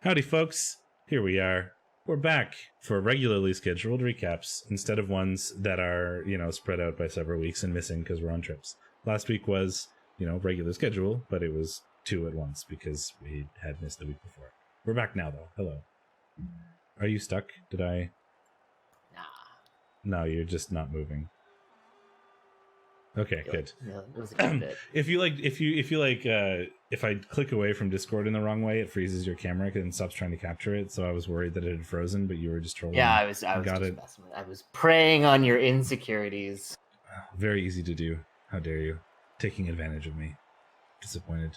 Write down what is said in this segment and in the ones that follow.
Howdy, folks. Here we are. We're back for regularly scheduled recaps instead of ones that are, spread out by several weeks and missing because we're on trips. Last week was, regular schedule, but it was 2 at once because we had missed the week before. We're back now, though. Hello. Are you stuck? Did I? Nah. No, you're just not moving. Okay, good. No, it was a good bit. If I click away from Discord in the wrong way, it freezes your camera and stops trying to capture it. So I was worried that it had frozen, but you were just trolling. Yeah, I was just messing with it. I was preying on your insecurities. Very easy to do. How dare you? Taking advantage of me. Disappointed.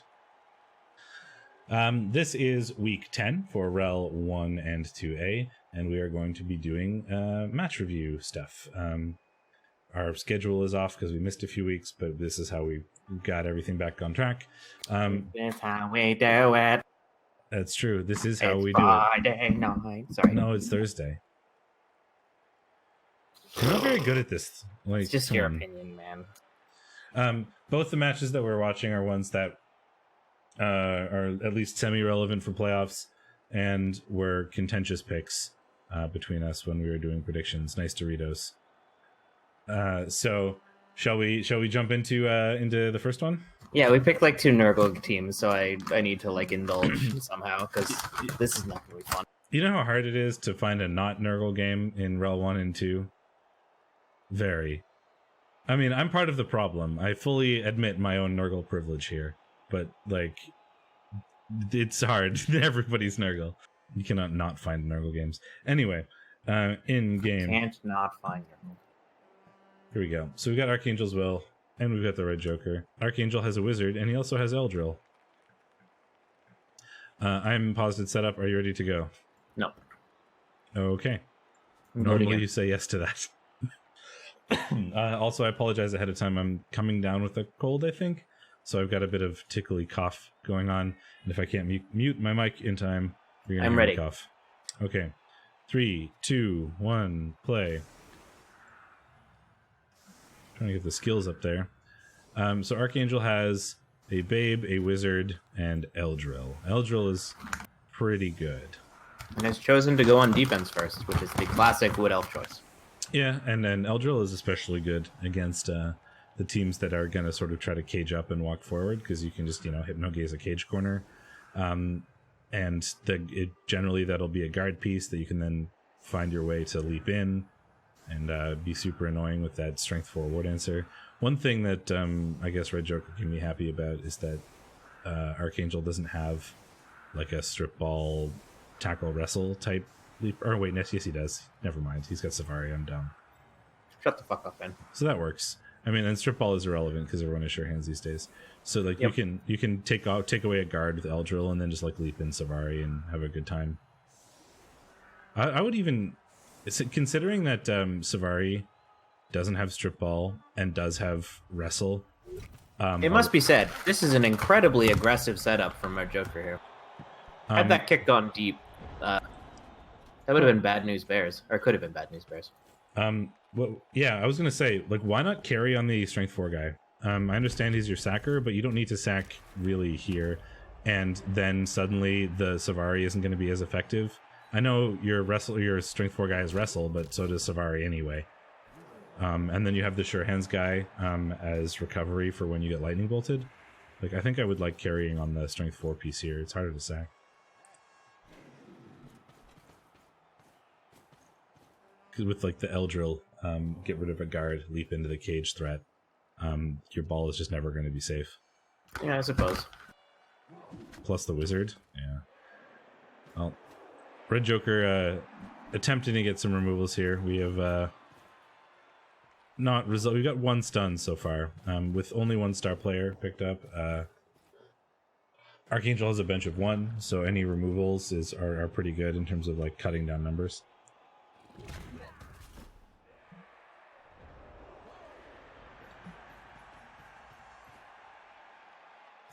This is week 10 for REL 1 and 2A, and we are going to be doing match review stuff. Our schedule is off because we missed a few weeks, but this is how we got everything back on track. That's how we do it. That's true. This is how we do it. Friday night. Sorry. No, it's Thursday. You're not very good at this. It's just your opinion, man. Both the matches that we're watching are ones that are at least semi-relevant for playoffs and were contentious picks between us when we were doing predictions. Nice Doritos. So shall we jump into the first one? Yeah, we picked like 2 Nurgle teams, so I need to like indulge somehow because this is not gonna be fun. You know how hard it is to find a not Nurgle game in REL 1 and 2? Very. I mean, I'm part of the problem. I fully admit my own Nurgle privilege here, but like, it's hard. Everybody's Nurgle. You cannot not find Nurgle games. Anyway, in game. Can't not find Nurgle. Here we go. So we've got Archangel's Will, and we've got the Red Joker. Archangel has a wizard, and he also has Eldril. I'm posited setup. Are you ready to go? No. Okay. Normally you say yes to that. Also, I apologize ahead of time. I'm coming down with a cold, I think. So I've got a bit of tickly cough going on. And if I can't mute my mic in time, you're going to hear me cough. Okay. 3, 2, 1, play. Trying to get the skills up there. So Archangel has a Babe, a Wizard, and Eldril. Eldril is pretty good. And has chosen to go on defense first, which is the classic Wood Elf choice. Yeah, and then Eldril is especially good against the teams that are going to sort of try to cage up and walk forward, because you can just, hypnogaze a cage corner. And generally that'll be a guard piece that you can then find your way to leap in and be super annoying with that strength 4 ward answer. One thing that I guess Red Joker can be happy about is that Archangel doesn't have like a strip ball tackle wrestle type leap. Or wait, yes he does. Never mind. He's got Savari. I'm dumb. Shut the fuck up, man. So that works. I mean, and strip ball is irrelevant because everyone is sure hands these days. So like you can take away a guard with Eldril and then just like leap in Savari and have a good time. I would even. Considering that Savari doesn't have strip ball and does have wrestle, it must be said, this is an incredibly aggressive setup from our Joker here. Had that kicked on deep, that would have been bad news bears, or could have been bad news bears. Well, yeah, I was gonna say, like, why not carry on the strength 4 guy? I understand he's your sacker, but you don't need to sack really here, and then suddenly the Savari isn't going to be as effective. I know your strength 4 guy is wrestle, but so does Savari anyway. And then you have the sure hands guy as recovery for when you get lightning bolted. Like, I think I would like carrying on the strength 4 piece here. It's harder to sack. Because with like the Eldril, get rid of a guard, leap into the cage threat. Your ball is just never going to be safe. Yeah, I suppose. Plus the wizard. Yeah. Well. Red Joker attempting to get some removals here. We have we've got 1 stun so far, with only 1 star player picked up. Archangel has a bench of 1, so any removals are pretty good in terms of like cutting down numbers.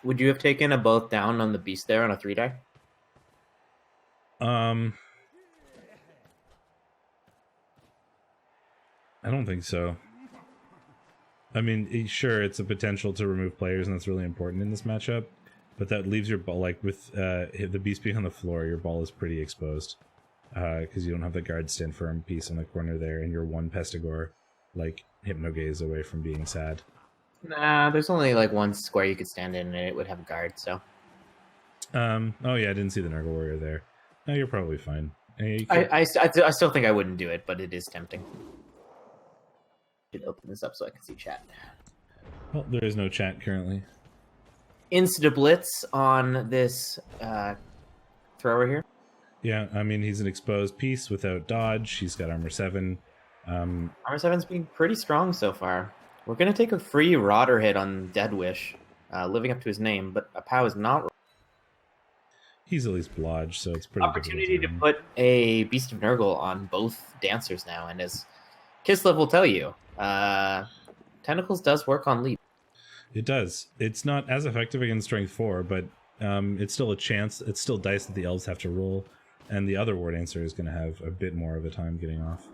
Would you have taken a both down on the beast there on a 3-die? I don't think so. I mean, sure, it's a potential to remove players, and that's really important in this matchup. But that leaves your ball, like, with the beast being on the floor, your ball is pretty exposed. Because you don't have the guard stand firm piece on the corner there, and you're one Pestigore, like, Hypnogaze away from being sad. Nah, there's only, like, one square you could stand in, and it would have a guard, so... Oh yeah, I didn't see the Nurgle Warrior there. No, you're probably fine. I still think I wouldn't do it, but it is tempting. Should open this up so I can see chat. Well, there is no chat currently. Insta-blitz on this thrower here. Yeah, I mean, he's an exposed piece without dodge. He's got armor 7. Armor 7's been pretty strong so far. We're going to take a free Rotter hit on Dead Wish, living up to his name, but a POW is not... He's at least blodged, so it's pretty opportunity to put a Beast of Nurgle on both dancers now, and as Kislev will tell you, Tentacles does work on leap. It does. It's not as effective against Strength 4, but it's still a chance. It's still dice that the elves have to roll, and the other War Dancer is going to have a bit more of a time getting off.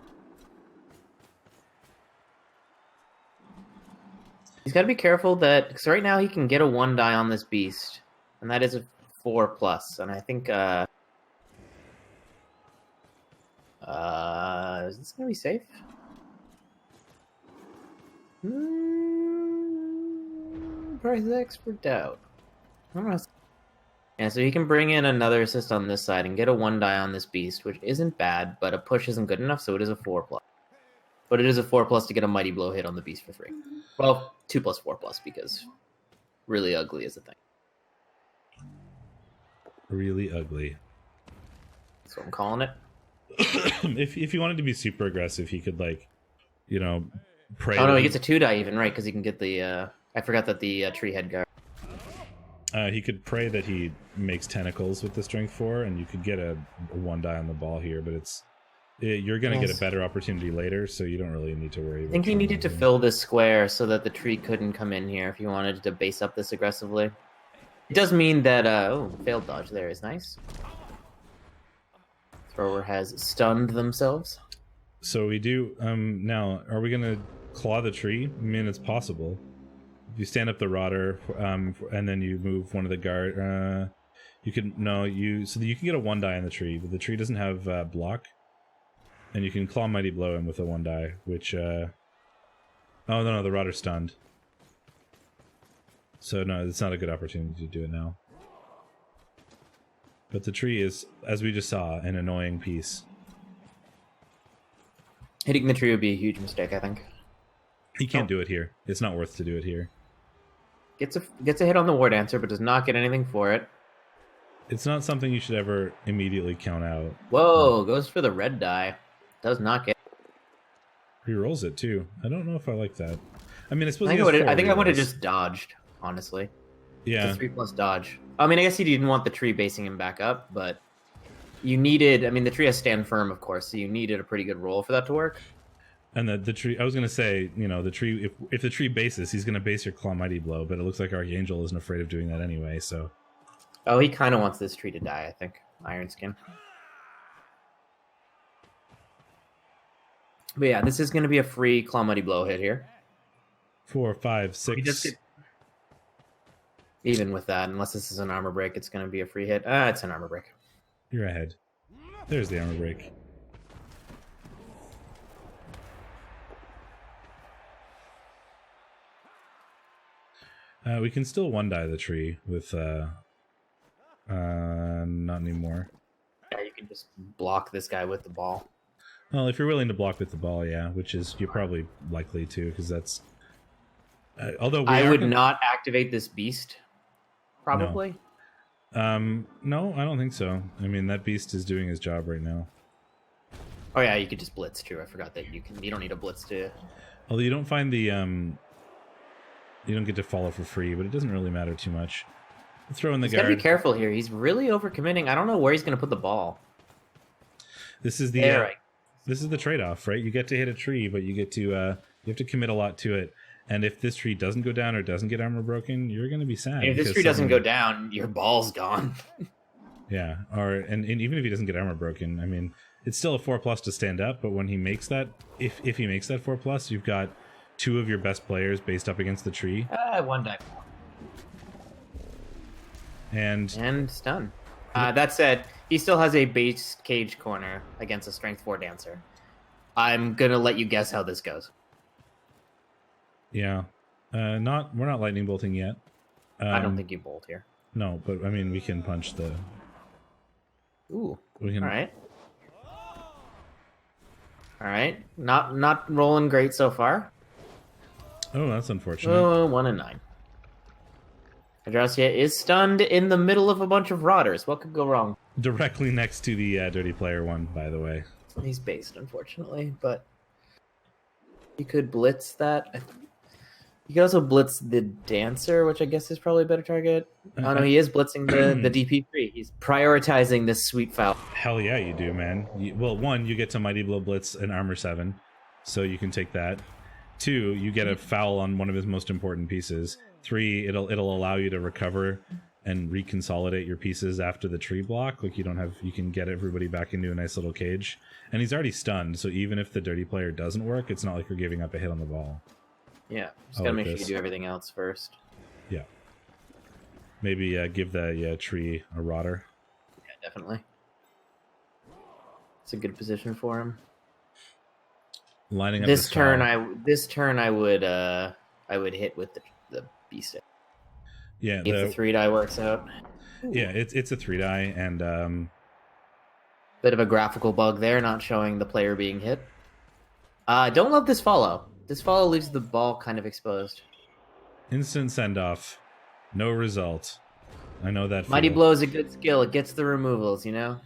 He's got to be careful that, because right now he can get a 1 die on this beast, and that is a 4+, and I think is this gonna be safe? Price X for doubt. Yeah, so he can bring in another assist on this side and get a 1 die on this beast, which isn't bad, but a push isn't good enough, so it is a 4+. But it is a 4+ to get a Mighty Blow hit on the beast for free. Well, 2+, 4+, because really ugly is the thing. Really ugly. That's what I'm calling it. If you wanted to be super aggressive, he could, like, you know, pray. Oh no, he gets a 2 die even, right? Because he can get the. I forgot that the tree head guard. He could pray that he makes tentacles with the Strength 4, and you could get a 1 die on the ball here. But you're going to get a better opportunity later, so you don't really need to worry about. I think he needed to fill this square so that the tree couldn't come in here if you wanted to base up this aggressively. It does mean that, failed dodge there is nice. Thrower has stunned themselves. So we do, now, are we going to claw the tree? I mean, it's possible. If you stand up the Rotter, and then you move one of the guard, you can, so you can get a 1 die on the tree, but the tree doesn't have, block. And you can claw Mighty Blow him with a 1 die, which, oh no, the Rotter's stunned. So no, it's not a good opportunity to do it now. But the tree is, as we just saw, an annoying piece. Hitting the tree would be a huge mistake, I think. He can't do it here. It's not worth to do it here. Gets a hit on the War Dancer, but does not get anything for it. It's not something you should ever immediately count out. Whoa, goes for the red die. Does not get... He rolls it, too. I don't know if I like that. I mean, I suppose I think I would have just dodged, honestly. Yeah. It's a 3+ dodge. I mean, I guess he didn't want the tree basing him back up, but you needed... I mean, the tree has stand firm, of course, so you needed a pretty good roll for that to work. And the tree... I was going to say, you know, the tree... If the tree bases, he's going to base your Claw Mighty Blow, but it looks like Archangel isn't afraid of doing that anyway, so... Oh, he kind of wants this tree to die, I think. Iron Skin. But yeah, this is going to be a free Claw Mighty Blow hit here. 4, 5, 6... Even with that, unless this is an armor break, it's going to be a free hit. It's an armor break. You're ahead. There's the armor break. We can still 1 die the tree with, not anymore. Yeah, you can just block this guy with the ball. Well, if you're willing to block with the ball, yeah, which is, you're probably likely to, because that's... although I would not activate this beast, probably. No, I don't think so. I mean, that beast is doing his job right now. Oh yeah, you could just blitz too. I forgot that you don't need a blitz to... Although you don't find the, you don't get to follow for free, but it doesn't really matter too much. Throw in the guard. He's got to be careful here. He's really overcommitting. I don't know where he's going to put the ball. This is the this is the trade-off, right? You get to hit a tree, but you get to you have to commit a lot to it. And if this tree doesn't go down or doesn't get armor broken, you're going to be sad. And if this tree doesn't go down, your ball's gone. Yeah, and even if he doesn't get armor broken, I mean, it's still a 4+ to stand up. But when he makes that, if he makes that 4+, you've got 2 of your best players based up against the tree. 1 die. And stun. That said, he still has a base cage corner against a strength 4 dancer. I'm gonna let you guess how this goes. Yeah. We're not lightning bolting yet. I don't think you bolt here. No, but I mean we can punch the. Ooh. We can. All right. All right. Not rolling great so far. Oh, that's unfortunate. Oh, 1 and 9. Adrastia is stunned in the middle of a bunch of rotters. What could go wrong? Directly next to the dirty player one, by the way. He's based, unfortunately, but you could blitz that. You could also blitz the dancer, which I guess is probably a better target. Oh no, he is blitzing the DP3. He's prioritizing this sweet foul. Hell yeah, you do, man. Well, 1, you get to Mighty Blow Blitz and Armor 7, so you can take that. 2, you get a foul on one of his most important pieces. 3, it'll allow you to recover and reconsolidate your pieces after the tree block. Like you can get everybody back into a nice little cage. And he's already stunned, so even if the dirty player doesn't work, it's not like you're giving up a hit on the ball. Yeah, just gotta make sure you do everything else first. Yeah. Maybe give the tree a rotter. Yeah, definitely. It's a good position for him. Lining up this turn, I would hit with the beast. Yeah, if the 3-die works out. Yeah, it's a 3-die, and bit of a graphical bug there, not showing the player being hit. Don't love this follow. This follow leaves the ball kind of exposed. Instant send off, no result. I know that. Mighty Blow is a good skill. It gets the removals, you know.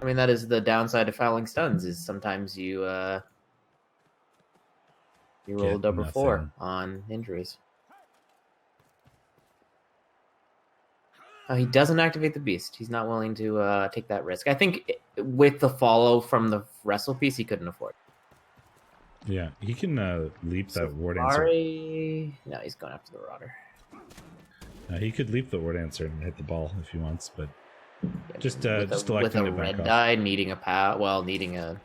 I mean, that is the downside of fouling stuns. Is sometimes you roll a double 4 on injuries. Oh, he doesn't activate the beast. He's not willing to take that risk. I think with the follow from the wrestle piece, he couldn't afford. Yeah, he can leap that ward answer. No, he's going after the rotter. He could leap the ward answer and hit the ball if he wants, but Yeah, just with electing a to back red off. die, needing a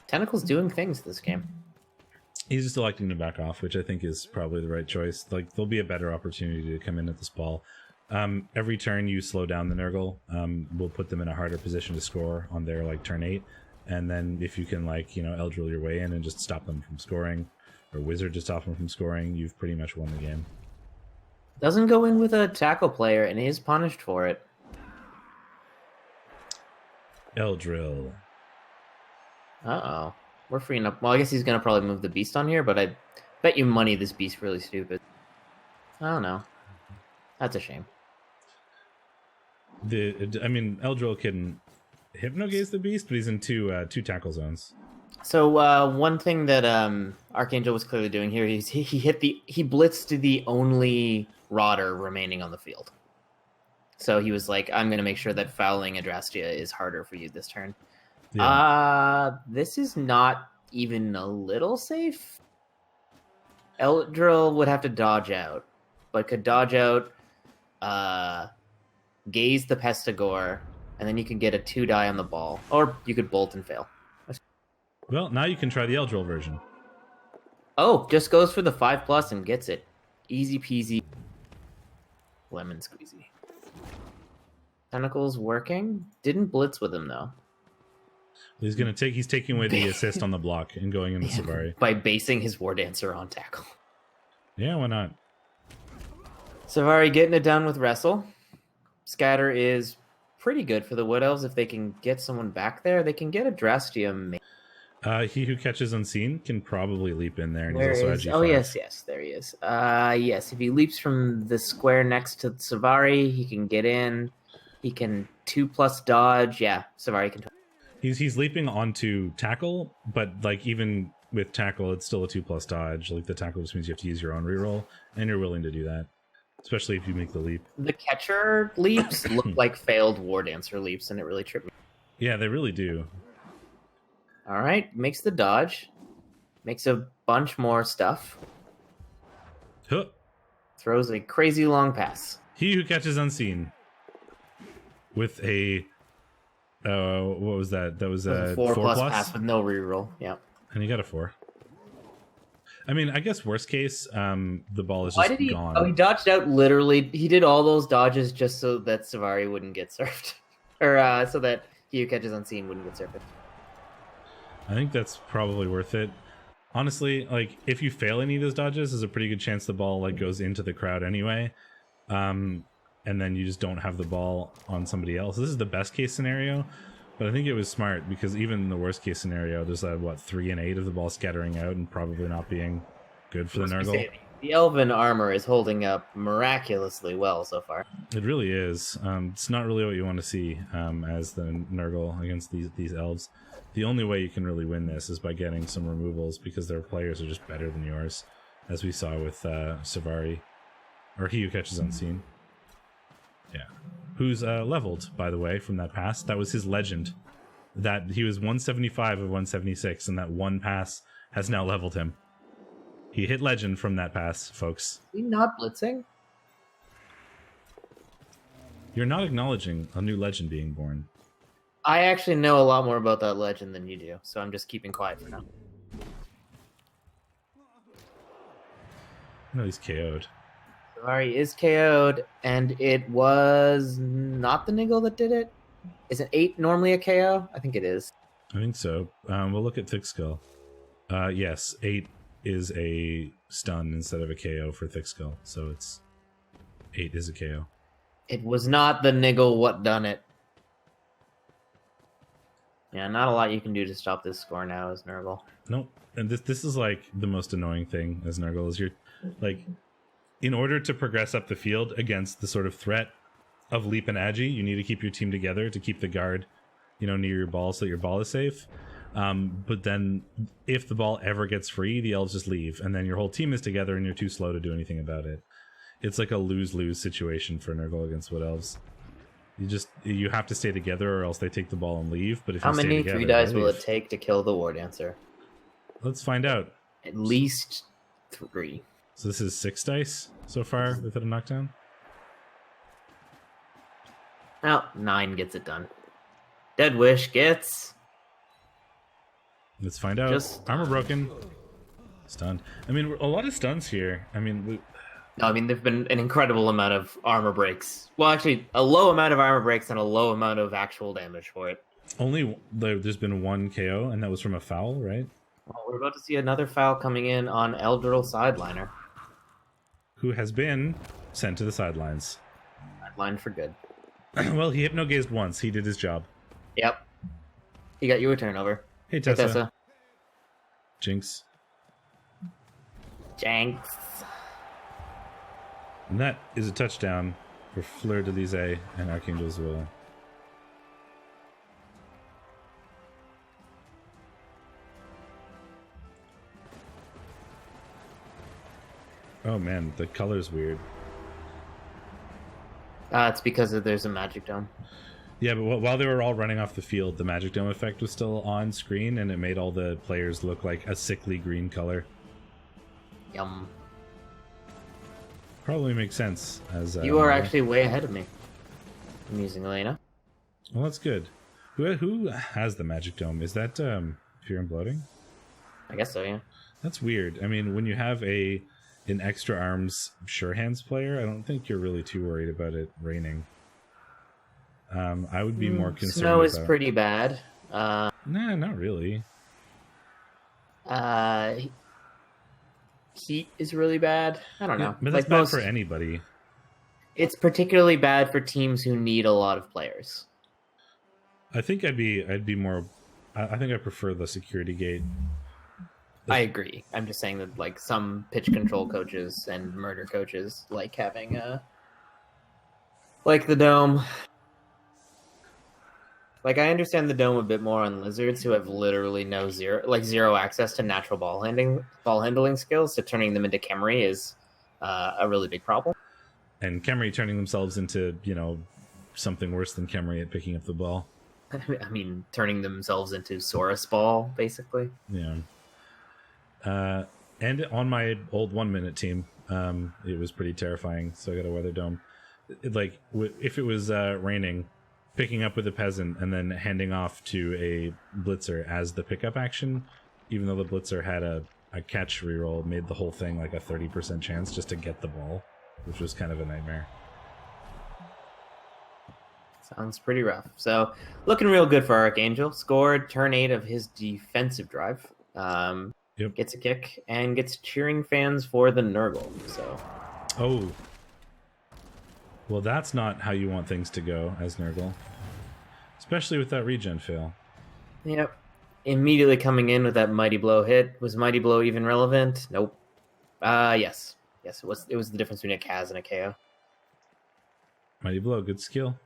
Tentacle's doing things this game. He's just electing to back off, which I think is probably the right choice. Like, there'll be a better opportunity to come in at this ball. Every turn you slow down the Nurgle, we'll put them in a harder position to score on their, like, turn 8. And then if you can, like, you know, Eldril your way in and just stop them from scoring, or Wizard to stop them from scoring, you've pretty much won the game. Doesn't go in with a tackle player and is punished for it. Eldril. Uh-oh. We're freeing up. Well, I guess he's going to probably move the beast on here, but I bet you money this beast really stupid. I don't know. That's a shame. I mean, Eldril can hypnogaze the beast, but he's in two tackle zones. So one thing that Archangel was clearly doing here, he blitzed the only rotter remaining on the field. So he was like, I'm going to make sure that fouling Adrastia is harder for you this turn. Yeah. This is not even a little safe. Eldril would have to dodge out, but could dodge out, gaze the Pestigore, and then you can get a 2-die on the ball. Or you could bolt and fail. Well, now you can try the Eldril version. Oh, just goes for the 5+ and gets it. Easy peasy. Lemon squeezy. Tentacle's working. Didn't blitz with him, though. He's taking away the assist on the block and going into Savari. By basing his War Dancer on tackle. Yeah, why not? Savari getting it done with Wrestle. Scatter is pretty good for the Wood Elves. If they can get someone back there, they can get a Drastium. He who catches unseen can probably leap in there. And There he's also is. at G5. Oh, yes, there he is. Yes, if he leaps from the square next to Savari, he can get in. He can 2+ dodge. Yeah, Savari can. He's leaping onto tackle, but like even with tackle, it's still a 2+ dodge. Like the tackle just means you have to use your own reroll, and you're willing to do that, especially if you make the leap. The catcher leaps look like failed War Dancer leaps, and it really tripped me. Yeah, they really do. All right, makes the dodge, makes a bunch more stuff. Huh. Throws a crazy long pass. He who catches unseen with a what was that? That was a 4+ pass with no reroll. Yeah, and he got a 4. I mean, I guess worst case, the ball is Why just did he? gone. Oh, he dodged out literally. He did all those dodges just so that Savari wouldn't get surfed, or so that he who catches unseen wouldn't get surfed. I think that's probably worth it. Honestly, like if you fail any of those dodges, there's a pretty good chance the ball like goes into the crowd anyway, and then you just don't have the ball on somebody else. This is the best case scenario, but I think it was smart because even in the worst case scenario, there's what 3 and 8 of the ball scattering out and probably not being good for the Nurgle. The elven armor is holding up miraculously well so far. It really is. It's not really what you want to see as the Nurgle against these elves. The only way you can really win this is by getting some removals because their players are just better than yours, as we saw with Savari, or He Who Catches Unseen. Yeah. Who's leveled, by the way, from that pass. That was his legend. That he was 175 of 176, and that one pass has now leveled him. He hit legend from that pass, folks. Is he not blitzing? You're not acknowledging a new legend being born. I actually know a lot more about that legend than you do, so I'm just keeping quiet for now. No, he's KO'd. Savari is KO'd, and it was not the Niggle that did it? Is an 8 normally a KO? I think it is. I think so. We'll look at Thick Skull. Yes, 8 is a stun instead of a KO for Thick Skull, so it's 8 is a KO. It was not the Niggle what done it. Yeah, not a lot you can do to stop this score now as Nurgle. Nope. And this is like the most annoying thing as Nurgle is you're like, in order to progress up the field against the sort of threat of Leap and Agi, you need to keep your team together to keep the guard, near your ball so that your ball is safe. But then if the ball ever gets free, the elves just leave, and then your whole team is together and you're too slow to do anything about it. It's like a lose-lose situation for Nurgle against Wood Elves. You have to stay together or else they take the ball and leave. But if How you stay many together, 3 dice they will leave. it take to kill the War Dancer? Let's find out. At least 3. So this is 6 dice so far without a knockdown? Well, 9 gets it done. Dead Wish gets... Let's find out. Just- Armor broken. Stunned. I mean, a lot of stuns here. I mean... No, I mean, there've been an incredible amount of armor breaks. Well, actually, a low amount of armor breaks and a low amount of actual damage for it. There's been 1 KO, and that was from a foul, right? Well, we're about to see another foul coming in on Eldril Sideliner. Who has been sent to the sidelines. Sideline for good. Well, he hypno-gazed once. He did his job. Yep. He got you a turnover. Hey, Hey, Tessa. Tessa. Jinx. Janks. And that is a touchdown for Fleur de Lys and Archangel Zool. Oh man, the color's weird. It's because there's a magic dome. Yeah, but while they were all running off the field, the Magic Dome effect was still on screen, and it made all the players look like a sickly green color. Yum. Probably makes sense. As You are actually way ahead of me. I'm using Elena. Well, that's good. Who has the Magic Dome? Is that Fear and Bloating? I guess so, yeah. That's weird. I mean, when you have an extra arms sure hands player, I don't think you're really too worried about it raining. I would be more concerned. Snow is pretty bad. Nah, not really. Heat is really bad. I don't know. But that's bad for anybody. It's particularly bad for teams who need a lot of players. I think I'd be more. I think I prefer the security gate. I agree. I'm just saying that like some pitch control coaches and murder coaches like having like the dome. Like I understand the dome a bit more on lizards who have literally zero access to natural ball handling skills, so turning them into Khemri is a really big problem. And Khemri turning themselves into, something worse than Khemri at picking up the ball. I mean, turning themselves into Saurus Ball, basically. Yeah. And on my old 1 minute team, it was pretty terrifying. So I got a weather dome. If it was raining, picking up with a peasant and then handing off to a blitzer as the pickup action, even though the blitzer had a a catch reroll made the whole thing like a 30% chance just to get the ball, which was kind of a nightmare. Sounds pretty rough. So, looking real good for Archangel. Scored turn 8 of his defensive drive. Gets a kick and gets cheering fans for the Nurgle. So, oh, well, that's not how you want things to go as Nurgle, especially with that regen fail. Yep. Immediately coming in with that Mighty Blow hit. Was Mighty Blow even relevant? Nope. Yes, it was. It was the difference between a Kaz and a KO. Mighty Blow, good skill.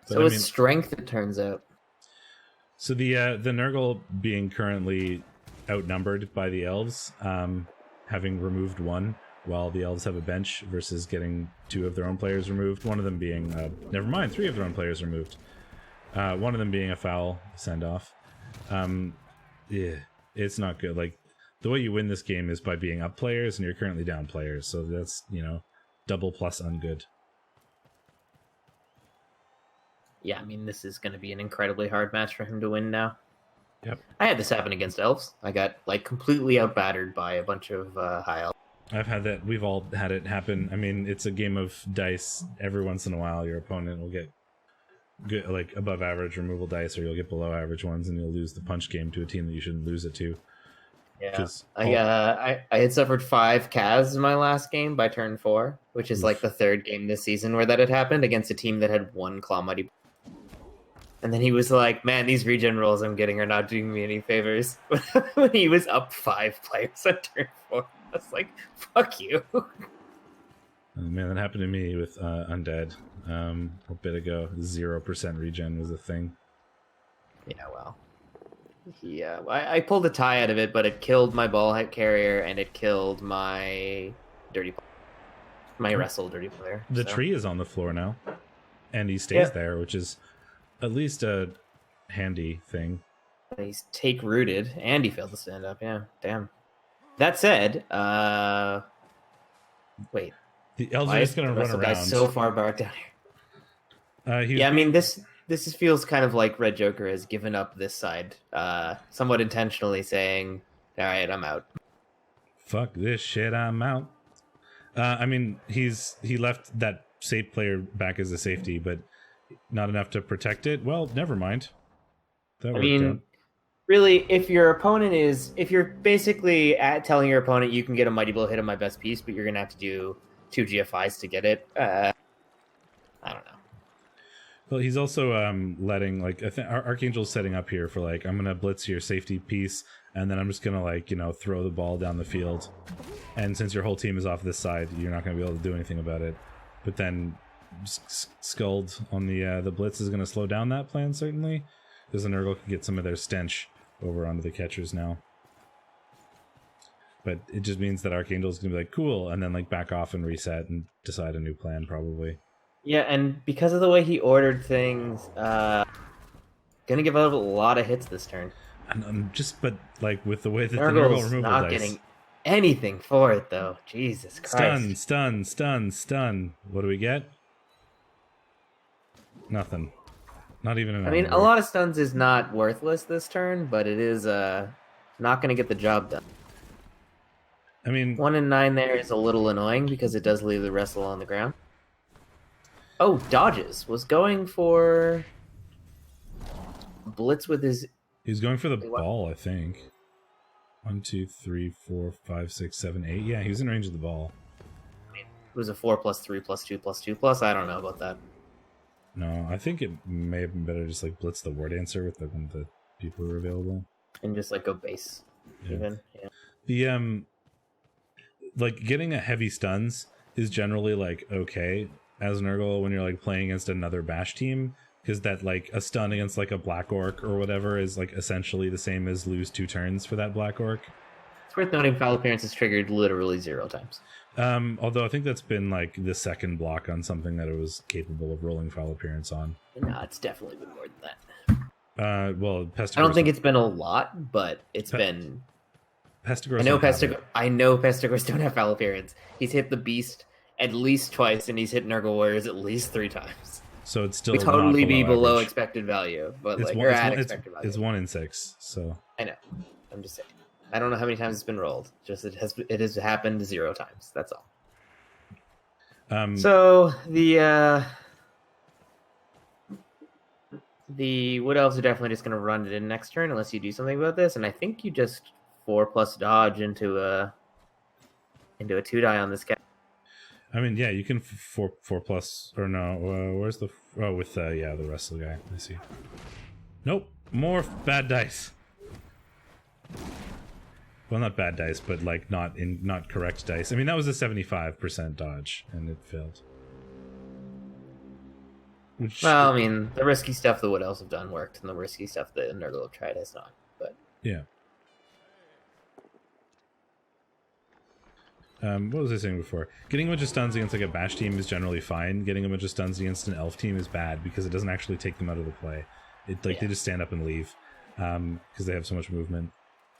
But, so it's strength, it turns out. So the Nurgle being currently outnumbered by the elves, having removed one, while the elves have a bench versus getting 2 of their own players removed. One of them being, 3 of their own players removed. One of them being a foul send off. Yeah, it's not good. Like, the way you win this game is by being up players, and you're currently down players. So that's, double plus ungood. Yeah, I mean, this is going to be an incredibly hard match for him to win now. Yep. I had this happen against elves. I got, completely outbattered by a bunch of high elves. I've had that. We've all had it happen. I mean, it's a game of dice. Every once in a while, your opponent will get good, above average removal dice, or you'll get below average ones, and you'll lose the punch game to a team that you shouldn't lose it to. Yeah, I had suffered 5 Kaz in my last game by turn 4, which is the 3rd game this season where that had happened against a team that had 1 Claw Mighty. And then he was like, man, these regen rolls I'm getting are not doing me any favors. When he was up 5 players on turn 4, I was like, fuck you. Oh, man, that happened to me with Undead a bit ago. 0% regen was a thing. Yeah, well. I pulled a tie out of it, but it killed my ball head carrier and it killed my wrestle dirty player. The tree is on the floor now, and he stays there, which is at least a handy thing. He's take rooted, and he failed to stand up. Yeah, damn. That said, wait. The elves are just going to run around. Guy's so far back down here. I mean, this feels kind of like Red Joker has given up this side, somewhat intentionally saying, all right, I'm out. Fuck this shit, I'm out. I mean, he left that safe player back as a safety, but not enough to protect it. Well, never mind. That worked out. Really, if you're basically telling your opponent you can get a Mighty Blow hit on my best piece, but you're going to have to do 2 GFIs to get it, I don't know. Well, he's also letting, I think Archangel's setting up here for, I'm going to blitz your safety piece, and then I'm just going to, throw the ball down the field. And since your whole team is off this side, you're not going to be able to do anything about it. But then Scald on the blitz is going to slow down that plan, certainly, because the Nurgle can get some of their stench over onto the catchers now. But it just means that Archangel's going to be cool, and then, back off and reset and decide a new plan, probably. Yeah, and because of the way he ordered things, gonna give up a lot of hits this turn. And with the way that the Nurgle removal not dice, getting anything for it though. Jesus Christ! Stun. What do we get? Nothing. Not even an. I mean, a lot of stuns is not worthless this turn, but it is not gonna get the job done. I mean, 1 in 9 there is a little annoying because it does leave the wrestle on the ground. Oh, dodges. Was going for blitz with his... He's going for the ball, I think. 1, 2, 3, 4, 5, 6, 7, 8. Yeah, he was in range of the ball. It was a 4+3+2+2+. I don't know about that. No, I think it may have been better to just blitz the word answer with one of the people who were available. And just go base. Yeah. Even. Yeah. The getting a heavy stuns is generally okay as Nurgle when you're playing against another bash team, because that a stun against a black orc or whatever is essentially the same as lose 2 turns for that black orc. It's worth noting foul appearance is triggered literally 0 times. Although I think that's been the second block on something that it was capable of rolling foul appearance on. No, it's definitely been more than that. Well, Pestigor's, I don't think it's been a lot, but it's been. Pestigor's I know Pestigor's don't have foul appearance. He's hit the beast at least twice, and he's hit Nurgle Warriors at least 3 times. So it's still would totally not be below average. expected value, but it's you're at expected value. It's 1 in 6, so I know. I'm just saying. I don't know how many times it's been rolled. Just it has happened 0 times. That's all. So the wood elves are definitely just going to run it in next turn unless you do something about this. And I think you just 4+ dodge into a 2-die on this guy. I mean, yeah, you can 4+ or no. Where's the with the rest of the guy? I see. Nope, more bad dice. Well, not bad dice, but like not correct dice. I mean, that was a 75% dodge, and it failed. Well, I mean, the risky stuff the wood elves have done worked, and the risky stuff that Nurgle have tried has not. But yeah. What was I saying before? Getting a bunch of stuns against like a bash team is generally fine. Getting a bunch of stuns against an elf team is bad because it doesn't actually take them out of the play. They just stand up and leave because they have so much movement.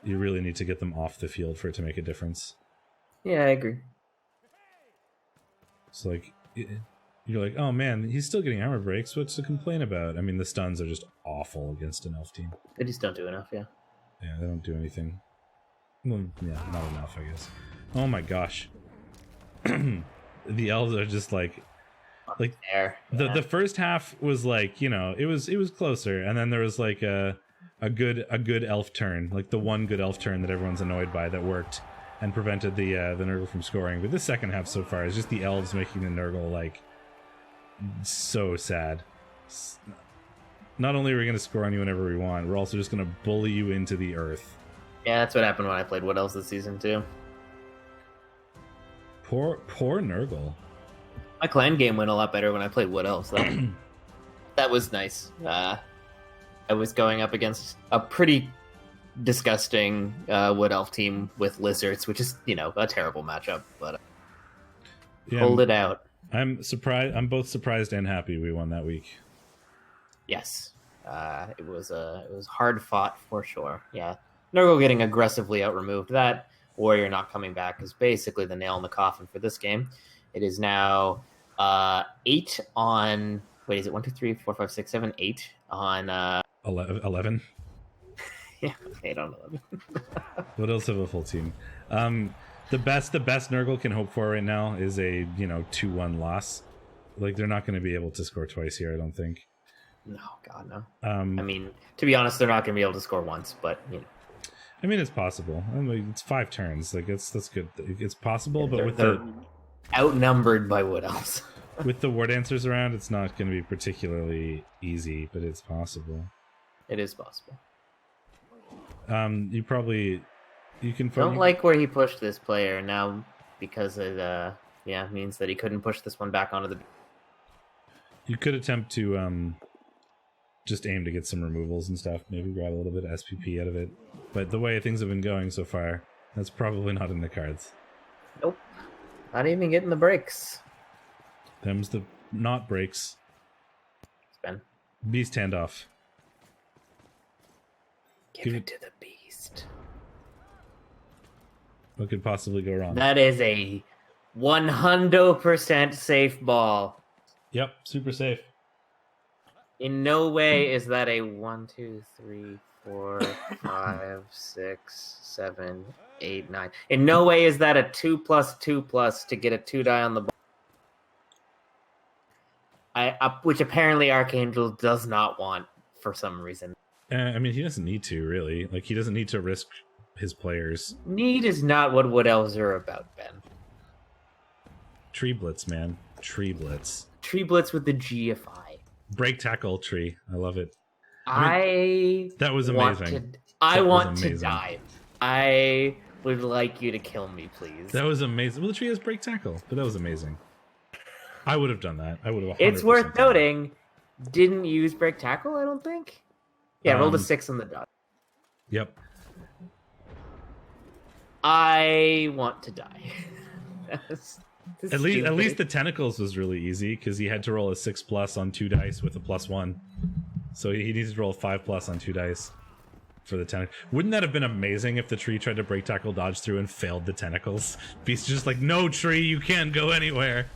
You really need to get them off the field for it to make a difference. Yeah, I agree. It's like you're like, oh man, he's still getting armor breaks. What's to complain about? I mean, the stuns are just awful against an elf team. They just don't do enough. Yeah. Yeah, they don't do anything. Well, yeah, not enough, I guess. Oh my gosh. The elves are just like the first half was like, you know, it was closer, and then there was like a good elf turn, like the one good elf turn that everyone's annoyed by that worked and prevented the Nurgle from scoring. But this second half so far is just the elves making the Nurgle like so sad. Not only are we going to score on you whenever we want, we're also just going to bully you into the earth. Yeah, that's what happened when I played Wood Elves this season too. Poor Nurgle. My clan game went a lot better when I played Wood Elves. That was nice. I was going up against a pretty disgusting Wood Elf team with lizards, which is, you know, a terrible matchup, but pulled it out. I'm surprised. I'm both surprised and happy we won that week. Yes, it was hard fought for sure. Yeah, Nurgle getting aggressively out removed. That Warrior not coming back is basically the nail in the coffin for this game. It is now 8 on. Wait, is it 1, 2, 3, 4, 5, 6, 7, 8 on 11? Yeah, 8 on 11. What else have a full team? The best Nurgle can hope for right now is a 2-1 loss. Like, they're not going to be able to score twice here, I don't think. No, God, no. I mean, to be honest, they're not going to be able to score once, but you know. I mean, it's possible. I mean, it's 5 turns. Like, that's good. It's possible, but they're outnumbered by Wood Elves. With the War Dancers around, it's not going to be particularly easy, but it's possible. It is possible. You can don't like where he pushed this player now because it means that he couldn't push this one back onto the. You could attempt to just aim to get some removals and stuff. Maybe grab a little bit of SPP out of it. But the way things have been going so far, that's probably not in the cards. Nope. Not even getting the breaks. Them's the not breaks. Spin. Beast handoff. Give it to the beast. What could possibly go wrong? That is a 100% safe ball. Yep, super safe. In no way is that a 1, 2, 3, 4, 5, 6, 7, 8, 9. In no way is that a 2+2+ to get a 2-die on the ball. Which apparently Archangel does not want for some reason. I mean, he doesn't need to, really. Like, he doesn't need to risk his players. Need is not what Wood Elves are about, Ben. Tree Blitz, man. Tree Blitz. Tree Blitz with the GFI. Break tackle tree. I love it. That was amazing. I want to die. I would like you to kill me, please. That was amazing. Well, the tree has break tackle, but that was amazing. I would have done that. I would have. It's worth noting. Didn't use break tackle, I don't think. Yeah, rolled a 6 on the dot. Yep. I want to die. At least the tentacles was really easy because he had to roll a 6+ on 2 dice with a +1, so he needs to roll a 5+ on 2 dice for the tentacle. Wouldn't that have been amazing if the tree tried to break tackle dodge through and failed the tentacles? Beast just like, no tree, you can't go anywhere.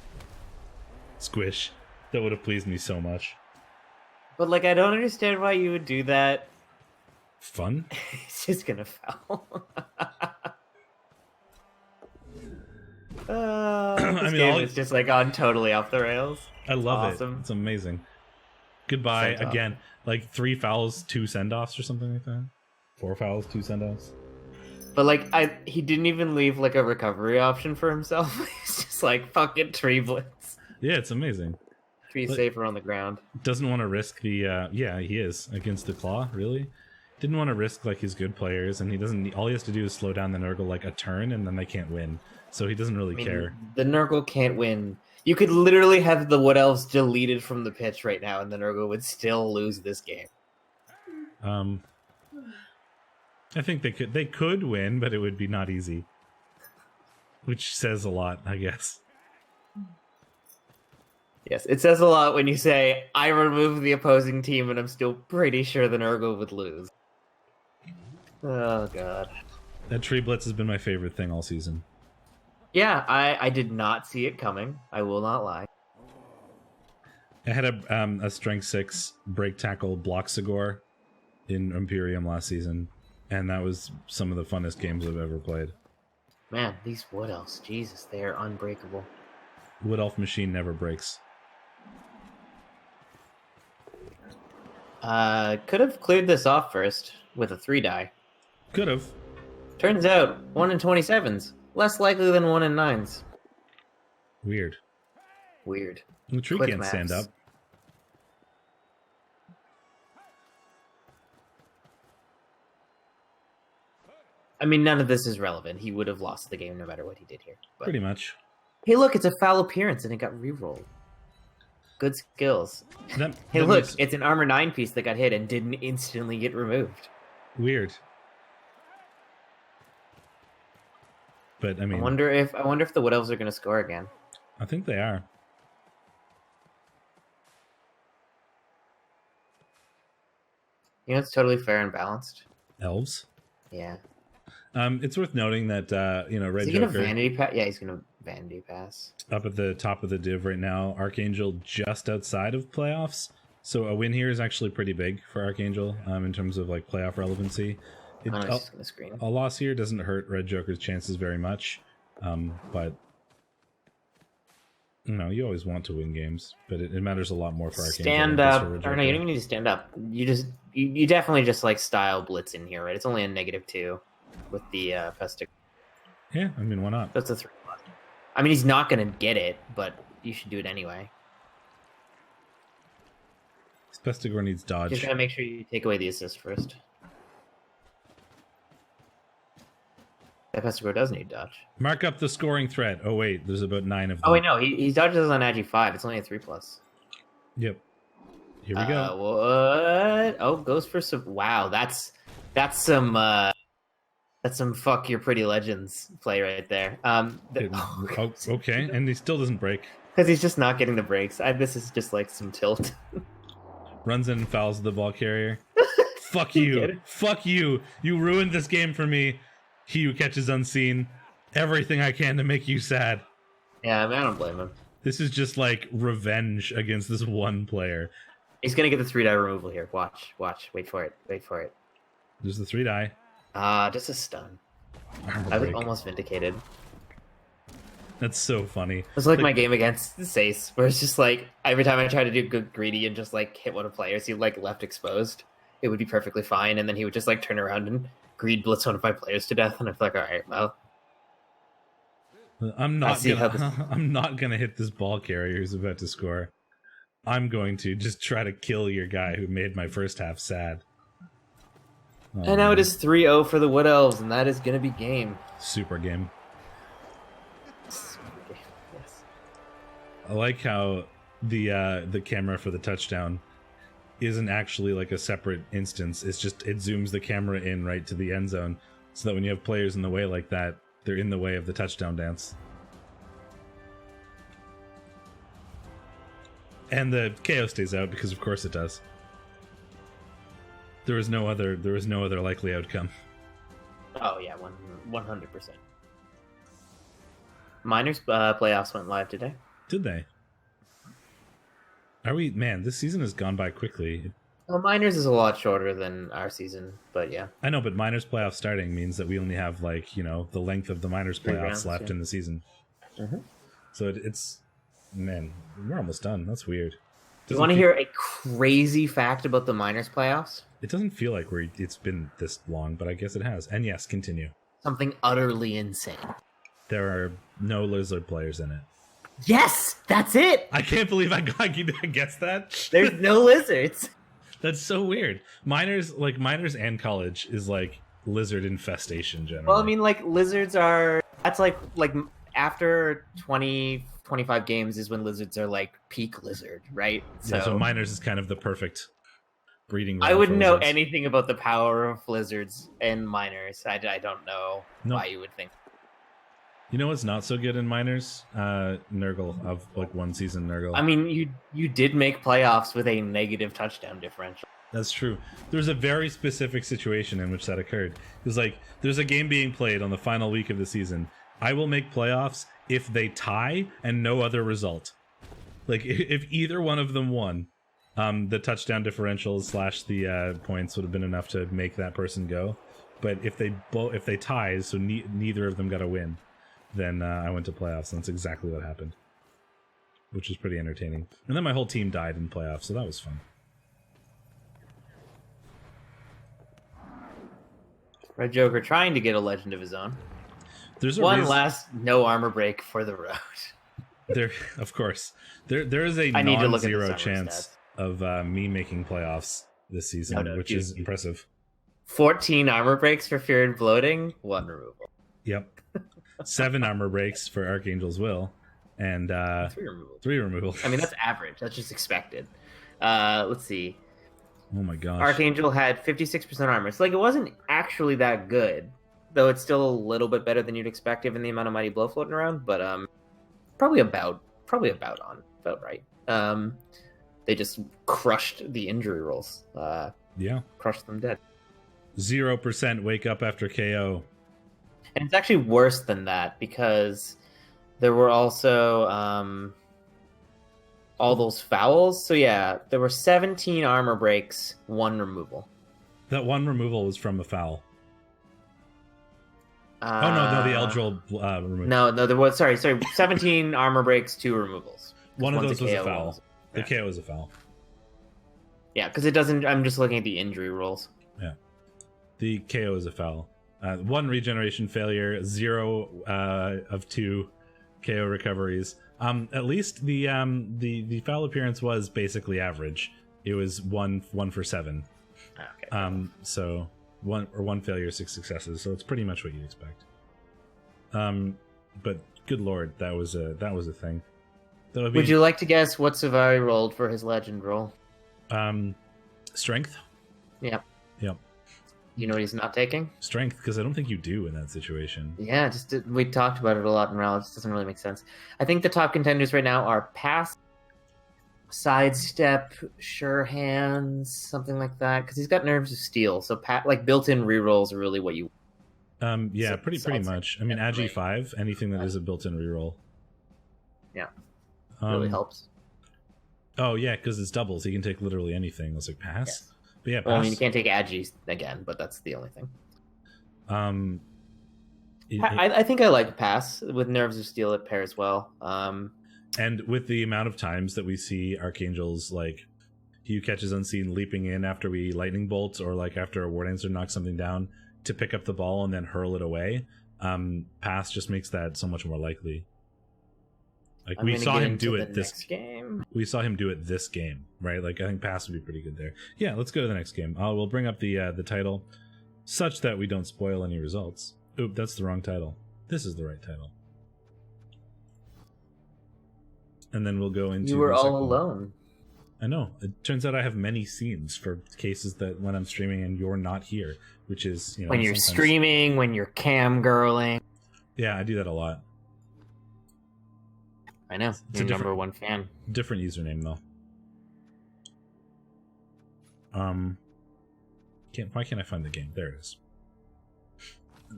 Squish. That would have pleased me so much. But like, I don't understand why you would do that Fun. He's just gonna foul. This game is just like on totally off the rails. I love awesome. it. It's amazing. Goodbye again. Like 3 fouls, 2 send-offs or something like that. 4 fouls, 2 send-offs. But like he didn't even leave like a recovery option for himself. He's just like fucking tree blitz. Yeah, it's amazing. Be safer on the ground. Doesn't want to risk the yeah, he is against the claw, really. Didn't want to risk like his good players, and he doesn't. All he has to do is slow down the Nurgle like a turn, and then they can't win. So he doesn't really care. The Nurgle can't win. You could literally have the Wood Elves deleted from the pitch right now, and the Nurgle would still lose this game. I think they could win, but it would be not easy. Which says a lot, I guess. Yes, it says a lot when you say, I removed the opposing team and I'm still pretty sure the Nurgle would lose. Oh, God. That tree blitz has been my favorite thing all season. Yeah, I did not see it coming. I will not lie. I had a strength 6 break tackle block Sigor in Imperium last season, and that was some of the funnest games I've ever played. Man, these Wood Elves, Jesus, they are unbreakable. Wood Elf machine never breaks. Could have cleared this off first with a 3-die. Could have. Turns out, 1 in 27s. Less likely than 1 in 9s. Weird. Weird. The tree Quick can't maps. stand up. I mean, none of this is relevant. He would have lost the game no matter what he did here. But... Pretty much. Hey, look, it's a foul appearance and it got re-rolled. Good skills. Hey, look, it's an armor 9 piece that got hit and didn't instantly get removed. Weird. But I mean, I wonder if the Wood Elves are going to score again. I think they are. You know, it's totally fair and balanced. Elves. Yeah. It's worth noting that Red Is he Joker gonna vanity pass? Yeah, he's gonna vanity pass. Up at the top of the div right now. Archangel just outside of playoffs, so a win here is actually pretty big for Archangel in terms of like playoff relevancy. I'm just gonna screen. A loss here doesn't hurt Red Joker's chances very much, but you always want to win games, but it matters a lot more for Archangel. Stand up, or no, you don't even need to stand up. You definitely just like style blitz in here, right? It's only a -2 with the Pestic. Yeah, I mean, why not? That's a 3+. I mean, he's not gonna get it, but you should do it anyway. Pestigor needs dodge. Just gotta make sure you take away the assist first. That Pestigor does need dodge. Mark up the scoring threat. Oh wait, there's about 9 of them. Oh wait, no, he dodges on Agi 5. It's only a 3+. Yep. Here we go. What? Oh, goes for some. Wow, that's some fuck your pretty legends play right there. Okay, and he still doesn't break because he's just not getting the breaks. This is just like some tilt. Runs in and fouls the ball carrier. Fuck you! Fuck you! You ruined this game for me. He who catches unseen. Everything I can to make you sad. Yeah, I mean, I don't blame him. This is just like revenge against this one player. He's gonna get the 3-die removal here. Watch. Wait for it. There's the 3-die. Just a stun. I was almost vindicated. That's so funny. It was like my game against Sace, where it's just like every time I try to do good greedy and just like hit one of players, he like left exposed. It would be perfectly fine, and then he would just like turn around and greed blitz one of my players to death, and I'm like, all right, well. I'm not gonna hit this ball carrier who's about to score. I'm going to just try to kill your guy who made my first half sad. Oh, and now it is 3-0 for the Wood Elves, and that is going to be game. Super game. Yes. I like how the camera for the touchdown isn't actually like a separate instance. It's just it zooms the camera in right to the end zone, so that when you have players in the way like that, they're in the way of the touchdown dance. And the KO stays out because of course it does. There was no other likely outcome. Oh yeah, 100%. Miners playoffs went live today. Did they? Are we? Man, this season has gone by quickly. Well, minors is a lot shorter than our season, but yeah. I know, but minors playoff starting means that we only have like, you know, the length of the minors 3 playoffs rounds, left yeah. in the season. Mm-hmm. So it's, man, we're almost done. That's weird. Do you want to hear a crazy fact about the minors playoffs? It doesn't feel like it's been this long, but I guess it has. And yes, continue. Something utterly insane. There are no lizard players in it. Yes, that's it. I can't believe I guessed that. There's no lizards. That's so weird. Minors and college is like lizard infestation generally. Well, I mean, like lizards are. That's like after 20, 25 games is when lizards are like peak lizard, right? So minors is kind of the perfect breeding ground. I wouldn't know anything about the power of lizards and minors. I don't know why you would think. You know what's not so good in minors? Nurgle of like one season Nurgle. I mean, you did make playoffs with a negative touchdown differential. That's true. There's a very specific situation in which that occurred. It was like there's a game being played on the final week of the season. I will make playoffs if they tie and no other result. Like if either one of them won, the touchdown differentials / the points would have been enough to make that person go. But if they tied, so neither of them got a win, then I went to playoffs, and that's exactly what happened, which was pretty entertaining. And then my whole team died in playoffs, so that was fun. Red Joker trying to get a legend of his own. There's one last no armor break for the road. There, of course, there is a non-zero chance of me making playoffs this season, which is impressive. 14 armor breaks for Fear and Bloating, 1 removal. Yep. 7 armor breaks for Archangel's Will, and 3 removals. I mean, that's average. That's just expected. Let's see. Oh my gosh. Archangel had 56% armor. So, like, it wasn't actually that good, though it's still a little bit better than you'd expect given the amount of Mighty Blow floating around, but probably about right. They just crushed the injury rolls. Crushed them dead. 0% wake up after KO. And it's actually worse than that because there were also all those fouls. So yeah, there were 17 armor breaks, 1 removal. That 1 removal was from a foul. The Eldril removal. No, there was 17 armor breaks, 2 removals. One of those was a foul. The KO was a foul. Yeah, because it doesn't. I'm just looking at the injury rolls. Yeah, the KO is a foul. 1 regeneration failure, 0 of 2 KO recoveries. At least the foul appearance was basically average. It was 1 for 7. Okay. So 1 failure, 6 successes. So it's pretty much what you'd expect. But good lord, that was a thing. Would you like to guess what Savari rolled for his legend roll? Strength. Yep. Yep. You know what he's not taking? Strength, because I don't think you do in that situation. Yeah, we talked about it a lot in REL. It just doesn't really make sense. I think the top contenders right now are Pass, Sidestep, Sure Hands, something like that, because he's got Nerves of Steel. So built-in rerolls are really what you. Yeah, pretty much. I mean, Agi 5, anything that is a built-in reroll. Yeah, really helps. Oh yeah, because it's doubles. He can take literally anything. It's like Pass. Yes. But yeah, Pass. Well, I mean, you can't take Agi again, but that's the only thing. I think I like Pass with Nerves of Steel. It pairs well. And with the amount of times that we see Archangels, like, he who catches unseen leaping in after we lightning bolts, or like after a ward answer knocks something down to pick up the ball and then hurl it away, Pass just makes that so much more likely. Like, we saw him do it this game. We saw him do it this game, right? Like, I think Pass would be pretty good there. Yeah, let's go to the next game. We'll bring up the title, such that we don't spoil any results. Oop, that's the wrong title. This is the right title. And then we'll go into. You were all alone. I know. It turns out I have many scenes for cases that when I'm streaming and you're not here, which is, you know, when you're streaming, when you're cam girling. Yeah, I do that a lot. I know. It's your number 1 fan. Different username though. Why can't I find the game? There it is.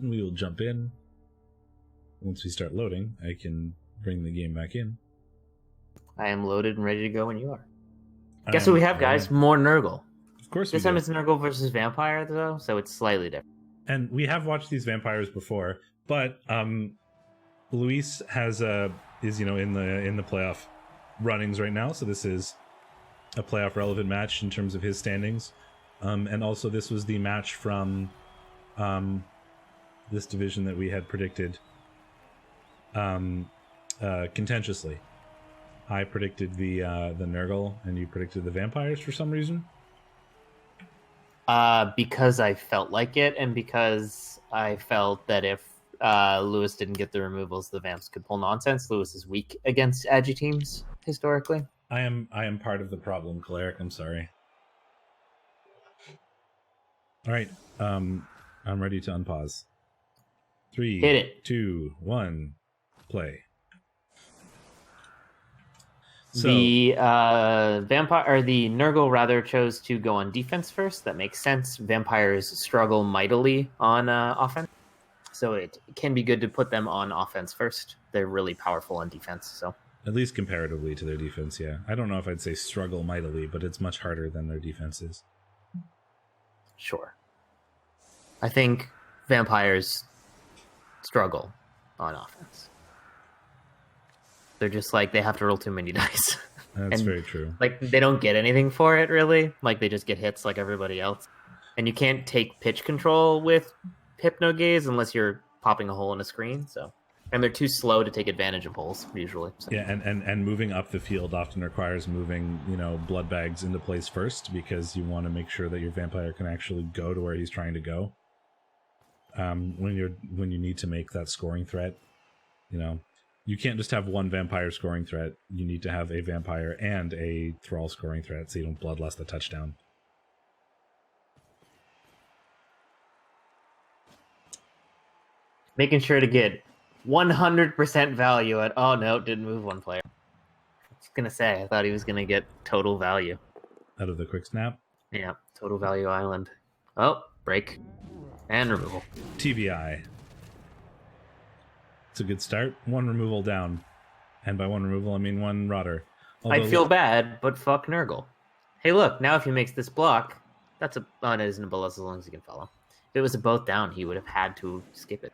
We will jump in. Once we start loading, I can bring the game back in. I am loaded and ready to go when you are. Guess what we have, guys? More Nurgle. Of course This we time do. it's Nurgle versus Vampire, though, so it's slightly different. And we have watched these vampires before, but Luis is in the playoff runnings right now, so this is a playoff relevant match in terms of his standings. And also this was the match from this division that we had predicted contentiously. I predicted the Nurgle, and you predicted the vampires for some reason. Because I felt like it, and because I felt that if Lewis didn't get the removals, the Vamps could pull nonsense. Lewis is weak against agi teams historically. I am part of the problem, Cleric. I'm sorry. All right, I'm ready to unpause. 3, Hit it. 2, 1, play. So, The vampire or the Nurgle rather chose to go on defense first. That makes sense. Vampires struggle mightily on offense, so it can be good to put them on offense first. They're really powerful on defense. So at least comparatively to their defense, yeah. I don't know if I'd say struggle mightily, but it's much harder than their defense is. sure, I think vampires struggle on offense. They're just like, they have to roll too many dice. That's very true. Like, they don't get anything for it, really. Like, they just get hits like everybody else. And you can't take pitch control with Hypnogaze unless you're popping a hole in a screen. So, and they're too slow to take advantage of holes, usually. So. Yeah, and moving up the field often requires moving, blood bags into place first, because you want to make sure that your vampire can actually go to where he's trying to go. When you need to make that scoring threat, you can't just have one vampire scoring threat. You need to have a vampire and a thrall scoring threat, so you don't bloodlust the touchdown. Making sure to get 100% value at... Oh, no, didn't move one player. I was going to say, I thought he was going to get total value. Out of the quick snap? Yeah, total value island. Oh, break. And removal. TBI. It's a good start. One removal down. And by one removal, I mean one rotter. I'd feel bad, but fuck Nurgle. Hey, look, now if he makes this block, that's a... Oh, it isn't a bullet as long as he can follow. If it was a both down, he would have had to skip it.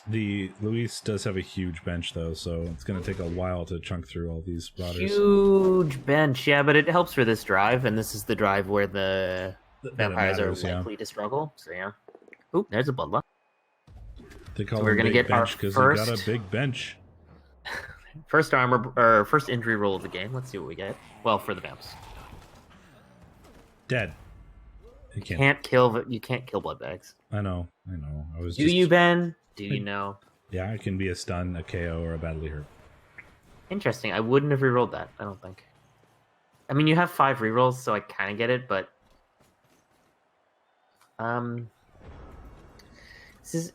The Luis does have a huge bench, though, so it's going to take a while to chunk through all these rotters. Huge bench, yeah, but it helps for this drive, and this is the drive where the vampires are likely to struggle, so yeah. Oop, there's a bloodlust. They call So we're him gonna big get our bench because he got first- a big bench. First armor, or first injury roll of the game. Let's see what we get. Well, for the Vamps. Dead. You You can't kill blood bags. I know. Do you, Ben? Do you know? Yeah, it can be a stun, a KO, or a badly hurt. Interesting. I wouldn't have rerolled that, I don't think. I mean, you have 5 rerolls, so I kind of get it, but... This is...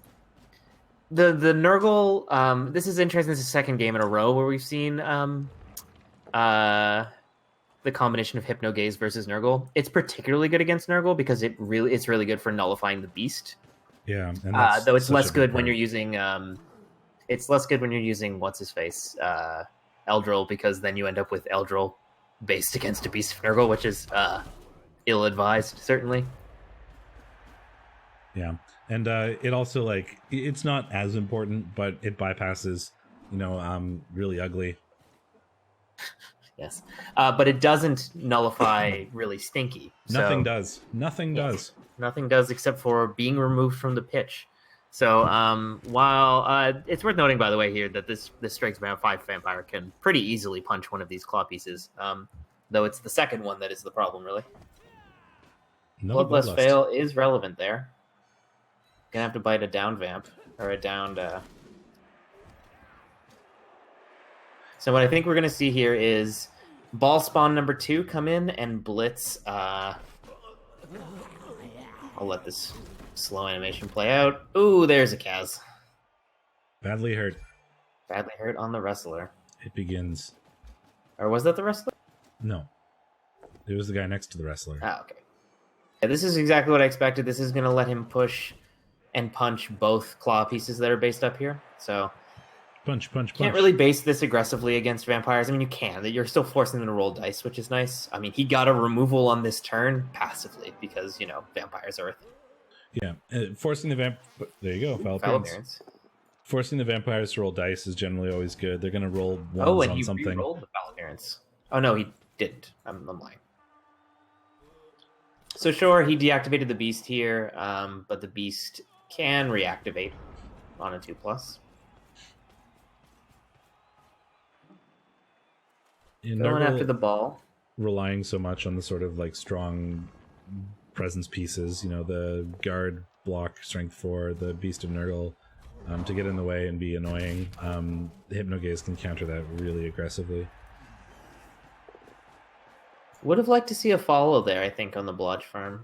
The Nurgle, this is interesting. This is the second game in a row where we've seen the combination of Hypnogaze versus Nurgle. It's particularly good against Nurgle because it's really good for nullifying the beast. Yeah, and though it's less good when you're using what's his face, Eldril, because then you end up with Eldril based against a beast of Nurgle, which is ill advised, certainly. Yeah. And it also, it's not as important, but it bypasses, really ugly. Yes. But it doesn't nullify really stinky. Nothing does. Nothing does. Nothing does except for being removed from the pitch. So while it's worth noting, by the way, here that this Strikes Bound 5 vampire can pretty easily punch one of these claw pieces, though it's the second one that is the problem, really. No Bloodlust fail is relevant there. Gonna have to bite a down vamp, or a downed... So what I think we're gonna see here is ball spawn number 2 come in and blitz... I'll let this slow animation play out. Ooh, there's a Kaz. Badly hurt. Badly hurt on the wrestler. It begins. Or was that the wrestler? No. It was the guy next to the wrestler. Ah, okay. Yeah, this is exactly what I expected. This is gonna let him push and punch both claw pieces that are based up here. So Can't really base this aggressively against vampires. I mean, you can. You're still forcing them to roll dice, which is nice. I mean, he got a removal on this turn passively because, vampires are a thing. Yeah, forcing the there you go, foul appearance. Forcing the vampires to roll dice is generally always good. They're going to roll ones on something. Oh, and he rolled the foul appearance. Oh, no, he didn't. I'm lying. So sure, he deactivated the beast here, but the beast can reactivate on a 2+. Going after the ball. Relying so much on the sort of like strong presence pieces, the guard, block, strength 4, the beast of Nurgle, to get in the way and be annoying. The Hypnogaze can counter that really aggressively. Would have liked to see a follow there, I think, on the Blodge farm.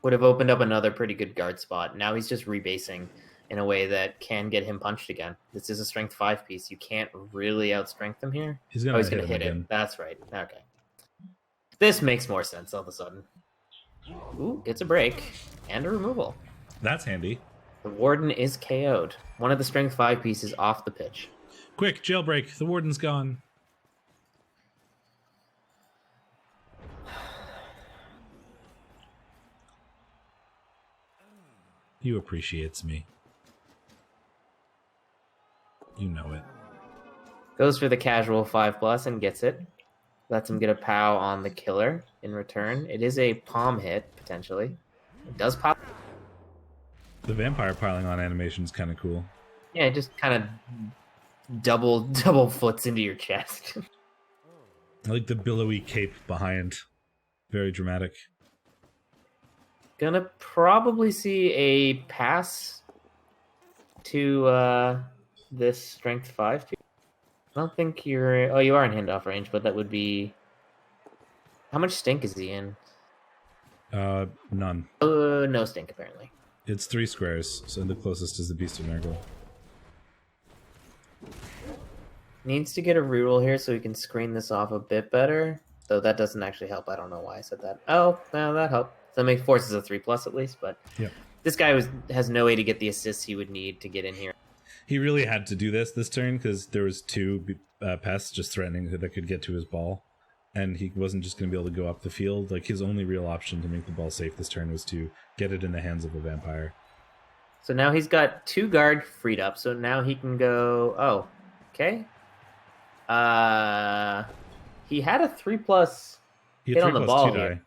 Would have opened up another pretty good guard spot. Now he's just rebasing in a way that can get him punched again. This is a strength 5 piece. You can't really outstrength him here. He's gonna hit it. That's right. Okay. This makes more sense all of a sudden. Ooh, gets a break and a removal. That's handy. The Warden is KO'd. One of the strength 5 pieces off the pitch. Quick, jailbreak. The Warden's gone. You appreciates me. You know it. Goes for the casual 5+ and gets it. Lets him get a POW on the killer in return. It is a palm hit, potentially. It does pop. The vampire piling on animation is kind of cool. Yeah, it just kind of double foots into your chest. I like the billowy cape behind. Very dramatic. Gonna probably see a pass to this strength 5. I don't think you're... Oh, you are in handoff range, but that would be... How much stink is he in? None. No stink, apparently. It's 3 squares, so the closest is the Beast of Nurgle. Needs to get a reroll here so we can screen this off a bit better. Though that doesn't actually help. I don't know why I said that. Oh, no, that helped. So that forces a 3+ at least, but yeah. This guy has no way to get the assists he would need to get in here. He really had to do this turn because there was 2 pests just threatening that could get to his ball, and he wasn't just going to be able to go up the field. Like, his only real option to make the ball safe this turn was to get it in the hands of a vampire. So now he's got 2 guard freed up, so now he can go... Oh, okay. He had a 3+ hit on the ball here.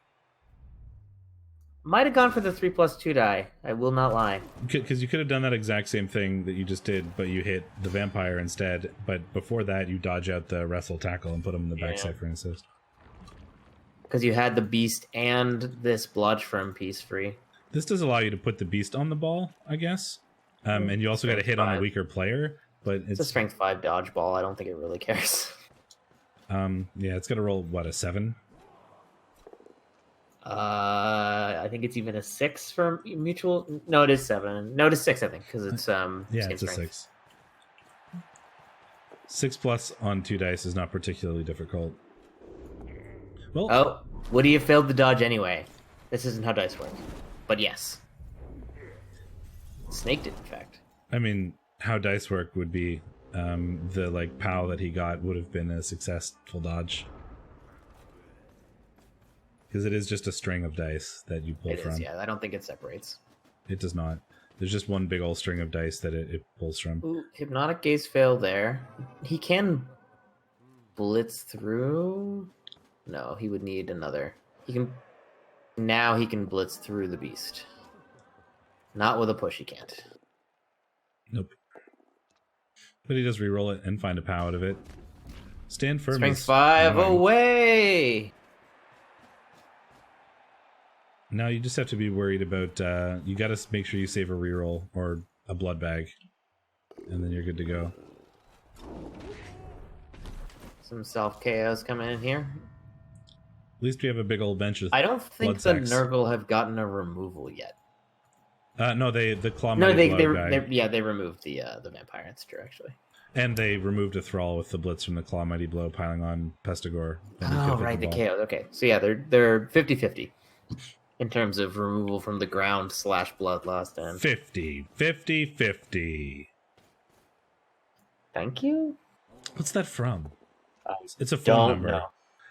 Might have gone for the 3+2 die. I will not lie. Because you could have done that exact same thing that you just did, but you hit the vampire instead. But before that, you dodge out the wrestle tackle and put him in the backside for an assist. Because you had the beast and this blodge firm piece free. This does allow you to put the beast on the ball, I guess. And you also got a hit on the weaker player. But it's a strength 5 dodge ball. I don't think it really cares. Yeah, it's got to roll, what, a 7? I think it's even a 6 for mutual. No, it is 7. No, it is 6. I think because it's yeah, it's a 6. 6+ on 2 dice is not particularly difficult. Well, oh, Woody have failed the dodge anyway. This isn't how dice work, but yes, snaked it. In fact, I mean, how dice work would be the like POW that he got would have been a successful dodge. Because it is just a string of dice that you pull from. Yeah, I don't think it separates. It does not. There's just one big old string of dice that it pulls from. Ooh, Hypnotic Gaze fail there. He can blitz through. No, he would need another. He can. Now he can blitz through the beast. Not with a push, he can't. Nope. But he does reroll it and find a POW out of it. Stand firm. Strength 5 away. Now you just have to be worried about, you got to make sure you save a reroll or a blood bag, and then you're good to go. Some self KOs coming in here. At least we have a big old bench of I don't think the Nurgle have gotten a removal yet. No, the claw. No, they removed the vampire. It's true, actually. And they removed a thrall with the blitz from the Claw Mighty Blow piling on Pestigore. Oh, right, the KO. Okay, so yeah, they're 50-50. In terms of removal from the ground / blood lost and 50. Thank you. What's that from? I It's a phone don't number. know.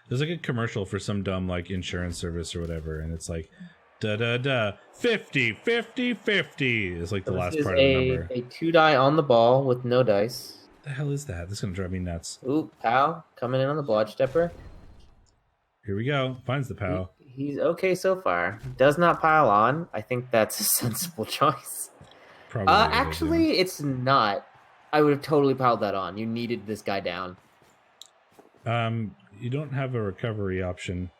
There's like a commercial for some dumb like insurance service or whatever, and it's like da da da 50 50 50 is like the This last is part of the number. a 2-die on the ball with no dice. The hell is that? This is gonna drive me nuts. Ooh, Pow coming in on the Blodge Stepper. Here we go. Finds the POW. He's okay so far. Does not pile on. I think that's a sensible choice. Probably. Actually, it's not. I would have totally piled that on. You needed this guy down. You don't have a recovery option.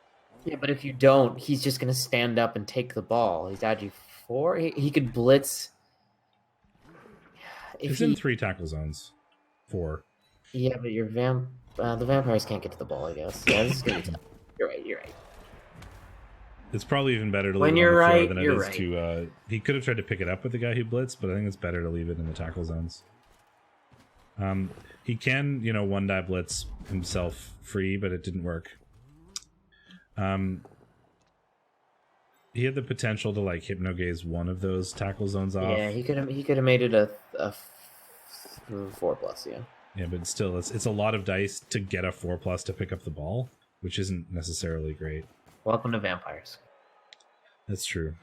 Yeah, but if you don't, he's just going to stand up and take the ball. He's ag 4. He could blitz. He's in 3 tackle zones. 4. Yeah, but your the vampires can't get to the ball, I guess. Yeah, this is going to be tough. You're right. It's probably even better to leave When it on you're the floor right, than it you're is to... he could have tried to pick it up with the guy who blitzed, but I think it's better to leave it in the tackle zones. He can, 1-die blitz himself free, but it didn't work. He had the potential to like hypnogaze one of those tackle zones off. Yeah, he could have made it a 4+, yeah. Yeah, but still, it's a lot of dice to get a 4+ to pick up the ball, which isn't necessarily great. Welcome to vampires. That's true.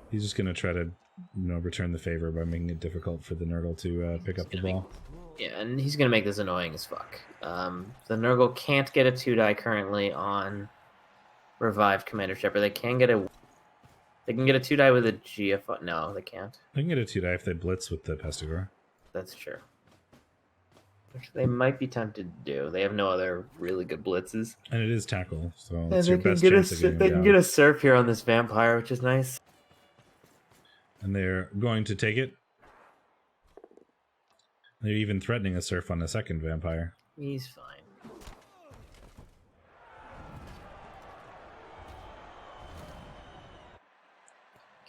He's just gonna try to, return the favor by making it difficult for the Nurgle to pick up the ball. Yeah, and he's gonna make this annoying as fuck. The Nurgle can't get a 2-die currently on Revived Commander Shepherd. They can get a 2-die with a GF. No, they can't. They can get a 2-die if they blitz with the Pestigore. That's true. Which they might be tempted to do. They have no other really good blitzes. And it is tackle, so And it's your best get chance of getting they it can down. get a surf here on this vampire, which is nice. And they're going to take it. They're even threatening a surf on the second vampire. He's fine.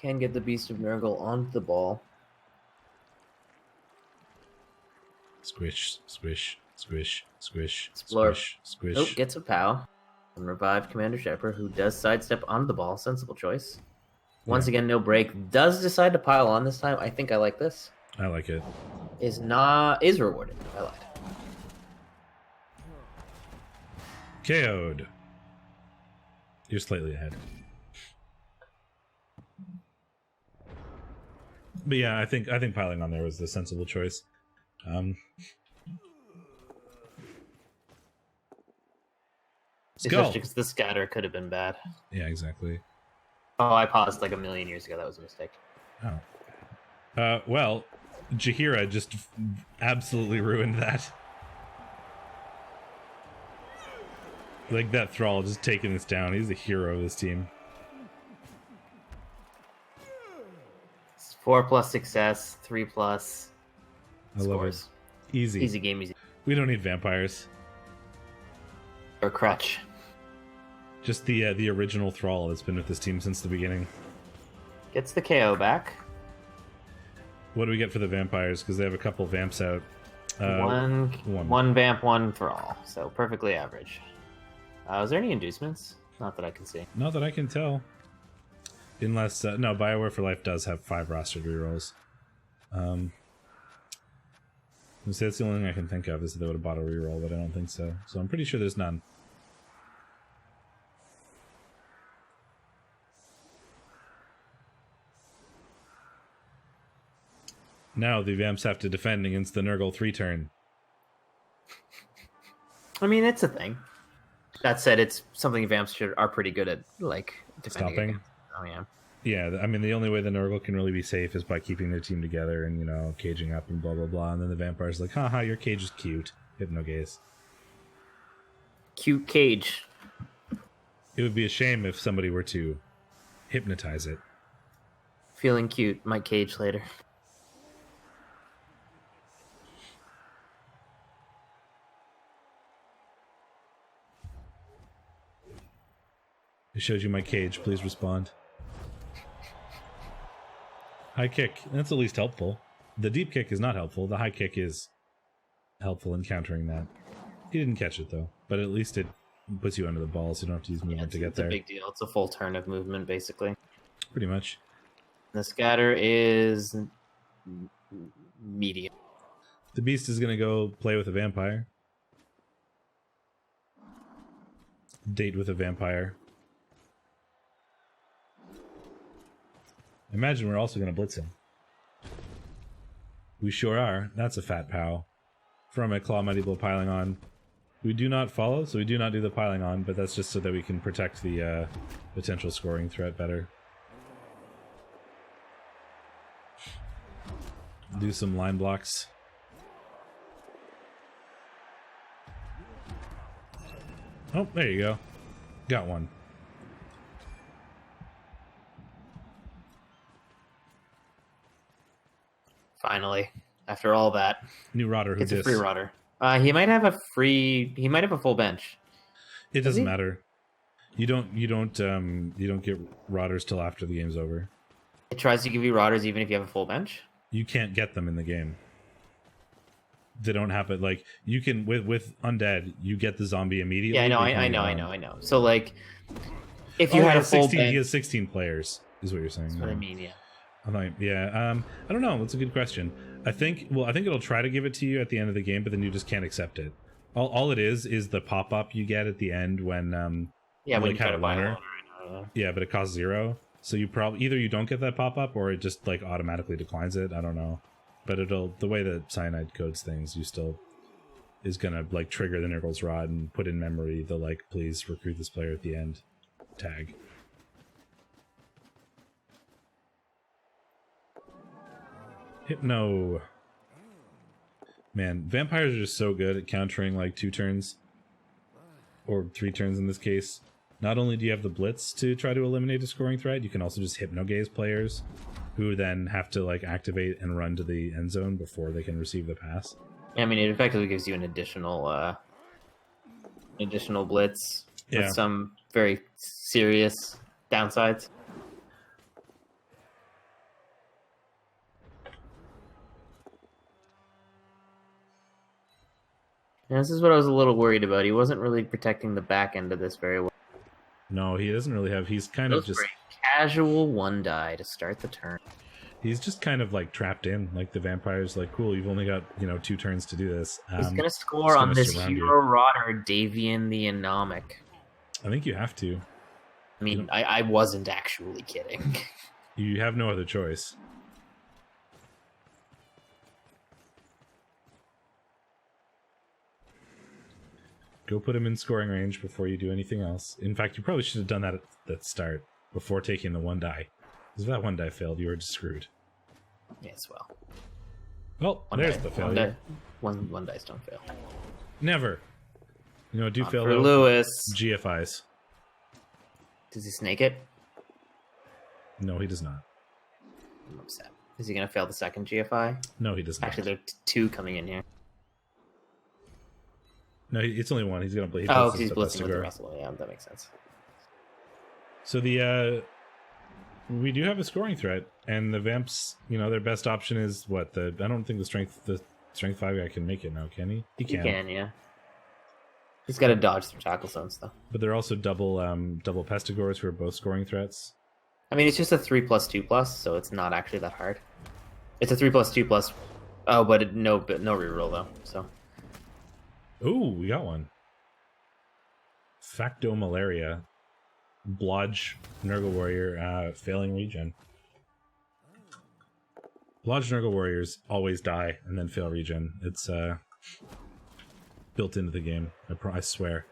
Can get the Beast of Nurgle onto the ball. Squish, squish, squish, squish, Splurp. squish, squish. Oh, gets a POW. And Revived Commander Shepherd, who does sidestep onto the ball. Sensible choice. Once again, no break. Does decide to pile on this time. I think I like this. I like it. Is rewarded. I like it. KO'd. You're slightly ahead. But yeah, I think piling on there was the sensible choice. Especially because the scatter could have been bad. Yeah, exactly. Oh, I paused like a million years ago. That was a mistake. Oh. Well, Jaheira just absolutely ruined that. Like that Thrall just taking this down. He's the hero of this team. 4+ success, 3+ I love it. scores. Easy. Easy game, easy. We don't need vampires. Or crutch. Just the original Thrall that's been with this team since the beginning. Gets the KO back. What do we get for the vampires? Because they have a couple vamps out. One vamp, one for all. So perfectly average. Is there any inducements? Not that I can see. Not that I can tell. Unless, no, BioWare for Life does have 5 rostered rerolls. That's the only thing I can think of is that they would have bought a reroll, but I don't think so. So I'm pretty sure there's none. Now the Vamps have to defend against the Nurgle 3-turn. I mean, it's a thing. That said, it's something Vamps are pretty good at, like, defending Stopping? against. Oh, yeah. Yeah, I mean, the only way the Nurgle can really be safe is by keeping their team together and, caging up and blah, blah, blah. And then the Vampire's like, haha, your cage is cute. Hypnogaze. Cute cage. It would be a shame if somebody were to hypnotize it. Feeling cute. Might cage later. I showed you my cage. Please respond. High kick. That's at least helpful. The deep kick is not helpful. The high kick is helpful in countering that. He didn't catch it, though. But at least it puts you under the ball, so you don't have to use movement to get there. It's a big deal. It's a full turn of movement, basically. Pretty much. The scatter is medium. The beast is gonna go play with a vampire. Date with a vampire. Imagine we're also gonna blitz him. We sure are. That's a fat pow. From a Claw Mighty Blow piling on. We do not follow, so we do not do the piling on, but that's just so that we can protect the potential scoring threat better. Do some line blocks. Oh, there you go. Got one. Finally, after all that, New Rotter who it's a dis. free rotter. He might have a full bench. It doesn't matter. You don't get rotters till after the game's over. It tries to give you rotters even if you have a full bench. You can't get them in the game. They don't happen. Like you can with undead, you get the zombie immediately. Yeah, I know. So like, if you had a full 16, bench, he has 16 players, is what you're saying. that's what I mean. Yeah. I don't know. That's a good question. I think it'll try to give it to you at the end of the game, but then you just can't accept it. All it is the pop up you get at the end when when you try to buy winner. one. Yeah, but it costs 0. So you probably either you don't get that pop up or it just like automatically declines it. I don't know, but the way that Cyanide codes things, you still is gonna like trigger the Nurgle's Rod and put in memory the like please recruit this player at the end tag. Hypno. Man, vampires are just so good at countering like 2 turns. Or 3 turns in this case. Not only do you have the blitz to try to eliminate a scoring threat, you can also just hypnogaze players who then have to like activate and run to the end zone before they can receive the pass. I mean, it effectively gives you an additional blitz with some very serious downsides. And this is what I was a little worried about. He wasn't really protecting the back end of this very well. No, he doesn't really have. He's kind of just casual 1 die to start the turn. He's just kind of like trapped in. Like the vampire's like, cool, you've only got 2 turns to do this. He's gonna score on this hero rotter, Davian the Anomic. I think you have to. I mean, I wasn't actually kidding. You have no other choice. Go put him in scoring range before you do anything else. In fact, you probably should have done that at the start, before taking the 1 die. Because if that 1 die failed, you were just screwed. Yes, well. Well, there's the failure. One dice don't fail. Never. You know, do Not fail for Lewis. GFIs. Does he snake it? No, he does not. I'm upset. Is he going to fail the second GFI? No, he does not. Actually, there are 2 coming in here. No, it's only 1. He's going to play. He's blitzing with the wrestle. Yeah, that makes sense. So we do have a scoring threat, and the Vamps, their best option is what? I don't think the strength 5 guy can make it now, can he? He can, yeah. He's got to dodge through tackle zones, though. But they're also double Pestigores who are both scoring threats. I mean, it's just a 3+2+, so it's not actually that hard. It's a 3+2+. Oh, but no reroll though. So. Ooh, we got one. Facto Malaria. Blodge Nurgle Warrior failing regen. Blodge Nurgle Warriors always die and then fail regen. It's built into the game. I swear.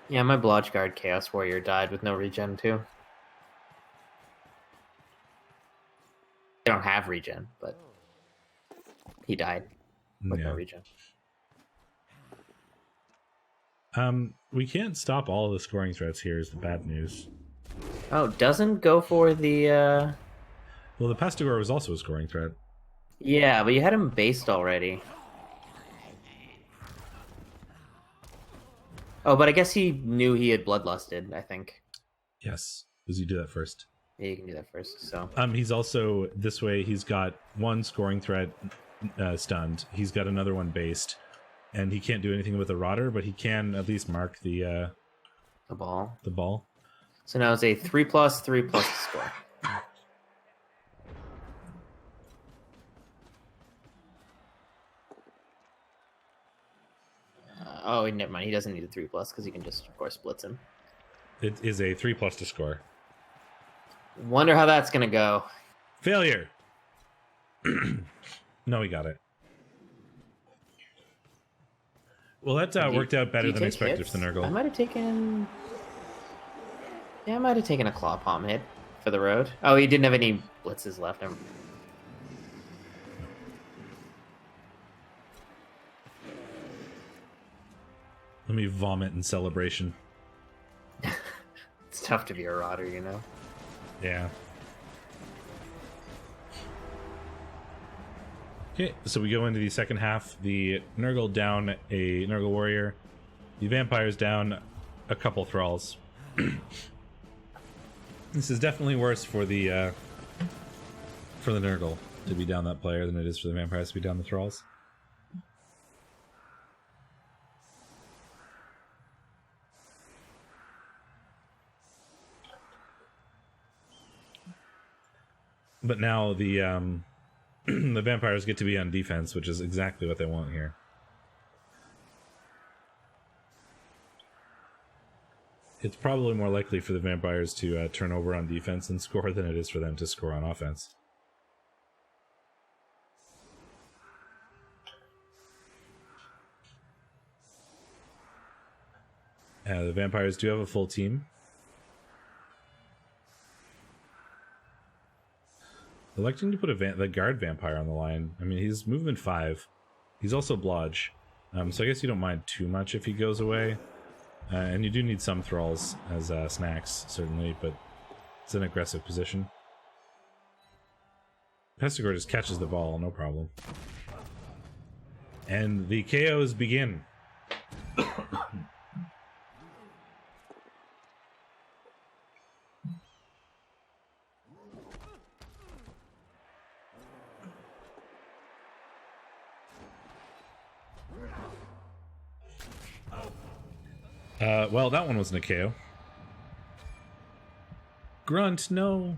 Yeah, my Blodge Guard Chaos Warrior died with no regen too. They don't have regen, but he died with no regen. We can't stop all of the scoring threats here is the bad news. Oh, doesn't go for the Well, the Pestigore was also a scoring threat. Yeah, but you had him based already. Oh, but I guess he knew he had bloodlusted, I think. Yes, because you do that first. Yeah, you can do that first, so. He's also, this way, he's got 1 scoring threat stunned. He's got another one based. And he can't do anything with the rotter, but he can at least mark the ball. The ball. So now it's a 3+3+ to score. Oh, never mind. He doesn't need a 3+ because he can just, of course, splits him. It is a 3+ to score. Wonder how that's gonna go. Failure. No, we got it. Well, that worked out better than expected for the Nurgle. I might have taken... Yeah, I might have taken a claw palm hit for the road. Oh, he didn't have any blitzes left. Let me vomit in celebration. It's tough to be a rotter, you know? Yeah. Okay, so we go into the second half. The Nurgle down a Nurgle warrior. The vampires down a couple thralls. This is definitely worse for the Nurgle to be down that player than it is for the vampires to be down the thralls. But now the the vampires get to be on defense, which is exactly what they want here. It's probably more likely for the vampires to turn over on defense and score than it is for them to score on offense. The vampires do have a full team. Electing to put the guard vampire on the line. I mean, he's movement 5. He's also blodge. So I guess you don't mind too much if he goes away. And you do need some thralls as snacks, certainly, but it's an aggressive position. Pestigore just catches the ball, no problem. And the KOs begin. Well, that one wasn't a KO. Grunt, no.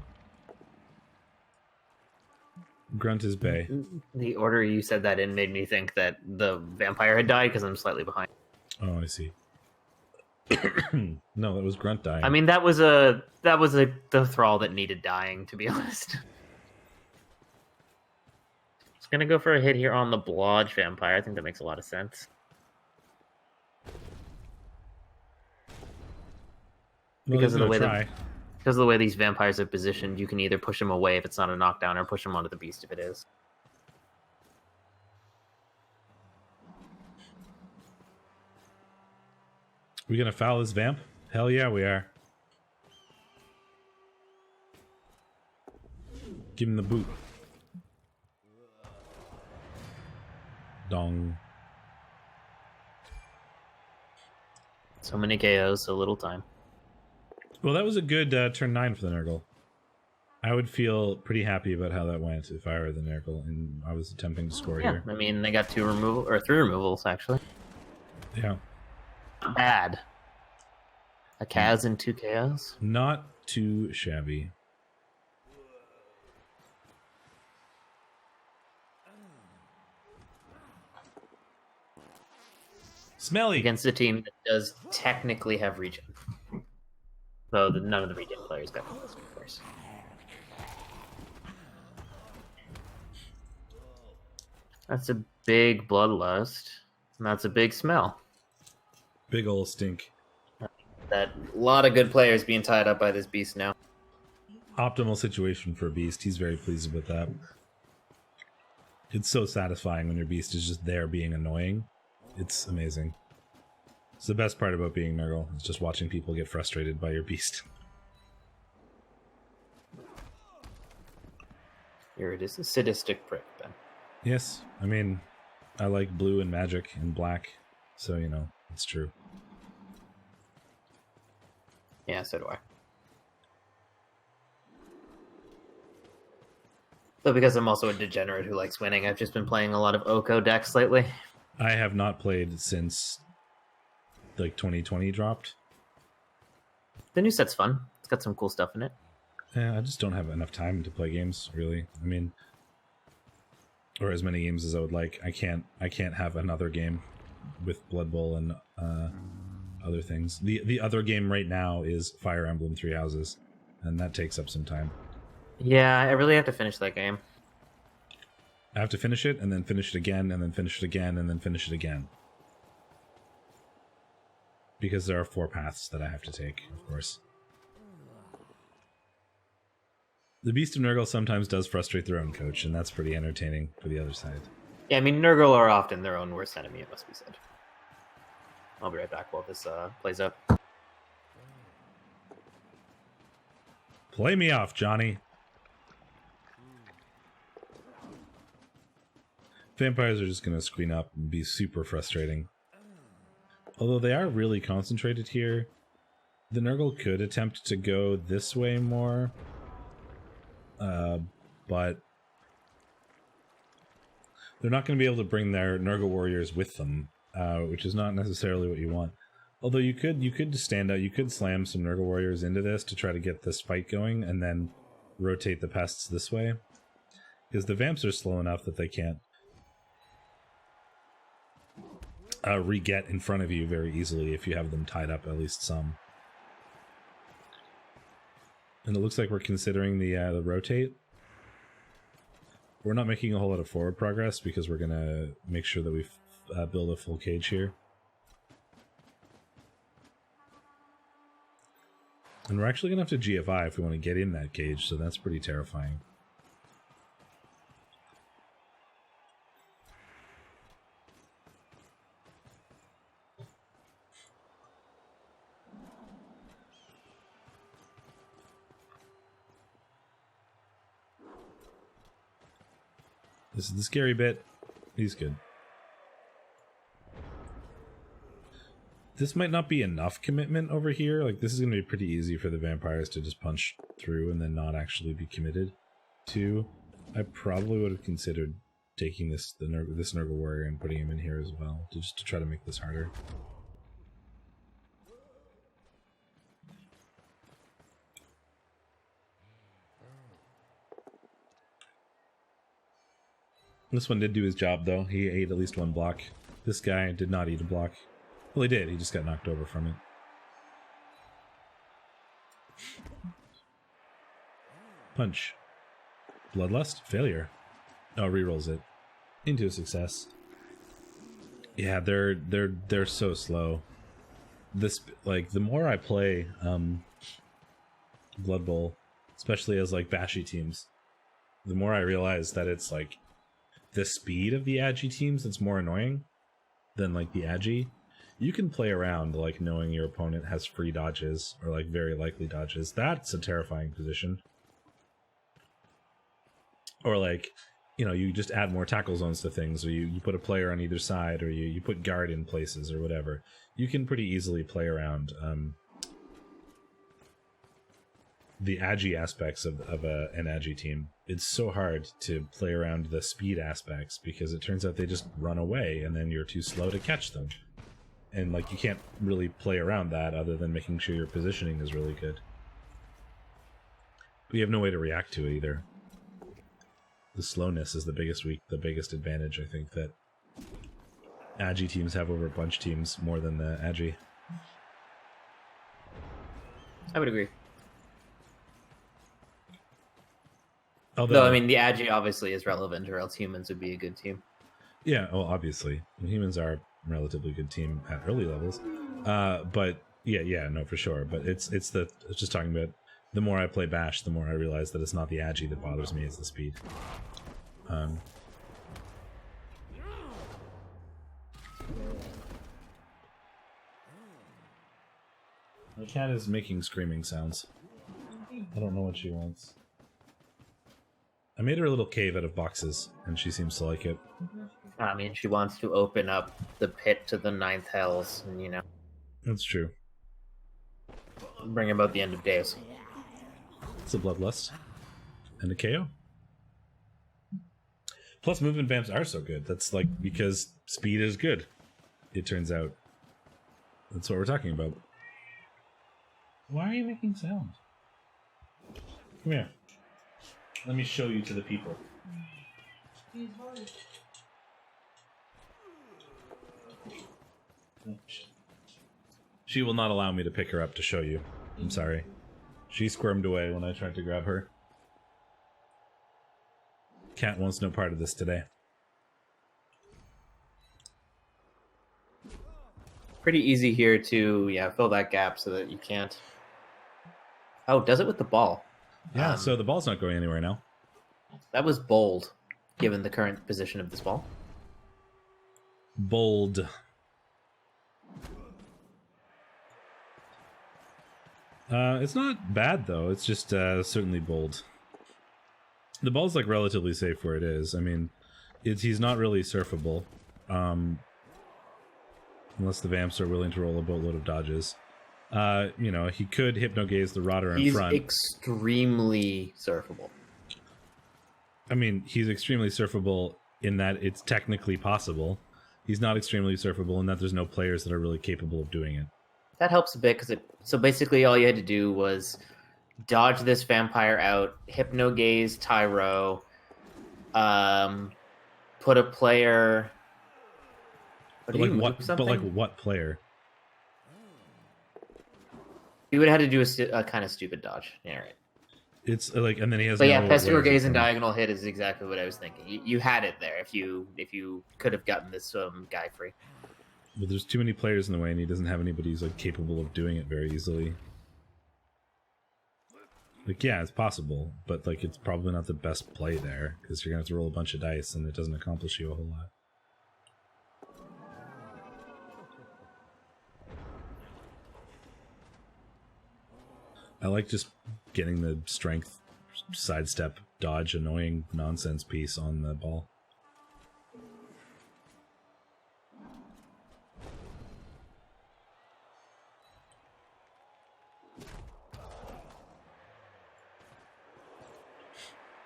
Grunt is Bay. The order you said that in made me think that the vampire had died because I'm slightly behind. Oh, I see. No, that was Grunt dying. I mean, that was the thrall that needed dying, to be honest. Just gonna go for a hit here on the blodge vampire. I think that makes a lot of sense. Because of the way these vampires are positioned, you can either push them away if it's not a knockdown, or push them onto the beast if it is. We gonna foul this vamp? Hell yeah, we are. Give him the boot. Dong. So many KOs, so little time. Well, that was a good turn 9 for the Nurgle. I would feel pretty happy about how that went if I were the Nurgle and I was attempting to score here. I mean, they got 3 removals, actually. Yeah. Not bad. A Kaz and 2 KOs? Not too shabby. Smelly! Against a team that does technically have regen. Though none of the regen players got this, of course. That's a big bloodlust. And that's a big smell. Big ol' stink. That a lot of good players being tied up by this beast now. Optimal situation for a beast. He's very pleased with that. It's so satisfying when your beast is just there being annoying. It's amazing. It's the best part about being Nurgle. It's just watching people get frustrated by your beast. You're a sadistic prick, Ben. Yes, I mean, I like blue and magic and black, so, you know, it's true. Yeah, so do I. But because I'm also a degenerate who likes winning, I've just been playing a lot of Oko decks lately. I have not played since, like, 2020 dropped. The new set's fun. It's got some cool stuff in it. Yeah, I just don't have enough time to play games, really. I mean, or as many games as I would like. I can't have another game. with Blood Bowl and other things. The other game right now is Fire Emblem Three Houses, and that takes up some time. Yeah, I really have to finish that game. I have to finish it, and then finish it again, and then finish it again, and then finish it again. Because there are 4 paths that I have to take, of course. The Beast of Nurgle sometimes does frustrate their own coach, and that's pretty entertaining for the other side. Yeah, I mean, Nurgle are often their own worst enemy, it must be said. I'll be right back while this plays out. Play me off, Johnny. Vampires are just going to screen up and be super frustrating. Although they are really concentrated here, the Nurgle could attempt to go this way more. But they're not going to be able to bring their Nurgle warriors with them, which is not necessarily what you want. Although you could stand out, you could slam some Nurgle warriors into this to try to get this fight going, and then rotate the pests this way. Because the Vamps are slow enough that they can't re-get in front of you very easily if you have them tied up, at least some. And it looks like we're considering the rotate. We're not making a whole lot of forward progress because we're going to make sure that we build a full cage here. And we're actually going to have to GFI if we want to get in that cage, so that's pretty terrifying. This is the scary bit. He's good. This might not be enough commitment over here. Like, this is going to be pretty easy for the vampires to just punch through and then not actually be committed to. I probably would have considered taking this Nurgle warrior and putting him in here as well, just to try to make this harder. This one did do his job, though. He ate at least 1 block. This guy did not eat a block. Well, he did. He just got knocked over from it. Punch. Bloodlust. Failure. Oh, rerolls it. Into a success. Yeah, they're so slow. This, like, the more I play Blood Bowl, especially as, like, bashy teams, the more I realize that it's, like, the speed of the agi teams that's more annoying than, like, the agi. You can play around, like, knowing your opponent has free dodges, or, like, very likely dodges. That's a terrifying position. Or, like, you know, you just add more tackle zones to things, or you put a player on either side, or you put guard in places, or whatever. You can pretty easily play around the agi aspects of an agi team. It's so hard to play around the speed aspects, because it turns out they just run away, and then you're too slow to catch them. And, like, you can't really play around that other than making sure your positioning is really good. We have no way to react to it either. The slowness is the biggest advantage, I think, that agi teams have over bunch teams more than the agi. I would agree. Although, Though, I mean, the agi obviously is relevant, or else humans would be a good team. Yeah, well, obviously. Humans are a relatively good team at early levels. But, yeah, no, for sure. But it's just talking about, the more I play Bash, the more I realize that it's not the agi that bothers me, it's the speed. My cat is making screaming sounds. I don't know what she wants. I made her a little cave out of boxes, and she seems to like it. I mean, she wants to open up the pit to the 9th hells, and, you know. That's true. Bring about the end of days. It's a bloodlust. And a KO. Plus, movement vamps are so good. That's, like, because speed is good, it turns out. That's what we're talking about. Why are you making sound? Come here. Let me show you to the people. She will not allow me to pick her up to show you. I'm sorry. She squirmed away when I tried to grab her. Cat wants no part of this today. Pretty easy here to, fill that gap so that you can't... Oh, does it with the ball? Yeah, so the ball's not going anywhere now. That was bold, given the current position of this ball. Bold. It's not bad, though. It's just certainly bold. The ball's, like, relatively safe where it is. I mean, he's not really surfable. Unless the Vamps are willing to roll a boatload of dodges. He could Hypnogaze the Rotter in front. He's extremely surfable. I mean, he's extremely surfable in that it's technically possible. He's not extremely surfable in that there's no players that are really capable of doing it. That helps a bit, because so basically all you had to do was dodge this vampire out, Hypnogaze Tyro, put a player... But like what player? You would have had to do a kind of stupid dodge. Yeah, right. It's like, and then he has. But yeah, Pesticore Gaze and Diagonal Hit is exactly what I was thinking. You had it there if you could have gotten this guy free. But there's too many players in the way, and he doesn't have anybody who's like capable of doing it very easily. Like, yeah, it's possible, but like it's probably not the best play there because you're gonna have to roll a bunch of dice, and it doesn't accomplish you a whole lot. I like just getting the strength, sidestep, dodge, annoying nonsense piece on the ball.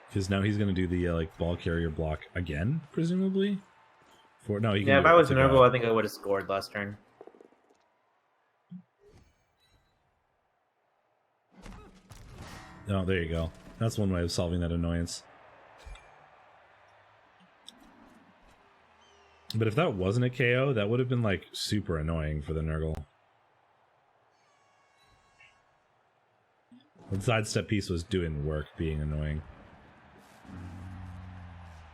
Because now he's going to do the ball carrier block again, presumably. No, he can if I was Nurgle, I think I would have scored last turn. Oh, there you go. That's one way of solving that annoyance. But if that wasn't a KO, that would have been, like, super annoying for the Nurgle. The sidestep piece was doing work, being annoying.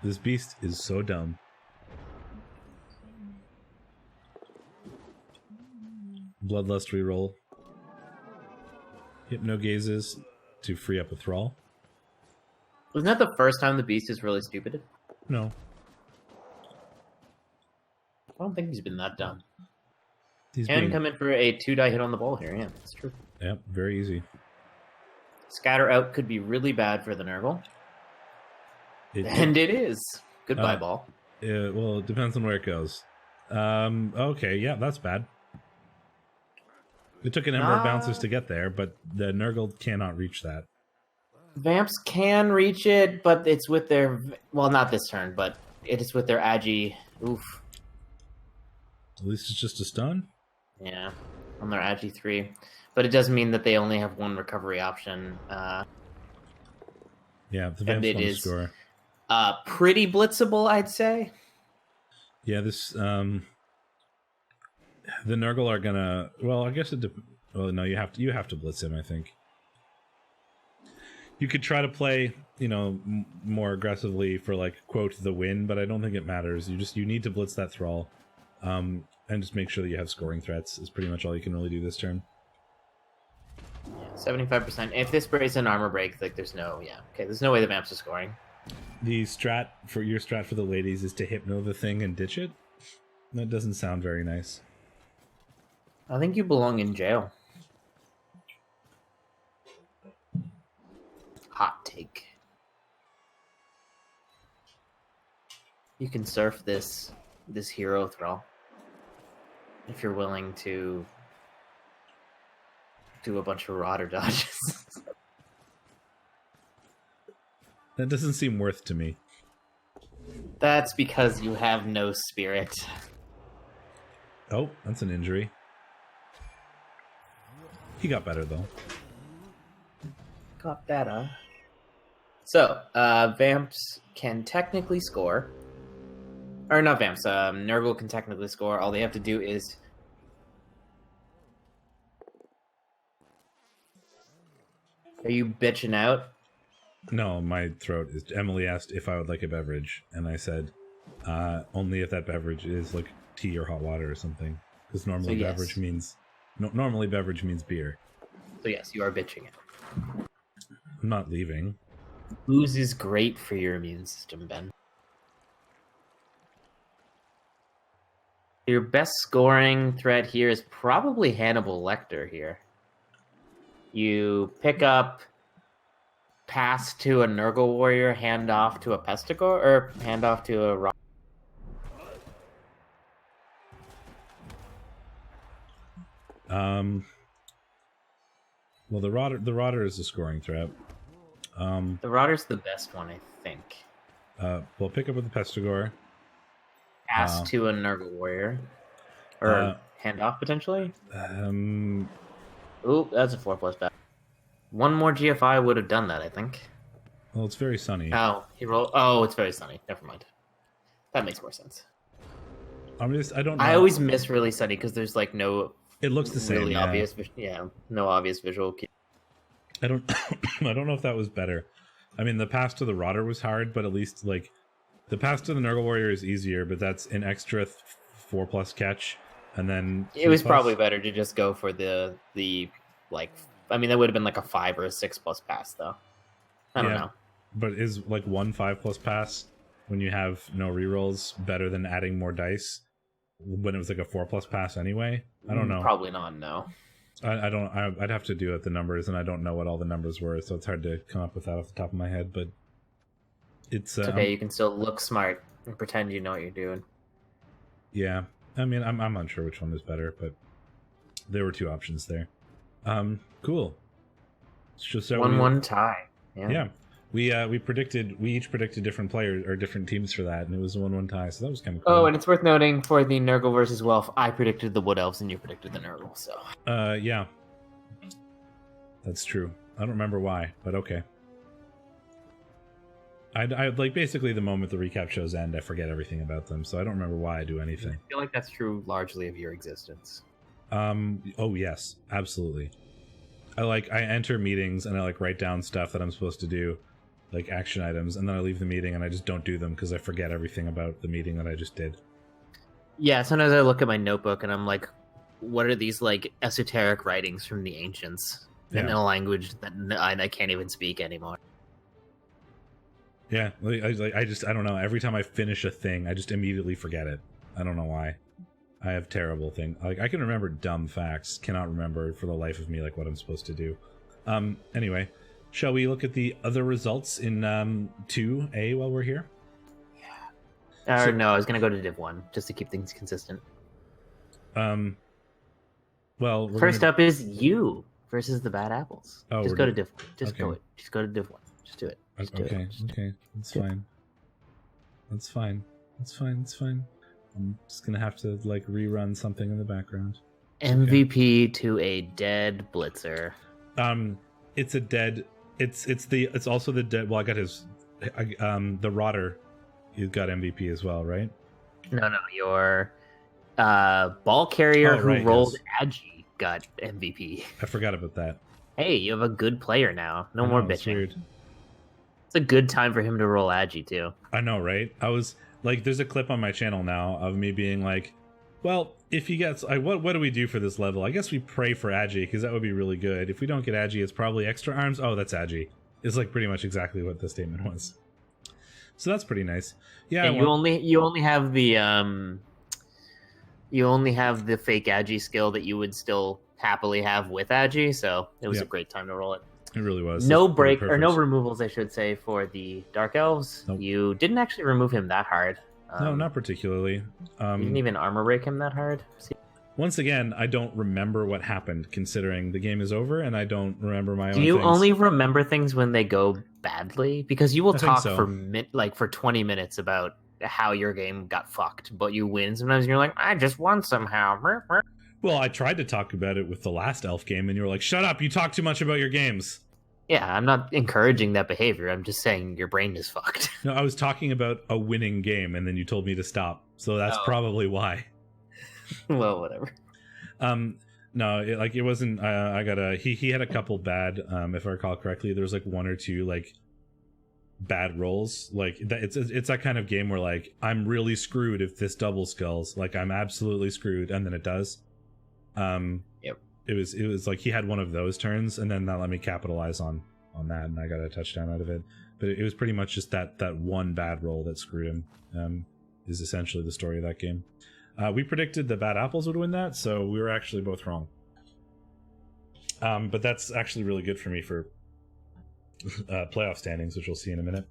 This beast is so dumb. Bloodlust reroll. Hypnogazes to free up a thrall. Wasn't that the first time the beast is really stupid? No. I don't think he's been that dumb. He's Can come in for a 2-die hit on the ball here, yeah, that's true. Yep, very easy. Scatter out could be really bad for the Nurgle. And it is. Goodbye, ball. Well, it depends on where it goes. Okay, yeah, that's bad. It took a number of bounces to get there, but the Nurgle cannot reach that. Vamps can reach it, but it's with their... Well, not this turn, but it is with their Agi. Oof. At least it's just a stun? Yeah, on their Agi 3. But it does mean that they only have one recovery option. Yeah, the Vamps want to score. Pretty blitzable, I'd say. Yeah, this... The Nurgle are gonna... Well, I guess it... Well, no, you have to blitz him, I think. You could try to play, more aggressively for, like, quote, the win, but I don't think it matters. You need to blitz that thrall. And just make sure that you have scoring threats is pretty much all you can really do this turn. 75%. If this breaks an armor break, like, there's no... Yeah, okay, there's no way the Vamps are scoring. Your strat for the ladies is to hypno the thing and ditch it? That doesn't sound very nice. I think you belong in jail. Hot take. You can surf this hero thrall if you're willing to do a bunch of rotter dodges. That doesn't seem worth to me. That's because you have no spirit. Oh, that's an injury. He got better, though. Got better. So, Vamps can technically score. Or not Vamps, Nurgle can technically score. All they have to do is Are you bitching out? No, my throat is. Emily asked if I would like a beverage, and I said only if that beverage is like tea or hot water or something. Because normally So yes. beverage means normally beverage means beer. So yes, you are bitching out. I'm not leaving. Booze is great for your immune system, Ben. Your best scoring threat here is probably Hannibal Lecter here. You pick up, pass to a Nurgle warrior, hand off to a Pestigor, or hand off to a rock. Well, the rotter is a scoring threat. The Rotter's the best one, I think. We'll pick up with the Pestigor. Pass to a Nurgle warrior. Or hand off, potentially? Ooh, that's a 4+ back. One more GFI would have done that, I think. Well, it's very sunny. Oh, he rolled. Oh, it's very sunny. Never mind. That makes more sense. I don't know. I always miss really sunny because there's like no. It looks the same. Really yeah. obvious. Yeah, no obvious visual. I don't. I don't know if that was better. I mean, the pass to the Rotter was hard, but at least like the pass to the Nurgle Warrior is easier. But that's an extra 4+ catch, and then it was probably better to just go for the like. I mean, that would have been like a 5 or a 6+ pass, though. I don't know. But is like 1 5+ pass when you have no rerolls better than adding more dice when it was like a 4+ pass anyway? I don't know. Probably not. No. I don't. I'd have to do the numbers, and I don't know what all the numbers were, so it's hard to come up with that off the top of my head. But it's okay. You can still look smart and pretend you know what you're doing. Yeah, I mean, I'm unsure which one was better, but there were 2 options there. Cool. It's just 1-1 tie. Yeah. We each predicted different players or different teams for that, and it was a 1-1 tie, so that was kind of cool. Oh, and it's worth noting for the Nurgle versus Welf, I predicted the Wood Elves and you predicted the Nurgle. So. Yeah. That's true. I don't remember why, but okay. I like basically the moment the recap shows end, I forget everything about them, so I don't remember why I do anything. I feel like that's true largely of your existence. Oh yes, absolutely. I enter meetings and I like write down stuff that I'm supposed to do, like action items, and then I leave the meeting and I just don't do them because I forget everything about the meeting that I just did. Yeah, sometimes I look at my notebook and I'm like, what are these like esoteric writings from the ancients in a language that I can't even speak anymore? Yeah, I don't know. Every time I finish a thing, I just immediately forget it. I don't know why. I have terrible thing. Like I can remember dumb facts, cannot remember for the life of me like what I'm supposed to do. Anyway, shall we look at the other results in 2A while we're here? Yeah. No, I was gonna go to Div 1 just to keep things consistent. Well, first up is you versus the Bad Apples. Oh, just go to Div 1. Just okay. go it. Just go to Div 1. Just do it. Just do okay. it. Okay. That's fine. That's fine. That's fine. That's fine. I'm just gonna have to like rerun something in the background. MVP to a dead Blitzer. It's a dead. It's also the dead. Well, I got his. The Rotter, you got MVP as well, right? No, your ball carrier who rolled Agi got MVP. I forgot about that. Hey, you have a good player now. No more bitching. Weird. It's a good time for him to roll Agi too. I know, right? I was like, there's a clip on my channel now of me being like, well, if he gets, what do we do for this level? I guess we pray for Agi because that would be really good. If we don't get Agi, it's probably extra arms. Oh, that's Agi. It's like pretty much exactly what the statement was. So that's pretty nice. Yeah. You only have the fake Agi skill that you would still happily have with Agi. So it was a great time to roll it. It really was. No break or no removals, I should say, for the Dark Elves. Nope. You didn't actually remove him that hard. No, not particularly. You didn't even armor break him that hard. Once again, I don't remember what happened, considering the game is over, and I don't remember my own things. Do you only remember things when they go badly? Because you will talk for 20 minutes about how your game got fucked, but you win sometimes, and you're like, I just won somehow. Well, I tried to talk about it with the last Elf game, and you were like, shut up, you talk too much about your games. Yeah, I'm not encouraging that behavior. I'm just saying your brain is fucked. No, I was talking about a winning game, and then you told me to stop. So that's probably why. Well, whatever. No, it wasn't. I got a he had a couple bad. If I recall correctly, there was like one or two like bad rolls. Like that, it's that kind of game where like I'm really screwed if this double skulls. Like I'm absolutely screwed, and then it does. Yep. It was like he had one of those turns, and then that let me capitalize on that, and I got a touchdown out of it. But it was pretty much just that one bad roll that screwed him. Is essentially the story of that game. We predicted the bad apples would win that, so we were actually both wrong. But that's actually really good for me for playoff standings, which we'll see in a minute.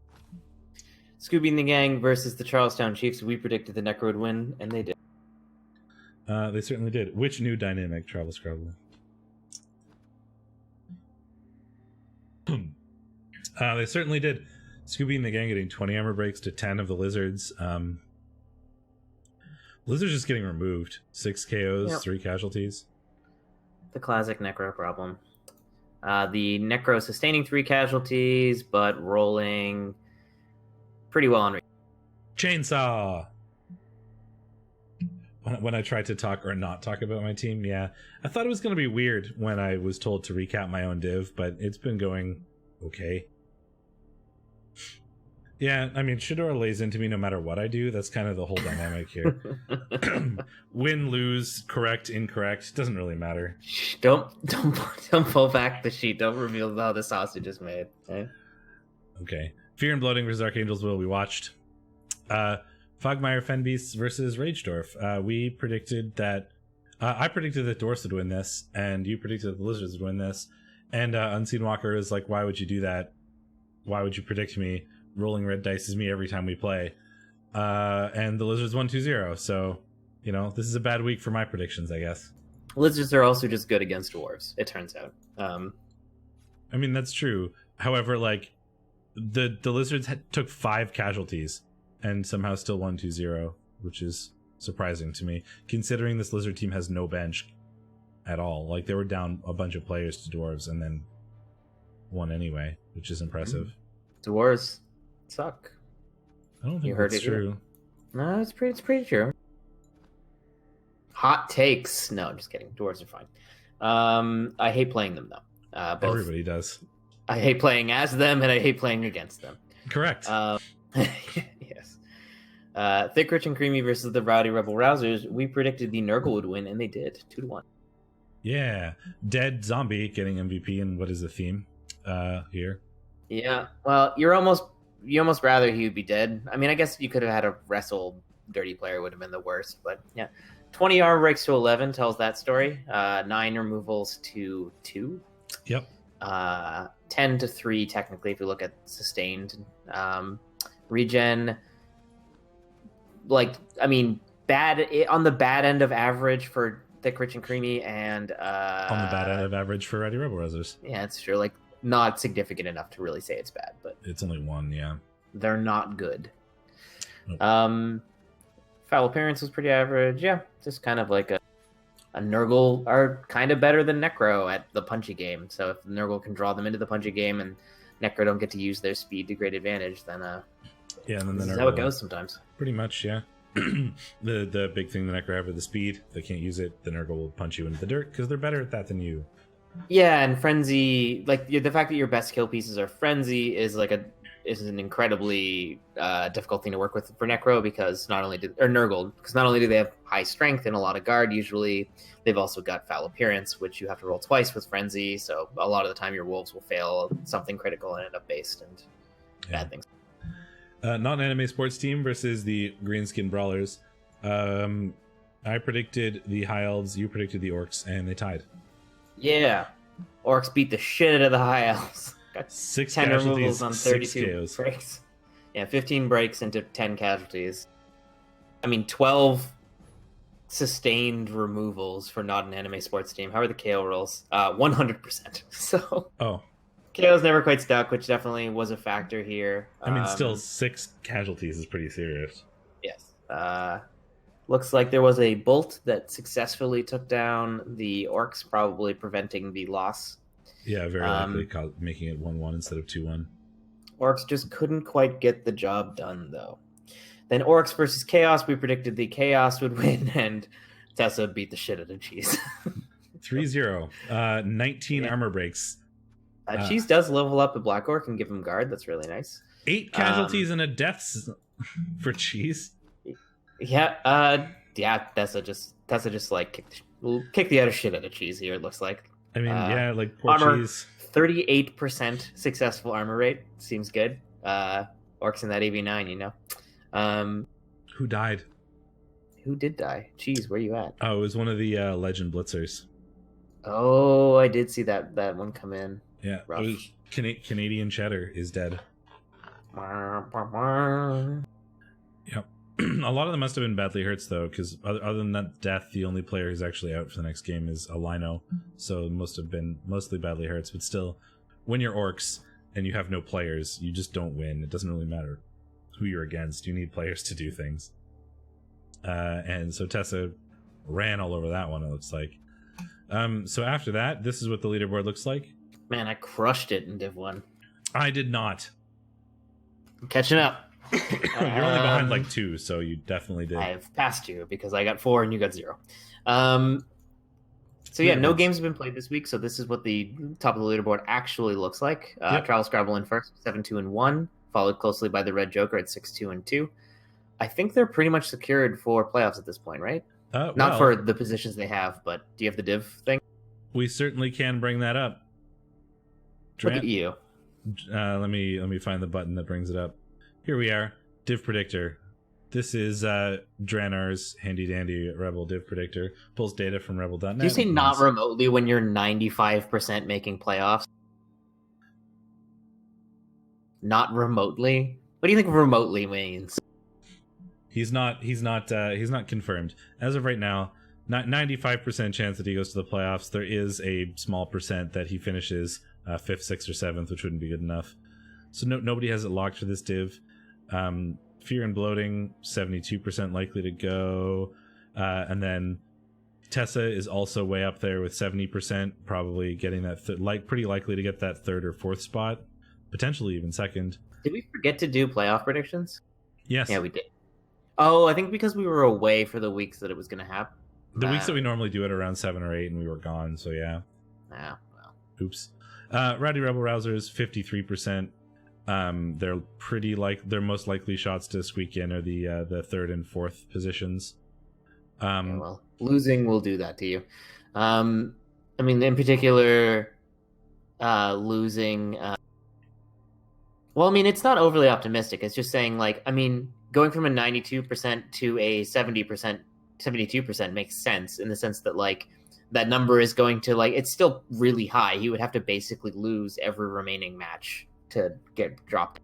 Scooby and the gang versus the Charlestown Chiefs. We predicted the Necro would win, and they did. They certainly did. Which new dynamic, Travel Scrabble? They certainly did. Scooby and the gang getting 20 armor breaks to 10 of the lizards. Lizards just getting removed. 6 KOs, Yep. 3 casualties. The classic Necro problem. The Necro sustaining 3 casualties, but rolling pretty well on. Chainsaw! When I tried to talk or not talk about my team, yeah. I thought it was going to be weird when I was told to recap my own div, but it's been going okay. Yeah, I mean, Shadorra lays into me no matter what I do. That's kind of the whole dynamic here. Win, lose, correct, incorrect, doesn't really matter. Don't pull back the sheet. Don't reveal how the sausage is made. Okay. Fear and Bloating versus Archangel's Will, we watched. Fogmire Fenbeasts versus Ragedorf. We predicted that... I predicted that Dwarfs would win this, and you predicted that the Lizards would win this. And Unseen Walker is like, why would you do that? Why would you predict me? Rolling red dice is me every time we play. And the Lizards won 2-0, so, you know, this is a bad week for my predictions, I guess. Lizards are also just good against dwarves, it turns out. I mean, that's true. However, like, the Lizards took 5 casualties and somehow still won 2-0, which is surprising to me, considering this Lizard team has no bench at all. Like, they were down a bunch of players to dwarves and then won anyway, which is impressive. Dwarves suck. I don't think heard that's it here. true. No, it's pretty true. Hot takes. No, just kidding. Dwarves are fine. I hate playing them though. Both. Everybody does. I hate playing as them, and I hate playing against them. Correct. Yes. Thick, Rich, and Creamy versus the Rowdy Rebel Rousers. We predicted the Nurgle would win, and they did. 2-1. Yeah. Dead Zombie getting MVP, and what is the theme here? Yeah. Well, you almost rather he would be dead. I mean, I guess you could have had a wrestle dirty player would have been the worst, but yeah. 20 armor breaks to 11 tells that story. 9 removals to 2. Yep. 10 to 3 technically if you look at sustained. Regen, like, I mean, bad on the bad end of average for Thick, Rich, and Creamy, and On the bad end of average for Rowdy Rebel Rousers. Yeah, it's true. Like, not significant enough to really say it's bad, but It's only 1, yeah. they're not good. Nope. Foul appearance was pretty average. Yeah, just kind of like a Nurgle are kind of better than Necro at the punchy game. So if Nurgle can draw them into the punchy game and Necro don't get to use their speed to great advantage, then Yeah, and then this the is Nurgle, how it goes sometimes. Pretty much, yeah. the big thing the Necro have are the speed. If they can't use it, the Nurgle will punch you into the dirt because they're better at that than you. Yeah, and Frenzy, like the fact that your best kill pieces are Frenzy is an incredibly difficult thing to work with for Necro because Nurgle, because not only do they have high strength and a lot of guard, usually they've also got foul appearance, which you have to roll twice with Frenzy. So a lot of the time your wolves will fail something critical and end up based and bad things. Non-anime sports team versus the Greenskin Brawlers. I predicted the High Elves, you predicted the Orcs, and they tied. Yeah, Orcs beat the shit out of the High Elves. Got 6 10 casualties, removals on 6 32 KOs. breaks. Yeah, 15 breaks into 10 casualties. I mean, 12 sustained removals for not an anime sports team. How are the KO rolls? 100%. So KO's never quite stuck, which definitely was a factor here. I mean, still 6 casualties is pretty serious. Yes. Looks like there was a bolt that successfully took down the Orcs, probably preventing the loss. Yeah, very likely making it 1-1 instead of 2-1. Orcs just couldn't quite get the job done, though. Then Orcs versus Chaos, we predicted the Chaos would win, and Tessa beat the shit out of Cheese. 3-0. 19 armor breaks. Cheese does level up a Black Orc and give him guard. That's really nice. 8 casualties and a death for Cheese. Yeah, Tessa just like kick the other shit out of Cheese here, it looks like. I mean, yeah, like poor armor, Cheese. 38% successful armor rate. Seems good. Orcs in that AV9, you know. Who died? Who did die? Cheese, where you at? Oh, it was one of the Legend Blitzers. Oh, I did see that one come in. Yeah, rough. It was Canadian Cheddar is dead. Yep. A lot of them must have been badly hurt, though, because other than that death, the only player who's actually out for the next game is a Lino, so most have been mostly badly hurt. But still, when you're Orcs and you have no players, you just don't win. It doesn't really matter who you're against. You need players to do things. And so Tessa ran all over that one, it looks like. So after that, this is what the leaderboard looks like. Man, I crushed it in Div 1. I did not. I'm catching up. You're only behind like 2, so you definitely did. I have passed you because I got 4 and you got 0. So yeah, no games have been played this week, so this is what the top of the leaderboard actually looks like. Trial Scrabble in first, 7-2-1, followed closely by the Red Joker at 6-2-2. I think they're pretty much secured for playoffs at this point, right? Not for the positions they have, but do you have the div thing? We certainly can bring that up. Look at you. Let me find the button that brings it up. Here we are, Div Predictor. This is Dranar's handy dandy Rebel Div Predictor. Pulls data from rebel.net. Did you say not remotely when you're 95% making playoffs? Not remotely? What do you think remotely means? He's not confirmed. As of right now, not 95% chance that he goes to the playoffs. There is a small percent that he finishes 5th, 6th, or 7th, which wouldn't be good enough. So nobody has it locked for this div. Fear and Bloating, 72% likely to go. And then Tessa is also way up there with 70%, probably getting that pretty likely to get that 3rd or 4th spot, potentially even 2nd. Did we forget to do playoff predictions? Yes. Yeah, we did. Oh, I think because we were away for the weeks that it was going to happen. The weeks that we normally do it around 7 or 8, and we were gone, so yeah. Yeah, well. Oops. Rowdy Rebel Rousers, 53%. Their most likely shots to squeak in are the 3rd and 4th positions. Well, losing will do that to you. I mean, in particular, losing. Well, I mean, it's not overly optimistic. It's just saying, like, I mean, going from a 92% to a 70%, 72% makes sense in the sense that, like, that number is going to, like, it's still really high. He would have to basically lose every remaining match to get dropped.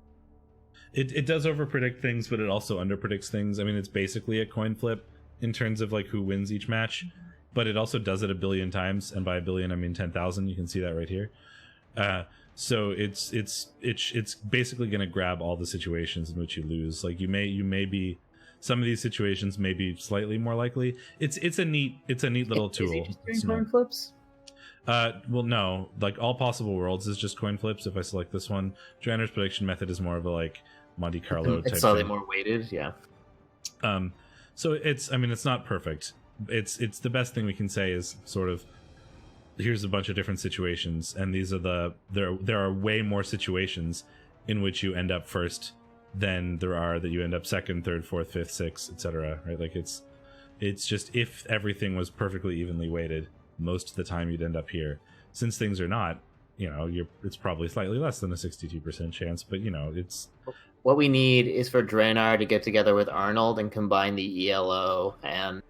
It does overpredict things, but it also underpredicts things. I mean, it's basically a coin flip in terms of, like, who wins each match, but it also does it a billion times, and by a billion I mean 10,000. You can see that right here. So it's basically going to grab all the situations in which you lose. Like you may be, some of these situations may be slightly more likely. It's a neat little tool. Is he just doing coin flips? Well, no, like all possible worlds is just coin flips. If I select this one, Dranar's prediction method is more of a like Monte Carlo type. It's slightly more weighted, yeah. So it's not perfect. It's the best thing we can say is sort of, here's a bunch of different situations, and these are there are way more situations in which you end up first than there are that you end up 2nd, 3rd, 4th, 5th, 6th, etc. Right? Like it's just, if everything was perfectly evenly weighted, most of the time you'd end up here. Since things are not, it's probably slightly less than a 62% chance, but it's. What we need is for Draenor to get together with Arnold and combine the ELO and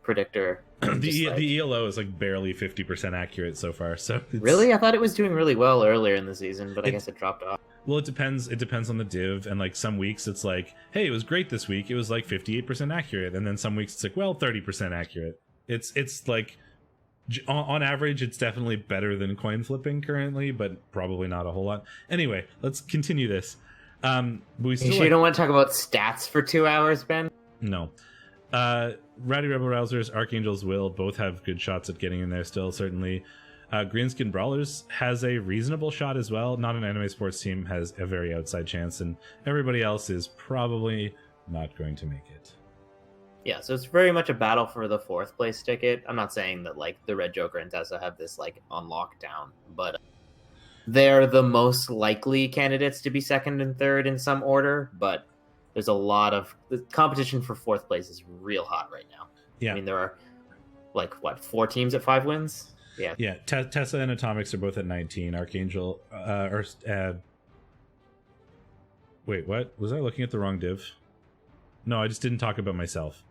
predictor. The ELO is like barely 50% accurate so far. So really, I thought it was doing really well earlier in the season, but I guess it dropped off. Well, it depends. It depends on the div, and like some weeks it's like, hey, it was great this week. It was like 58% accurate, and then some weeks it's like, well, 30% accurate. It's like on average, it's definitely better than coin flipping currently, but probably not a whole lot. Anyway, let's continue this. We still you don't want to talk about stats for 2 hours, Ben? No. Rowdy Rebel Rousers, Archangel's Will both have good shots at getting in there still, certainly. Greenskin Brawlers has a reasonable shot as well. Not an anime sports team, has a very outside chance, and everybody else is probably not going to make it. Yeah, so it's very much a battle for the 4th place ticket. I'm not saying that like the Red Joker and Tessa have this like on lockdown, but they're the most likely candidates to be 2nd and 3rd in some order. But there's a lot of the competition for 4th place is real hot right now. Yeah, I mean there are like 4 teams at 5 wins. Yeah. Tessa and Atomics are both at 19. Archangel, wait, what? Was I looking at the wrong div? No, I just didn't talk about myself.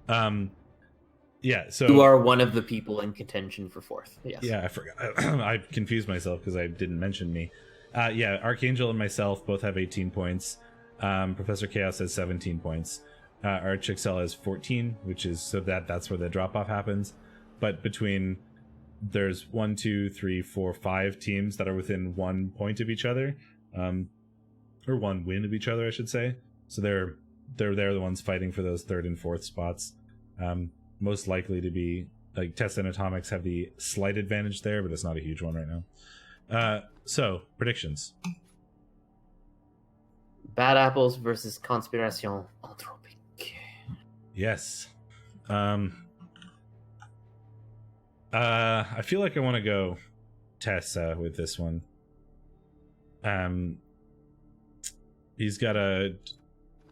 Yeah, so you are one of the people in contention for 4th. Yes. Yeah, I forgot. I confused myself because I didn't mention me. Yeah, Archangel and myself both have 18 points. Professor Chaos has 17 points. ArchXL has 14, which is so that's where the drop off happens. But there's 1, 2, 3, 4, 5 teams that are within 1 point of each other, or 1 win of each other, I should say. So they're the ones fighting for those 3rd and 4th spots. Most likely to be like Tessa and Atomics have the slight advantage there, but it's not a huge one right now. So predictions. Bad Apples versus Conspiration Anthropique. Yes. I feel like I want to go Tessa with this one. He's got a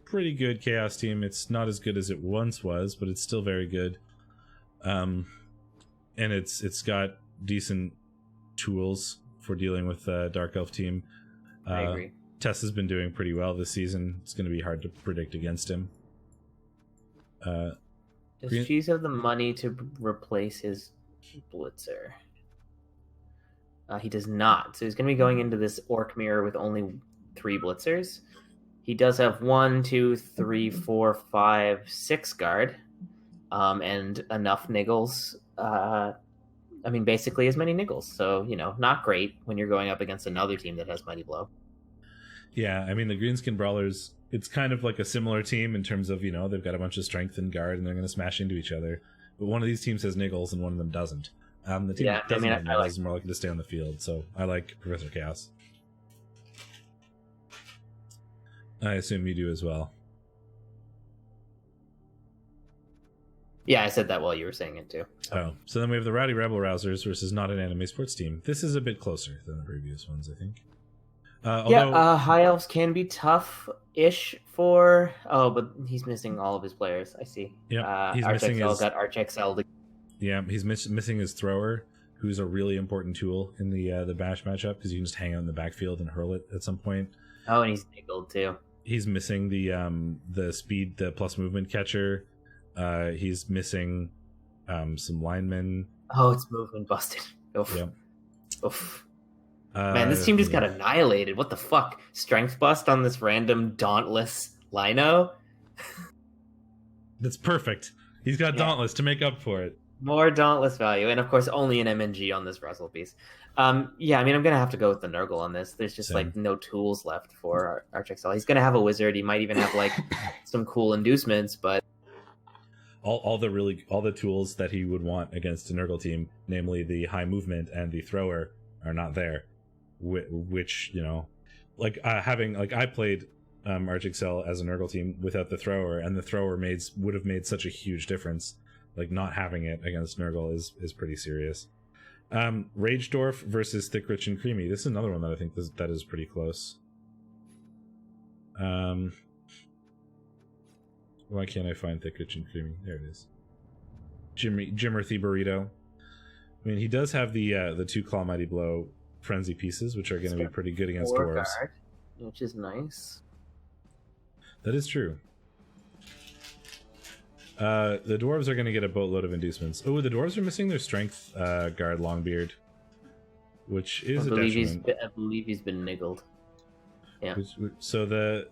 pretty good chaos team. It's not as good as it once was, but it's still very good. And it's got decent tools for dealing with the Dark Elf team. I agree. Tessa's been doing pretty well this season. It's going to be hard to predict against him. Does Cheese have the money to replace his Blitzer? He does not. So he's going to be going into this Orc mirror with only 3 Blitzers. He does have 1, 2, 3, 4, 5, 6 guard, and enough niggles. I mean, basically as many niggles. So, not great when you're going up against another team that has Mighty Blow. Yeah, I mean, the Greenskin Brawlers, it's kind of like a similar team in terms of, they've got a bunch of strength and guard, and they're going to smash into each other. But one of these teams has niggles, and one of them doesn't. The team that doesn't have niggles is more likely to stay on the field, so I like Professor Chaos. I assume you do as well. Yeah, I said that while you were saying it too. Oh, so then we have the Rowdy Rebel Rousers versus Not an Anime Sports Team. This is a bit closer than the previous ones, I think. High Elves can be tough-ish for... Oh, but he's missing all of his players. I see. Yeah, he's missing his... got ArchXL. Yeah, he's missing his thrower, who's a really important tool in the bash matchup, because you can just hang out in the backfield and hurl it at some point. Oh, and he's niggled too. He's missing the speed, the plus movement catcher. He's missing some linemen. Oh, it's movement busted. Oof. Yep. Oof. Man, this team just got annihilated. What the fuck? Strength bust on this random Dauntless Lino? That's perfect. He's got Dauntless to make up for it. More Dauntless value. And of course, only an MNG on this Russell piece. Yeah, I mean, I'm going to have to go with the Nurgle on this. There's just like no tools left for ArchXL. He's going to have a wizard. He might even have like some cool inducements, but all the tools that he would want against a Nurgle team, namely the high movement and the thrower, are not there. Which I played ArchXL as a Nurgle team without the thrower, and the thrower would have made such a huge difference. Like, not having it against Nurgle is pretty serious. Rage Dorf versus Thick, Rich, and Creamy. This is another one that I think that is pretty close. Why can't I find Thick, Rich, and Creamy? There it is. Jimmerthy Burrito. I mean, he does have the 2 Claw Mighty Blow Frenzy pieces, which are going to be pretty good against dwarves. Guard, which is nice. That is true. The dwarves are going to get a boatload of inducements. Oh, the dwarves are missing their strength guard Longbeard, which is a detriment. I believe he's been niggled. Yeah. So they're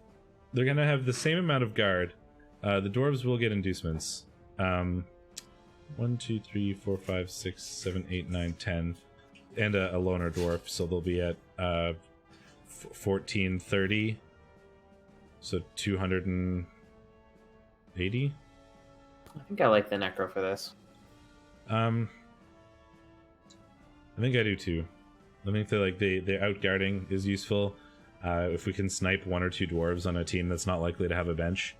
going to have the same amount of guard. The dwarves will get inducements. 1, 2, 3, 4, 5, 6, 7, 8, 9, 10. And a loner dwarf, so they'll be at 1430. So 280. I think I like the Necro for this. I think I do too. I think the outguarding is useful. If we can snipe 1 or 2 dwarves on a team that's not likely to have a bench,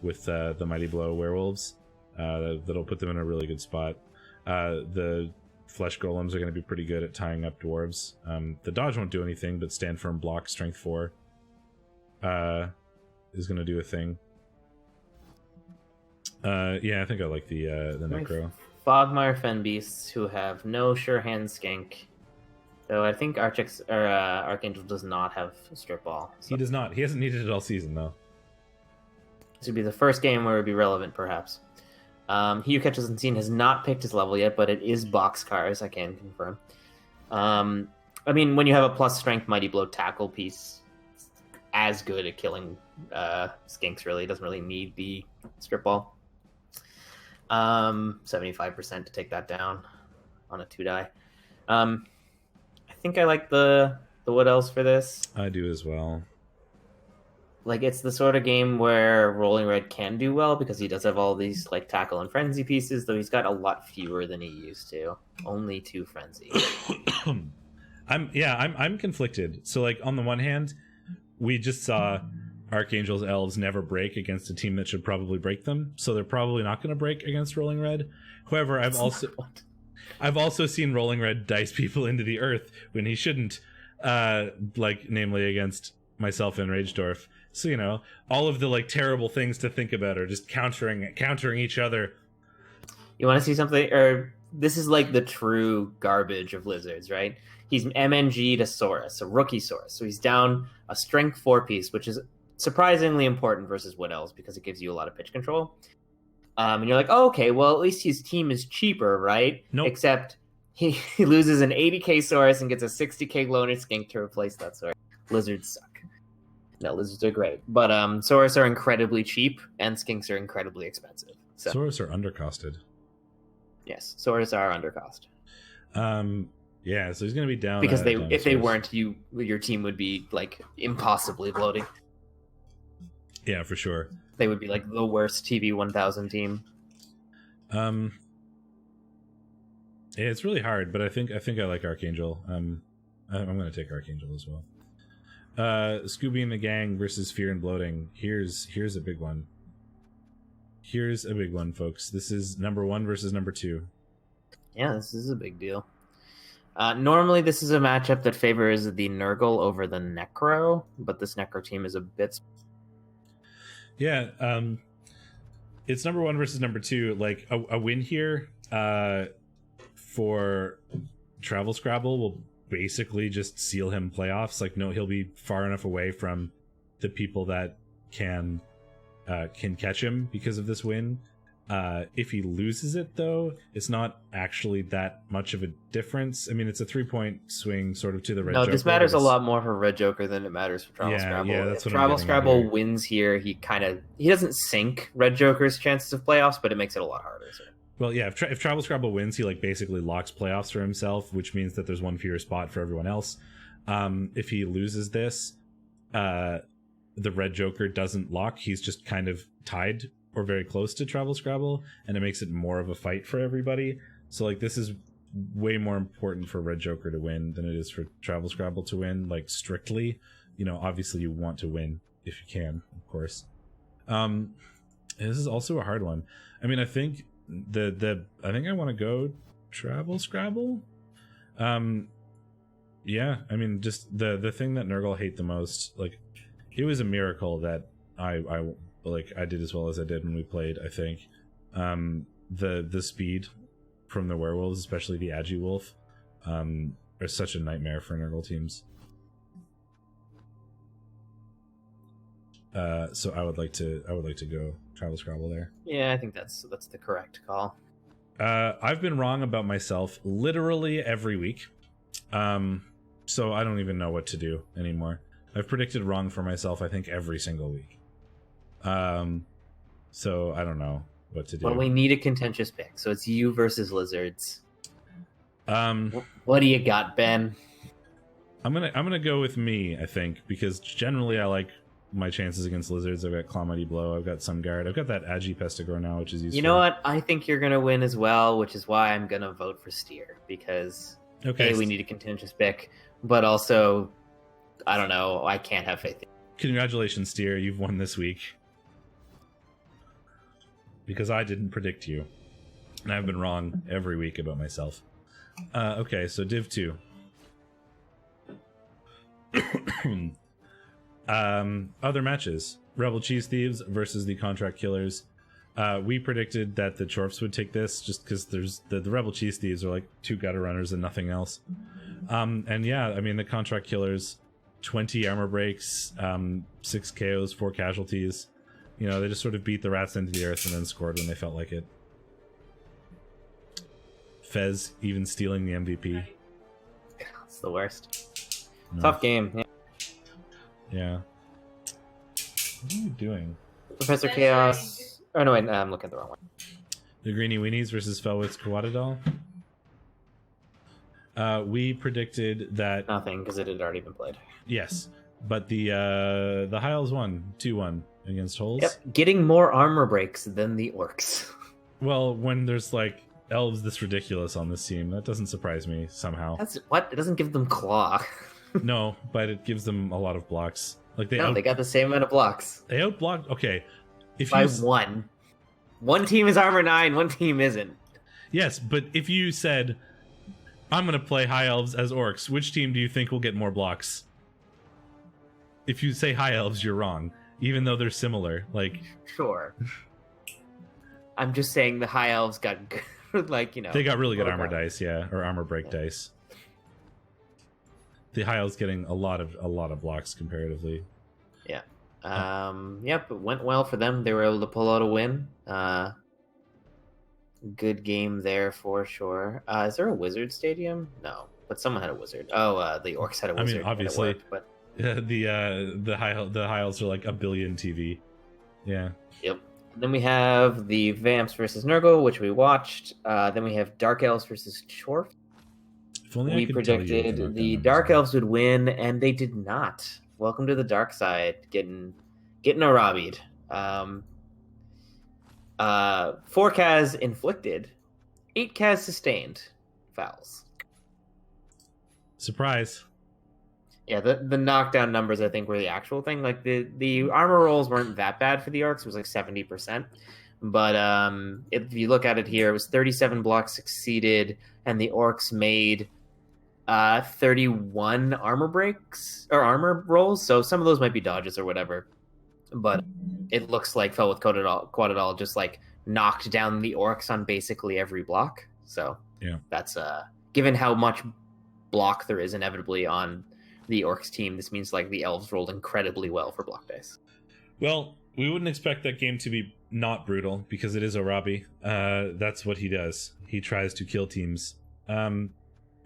with the Mighty Blow werewolves. That'll put them in a really good spot. The flesh golems are going to be pretty good at tying up dwarves. The dodge won't do anything, but stand firm block, strength 4 is going to do a thing. Yeah, I think I like the Necro. Fogmire Fen Beasts who have no sure hand skink. Though I think Archangel does not have strip ball. So. He does not. He hasn't needed it all season, though. This would be the first game where it would be relevant, perhaps. He Who Catches Unseen has not picked his level yet, but it is boxcars, I can confirm. I mean, when you have a plus strength Mighty Blow tackle piece, it's as good at killing skinks, really. It doesn't really need the strip ball. 75% to take that down on a 2-die. I think I like the what else for this. I do as well. Like, it's the sort of game where Rolling Red can do well because he does have all these like tackle and frenzy pieces, though he's got a lot fewer than he used to. Only 2 frenzy. I'm conflicted. So like on the one hand, we just saw Archangel's elves never break against a team that should probably break them, so they're probably not going to break against Rolling Red. However, I've also seen Rolling Red dice people into the earth when he shouldn't, like namely against myself and Ragedorf. So, you know, all of the like terrible things to think about are just countering each other. You want to see something? Or this is like the true garbage of lizards, right? He's MNG to Saurus, a rookie Saurus. So he's down a strength 4 piece, which is surprisingly important versus Wood Elves because it gives you a lot of pitch control. And you're like, oh, okay, well, at least his team is cheaper, right? Nope. Except he loses an 80k Saurus and gets a 60k Loner Skink to replace that Saurus. Lizards suck. No, lizards are great. But Saurus are incredibly cheap, and Skinks are incredibly expensive. So, Saurus are undercosted. Yes, Saurus are undercost. Yeah, so he's going to be down. Because if they Saurus. weren't, your team would be, like, impossibly bloating. Yeah, for sure. They would be like the worst TV 1000 team. Yeah, it's really hard, but I think I like Archangel. I'm going to take Archangel as well. Scooby and the Gang versus Fear and Bloating. Here's a big one. Here's a big one, folks. This is number 1 versus number 2. Yeah, this is a big deal. Normally, this is a matchup that favors the Nurgle over the Necro, but this Necro team is a bit. Yeah, it's number 1 versus number 2. Like a win here for Travel Scrabble will basically just seal him playoffs. Like, no, he'll be far enough away from the people that can catch him because of this win. If he loses it, though, it's not actually that much of a difference. I mean, it's a 3-point swing sort of to the Red Joker. No, this matters a lot more for Red Joker than it matters for Travel Scrabble. Yeah, that's what Travel I'm Scrabble here. wins here, he doesn't sink Red Joker's chances of playoffs, but it makes it a lot harder. So. Well, yeah, if Travel Scrabble wins, he like basically locks playoffs for himself, which means that there's one fewer spot for everyone else. If he loses this, the Red Joker doesn't lock. He's just kind of tied or very close to Travel Scrabble, and it makes it more of a fight for everybody. So like this is way more important for Red Joker to win than it is for Travel Scrabble to win. Like strictly, you know, obviously you want to win if you can, of course. This is also a hard one. I mean, I think I think I want to go Travel Scrabble. Yeah, I mean, just the thing that Nurgle hate the most, like, it was a miracle that I did as well as I did when we played. I think the speed from the werewolves, especially the Agi Wolf, are such a nightmare for Nurgle teams. So I would like to go Travel Scrabble there. Yeah, I think that's the correct call. I've been wrong about myself literally every week. So I don't even know what to do anymore. I've predicted wrong for myself, I think, every single week. So I don't know what to do. Well, we need a contentious pick, so it's you versus lizards. What do you got, Ben? I'm gonna go with me, I think, because generally I like my chances against lizards. I've got Claw Mighty Blow, I've got Sun Guard, I've got that Agi Pestigore now, which is useful. You know what? I think you're gonna win as well, which is why I'm gonna vote for Steer, because okay, we need a contentious pick, but also, I don't know, I can't have faith in you. Congratulations, Steer, you've won this week. because I didn't predict you. And I've been wrong every week about myself. Okay, so Div 2. Other matches. Rebel Cheese Thieves versus the Contract Killers. We predicted that the Chorfs would take this just because there's the Rebel Cheese Thieves are like 2 gutter runners and nothing else. And yeah, I mean, the Contract Killers, 20 armor breaks, 6 KOs, 4 casualties. You know, they just sort of beat the rats into the earth and then scored when they felt like it. Fez even stealing the MVP. It's the worst. No. Tough game. Yeah. Yeah. What are you doing? Professor Chaos. Oh no, wait, I'm looking at the wrong one. The Greeny Weenies versus Felwitz Kawadadal. We predicted that Nothing, because it had already been played. yes, but the High Elves won 2-1 against Holes. Yep, getting more armor breaks than the Orcs. Well, when there's like elves this ridiculous on this team, that doesn't surprise me somehow. That's what? It doesn't give them claw. No, but it gives them a lot of blocks. Like They got the same amount of blocks. They outblock. Okay, if by you one. One team is armor 9, one team isn't. Yes, but if you said, I'm going to play High Elves as Orcs, which team do you think will get more blocks? If you say High Elves, you're wrong, even though they're similar. Like, sure. I'm just saying the High Elves got like, you know. They got really good armor dice, yeah, or armor break dice. The High Elves getting a lot of blocks comparatively. Yeah. Yep, it went well for them. They were able to pull out a win. Good game there for sure. Is there a Wizard Stadium? No, but someone had a Wizard. Oh, the Orcs had a Wizard. I mean, obviously, but the High Elves are like a billion TV. Yeah. Yep. Then we have the Vamps versus Nurgle, which we watched. Then we have Dark Elves versus Chorf. We predicted the Dark Elves would win, and they did not. Welcome to the dark side, getting a-robbied. 4 Cas inflicted, 8 Cas sustained fouls. Surprise. Yeah, the knockdown numbers I think were the actual thing. Like the armor rolls weren't that bad for the Orcs. It was like 70%. But if you look at it here, it was 37 blocks succeeded, and the Orcs made 31 armor breaks or armor rolls. So some of those might be dodges or whatever. But it looks like Fell with Quadadal just like knocked down the Orcs on basically every block. So yeah, that's given how much block there is inevitably on the Orcs team, this means like the Elves rolled incredibly well for block dice. Well, we wouldn't expect that game to be not brutal because it is Arabi. That's what he does. He tries to kill teams.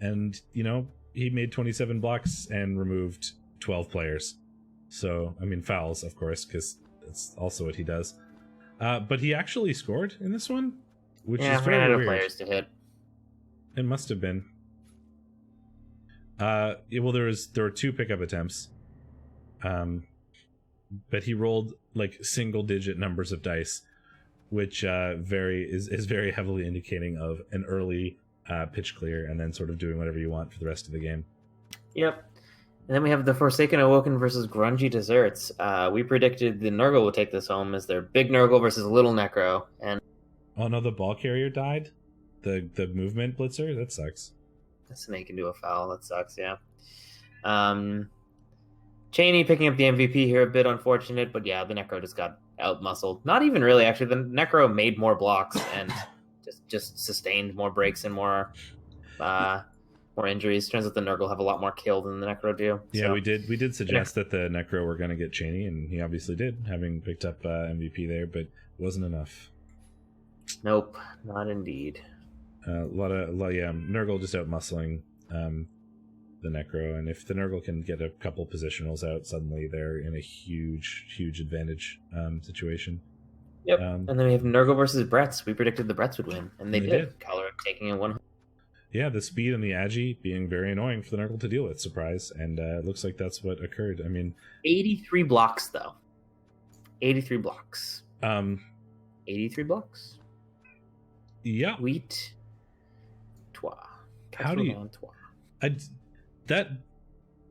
And, you know, he made 27 blocks and removed 12 players. So, I mean, fouls, of course, because that's also what he does. But he actually scored in this one, which is very weird. Players to hit. It must have been. Well, there were 2 pickup attempts. But he rolled like single-digit numbers of dice, which is very heavily indicating of an early pitch clear and then sort of doing whatever you want for the rest of the game. Yep. And then we have the Forsaken Awoken versus Grungy Desserts. We predicted the Nurgle would take this home as their big Nurgle versus little Necro. And oh no, the ball carrier died? The movement blitzer? That sucks. A snake into a foul. That sucks, yeah. Cheney picking up the MVP here, a bit unfortunate, but yeah, the Necro just got out-muscled. Not even really, actually. The Necro made more blocks and just sustained more breaks and more injuries. Turns out the Nurgle have a lot more kill than the Necro do. Yeah, so we did suggest that the Necro were going to get Cheney, and he obviously did, having picked up MVP there, but it wasn't enough. Nope, not indeed. Nurgle just out-muscling the Necro, and if the Nurgle can get a couple positionals out, suddenly they're in a huge advantage situation. Yep. And then we have Nurgle versus Bretts. We predicted the Bretts would win, and they did. Color taking a 1. Yeah, the speed and the agi being very annoying for the Nurgle to deal with. Surprise, and it looks like that's what occurred. I mean, 83 blocks though. 83 blocks. 83 blocks. Yeah. Wheat. Trois. How do you? That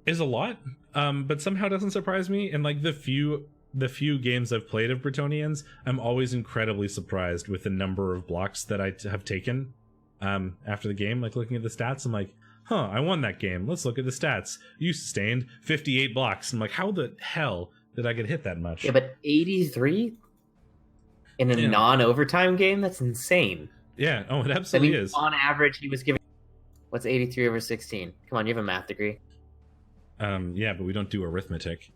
is a lot, but somehow doesn't surprise me. And like the few the few games I've played of Bretonnians, I'm always incredibly surprised with the number of blocks that I have taken after the game. Like, looking at the stats, I'm like, huh, I won that game. Let's look at the stats. You sustained 58 blocks. I'm like, how the hell did I get hit that much? Yeah, but 83 in a non-overtime game? That's insane. Yeah, oh, it absolutely is. On average, he was giving... What's 83 over 16? Come on, you have a math degree. Yeah, but we don't do arithmetic.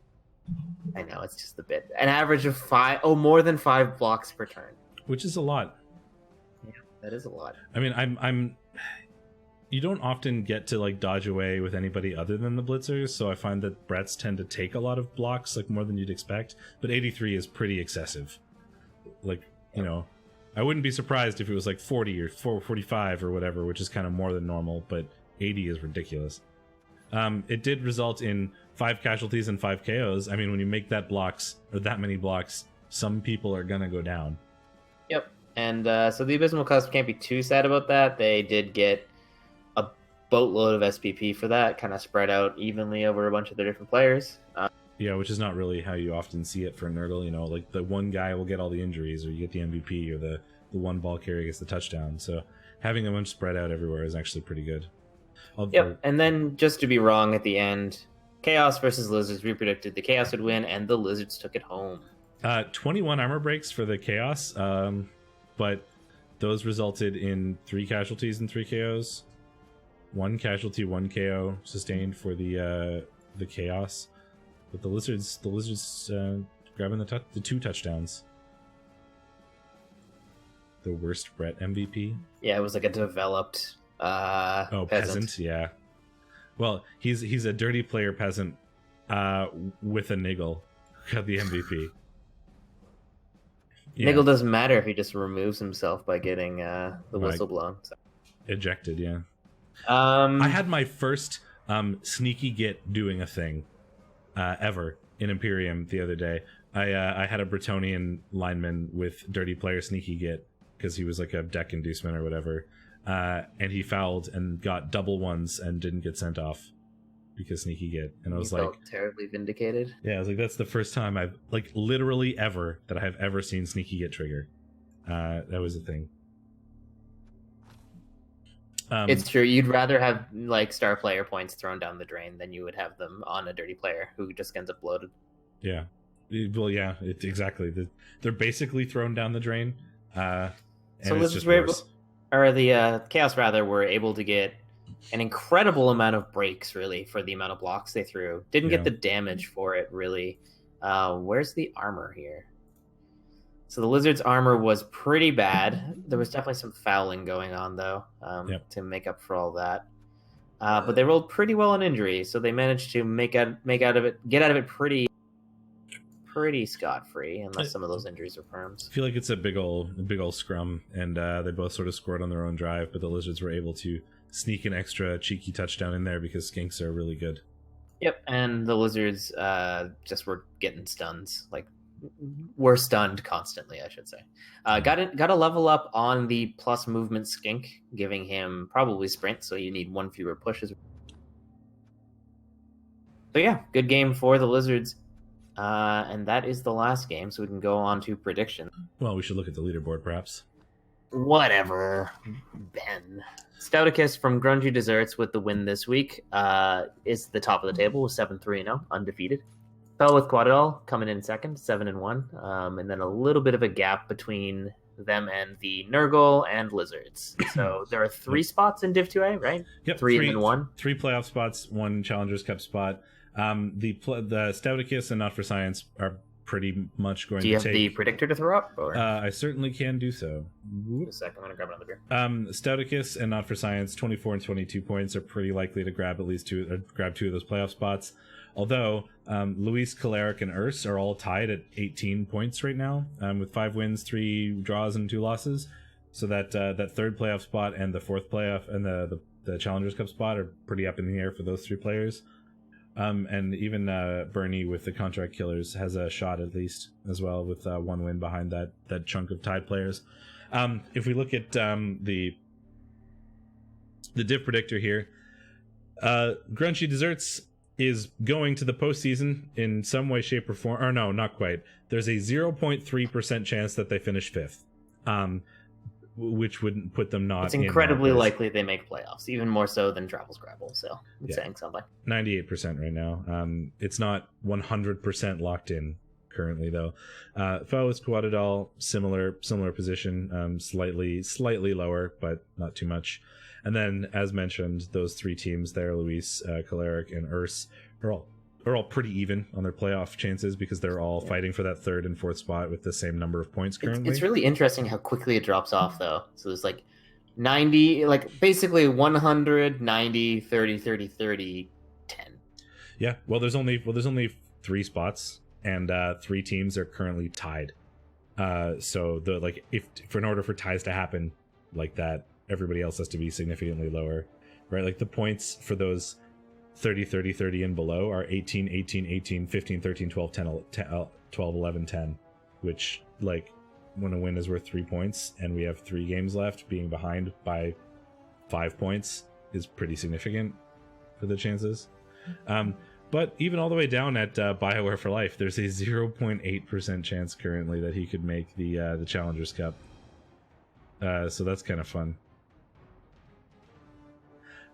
I know, it's just a bit. An average of more than 5 blocks per turn. Which is a lot. Yeah, that is a lot. I mean, I'm you don't often get to like dodge away with anybody other than the blitzers, so I find that Bretts tend to take a lot of blocks, like more than you'd expect. But 83 is pretty excessive. Like, you know, I wouldn't be surprised if it was like 40 or 45 or whatever, which is kind of more than normal, but 80 is ridiculous. It did result in 5 casualties and 5 KOs. I mean, when you make that many blocks, some people are gonna go down. Yep. And so the Abysmal Cusp can't be too sad about that. They did get a boatload of SPP for that, kind of spread out evenly over a bunch of the different players. Yeah, which is not really how you often see it for Nurgle. You know, like the one guy will get all the injuries, or you get the MVP, or the one ball carrier gets the touchdown. So having a bunch spread out everywhere is actually pretty good. Yep, and then just to be wrong at the end, Chaos versus Lizards, we predicted the Chaos would win, and the Lizards took it home. 21 armor breaks for the Chaos, but those resulted in 3 casualties and 3 KOs. 1 casualty, 1 KO sustained for the Chaos. But the Lizards grabbing the 2 touchdowns. The worst Brett MVP. Yeah, it was like a developed peasant. Yeah. Well, he's a dirty player peasant with a niggle who got the MVP. Yeah. Niggle doesn't matter if he just removes himself by getting the whistle blown. So. Ejected, yeah. I had my first sneaky get doing a thing ever in Imperium the other day. I had a Bretonnian lineman with dirty player sneaky get because he was like a deck inducement or whatever. And he fouled and got double ones and didn't get sent off because sneaky get. And I was like, felt terribly vindicated. Yeah, I was like, that's the first time I've like literally ever that I have ever seen sneaky get trigger. That was a thing. It's true. You'd rather have like star player points thrown down the drain than you would have them on a dirty player who just ends up bloated. Yeah. Well, yeah, exactly. They're basically thrown down the drain. And so it's just worse. The Chaos rather were able to get an incredible amount of breaks, really, for the amount of blocks they threw. Didn't get the damage for it, really. Where's the armor here? So the Lizard's armor was pretty bad. There was definitely some fouling going on, though, to make up for all that. But they rolled pretty well on injury, so they managed to get out of it pretty scot-free, unless some of those injuries are perms. I feel like it's a big old scrum, and they both sort of scored on their own drive, but the Lizards were able to sneak an extra cheeky touchdown in there because skinks are really good. Yep, and the Lizards just were getting stuns, were stunned constantly, I should say. Got a level up on the plus movement skink, giving him probably sprint, so you need 1 fewer pushes. So yeah, good game for the Lizards. And that is the last game, so we can go on to prediction. Well, we should look at the leaderboard, perhaps. Whatever, Ben. Stouticus from Grungy Desserts with the win this week is the top of the table with 7-3-0, undefeated. Fell with Quadidol coming in second, 7-1, and then a little bit of a gap between them and the Nurgle and Lizards. So there are 3 spots in Div 2A, right? Yep, 3 and 1. 3 playoff spots, 1 Challengers Cup spot. The Stouticus and Not for Science are pretty much going to take... Do you have the predictor to throw up? Or? I certainly can do so. Wait a sec, I'm going to grab another beer. Stouticus and Not for Science, 24 and 22 points, are pretty likely to grab at least 2 of those playoff spots. Although Luis, Caleric, and Urs are all tied at 18 points right now, with 5 wins, 3 draws, and 2 losses. So that 3rd playoff spot and the 4th playoff and the Challengers Cup spot are pretty up in the air for those 3 players. And even Bernie with the Contract Killers has a shot at least as well, with 1 win behind that chunk of tied players. If we look at the Div predictor here, Grunchy Desserts is going to the postseason in some way, shape, or form. Or no, not quite. There's a 0.3% chance that they finish 5th, which wouldn't put them not. It's incredibly likely they make playoffs, even more so than Travel Scrabble. So it's saying something. 98% right now. It's not 100% locked in currently, though. Foe is Quadadal, similar position, slightly lower, but not too much. And then, as mentioned, those 3 teams there, Luis, Caleric, and Urs, are all pretty even on their playoff chances because they're all fighting for that 3rd and 4th spot with the same number of points currently. It's really interesting how quickly it drops off, though. So there's like 90, like basically 100, 90, 30, 30, 30, 10. Yeah, well, there's only 3 spots, and 3 teams are currently tied. So in order for ties to happen like that, everybody else has to be significantly lower, right? Like the points for those 30, 30, 30 and below are 18, 18, 18, 15, 13, 12, 10, 12, 11, 10, which, like, when a win is worth 3 points and we have 3 games left, being behind by 5 points is pretty significant for the chances. But even all the way down at BioWare for Life, there's a 0.8% chance currently that he could make the Challengers Cup. So that's kind of fun.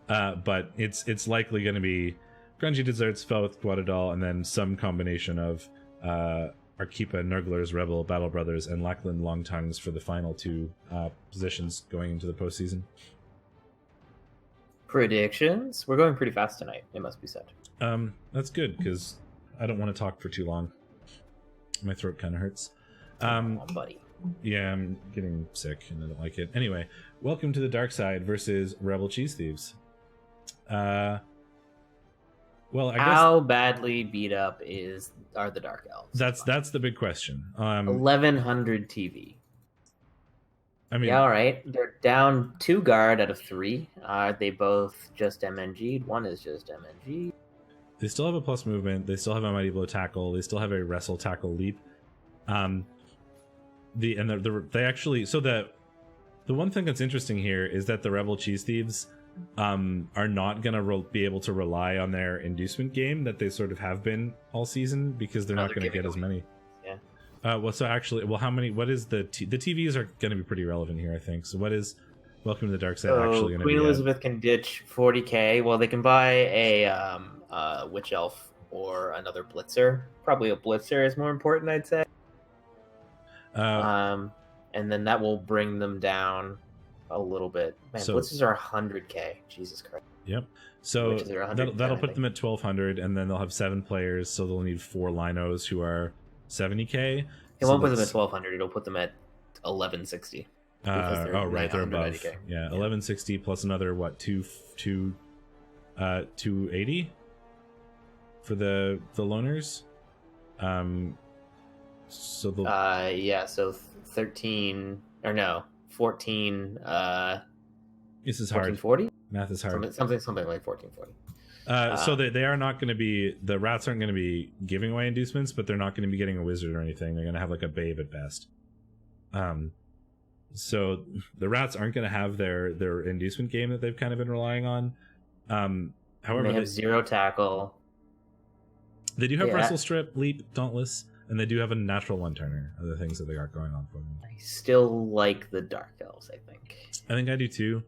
But it's likely going to be Grungy Desserts, Fell with Guadadal, and then some combination of Arkeepa, Nurglers, REBBL, Battle Brothers, and Lackland Longtongues for the final 2 positions going into the postseason. Predictions? We're going pretty fast tonight, it must be said. That's good, because I don't want to talk for too long. My throat kind of hurts. Buddy. Yeah, I'm getting sick, and I don't like it. Anyway, welcome to the Dark Side versus Rebel Cheese Thieves. Well, I guess how badly beat up are the Dark Elves? That's the big question. 1100 TV. I mean, yeah, all right. They're down 2 guard out of 3. Are they both just MNG'd? One is just MNG. They still have a plus movement. They still have a Mighty Blow tackle. They still have a Wrestle tackle leap. The one thing that's interesting here is that the Rebel Cheese Thieves are not going to be able to rely on their inducement game that they sort of have been all season because they're not going to get as many. Yeah. How many? What is the TVs are going to be pretty relevant here, I think. So what is Welcome to the Dark Side actually going to be? Queen Elizabeth can ditch 40k. Well, they can buy a Witch Elf or another Blitzer. Probably a Blitzer is more important, I'd say. And then that will bring them down a little bit. Man, Blitzers are 100k. Jesus Christ. Yep. So that'll put them at 1200, and then they'll have 7 players, so they'll need 4 Linos who are 70k. It won't put them at 1200. It'll put them at 1160. Right, they're above. Yeah, 1160 plus another 280 for the loners. So so 13 or no 14. This is hard. 1440. Math is hard. Something like 1440. So they are not going to be, the rats aren't going to be giving away inducements, but they're not going to be getting a wizard or anything. They're going to have like a babe at best. So the rats aren't going to have their inducement game that they've kind of been relying on. However, they have 0 tackle. They do have Wrestle Strip, Leap, Dauntless, and they do have a natural 1-turner. Are the things that they got going on for them. I still like the Dark Elves. I think I do too.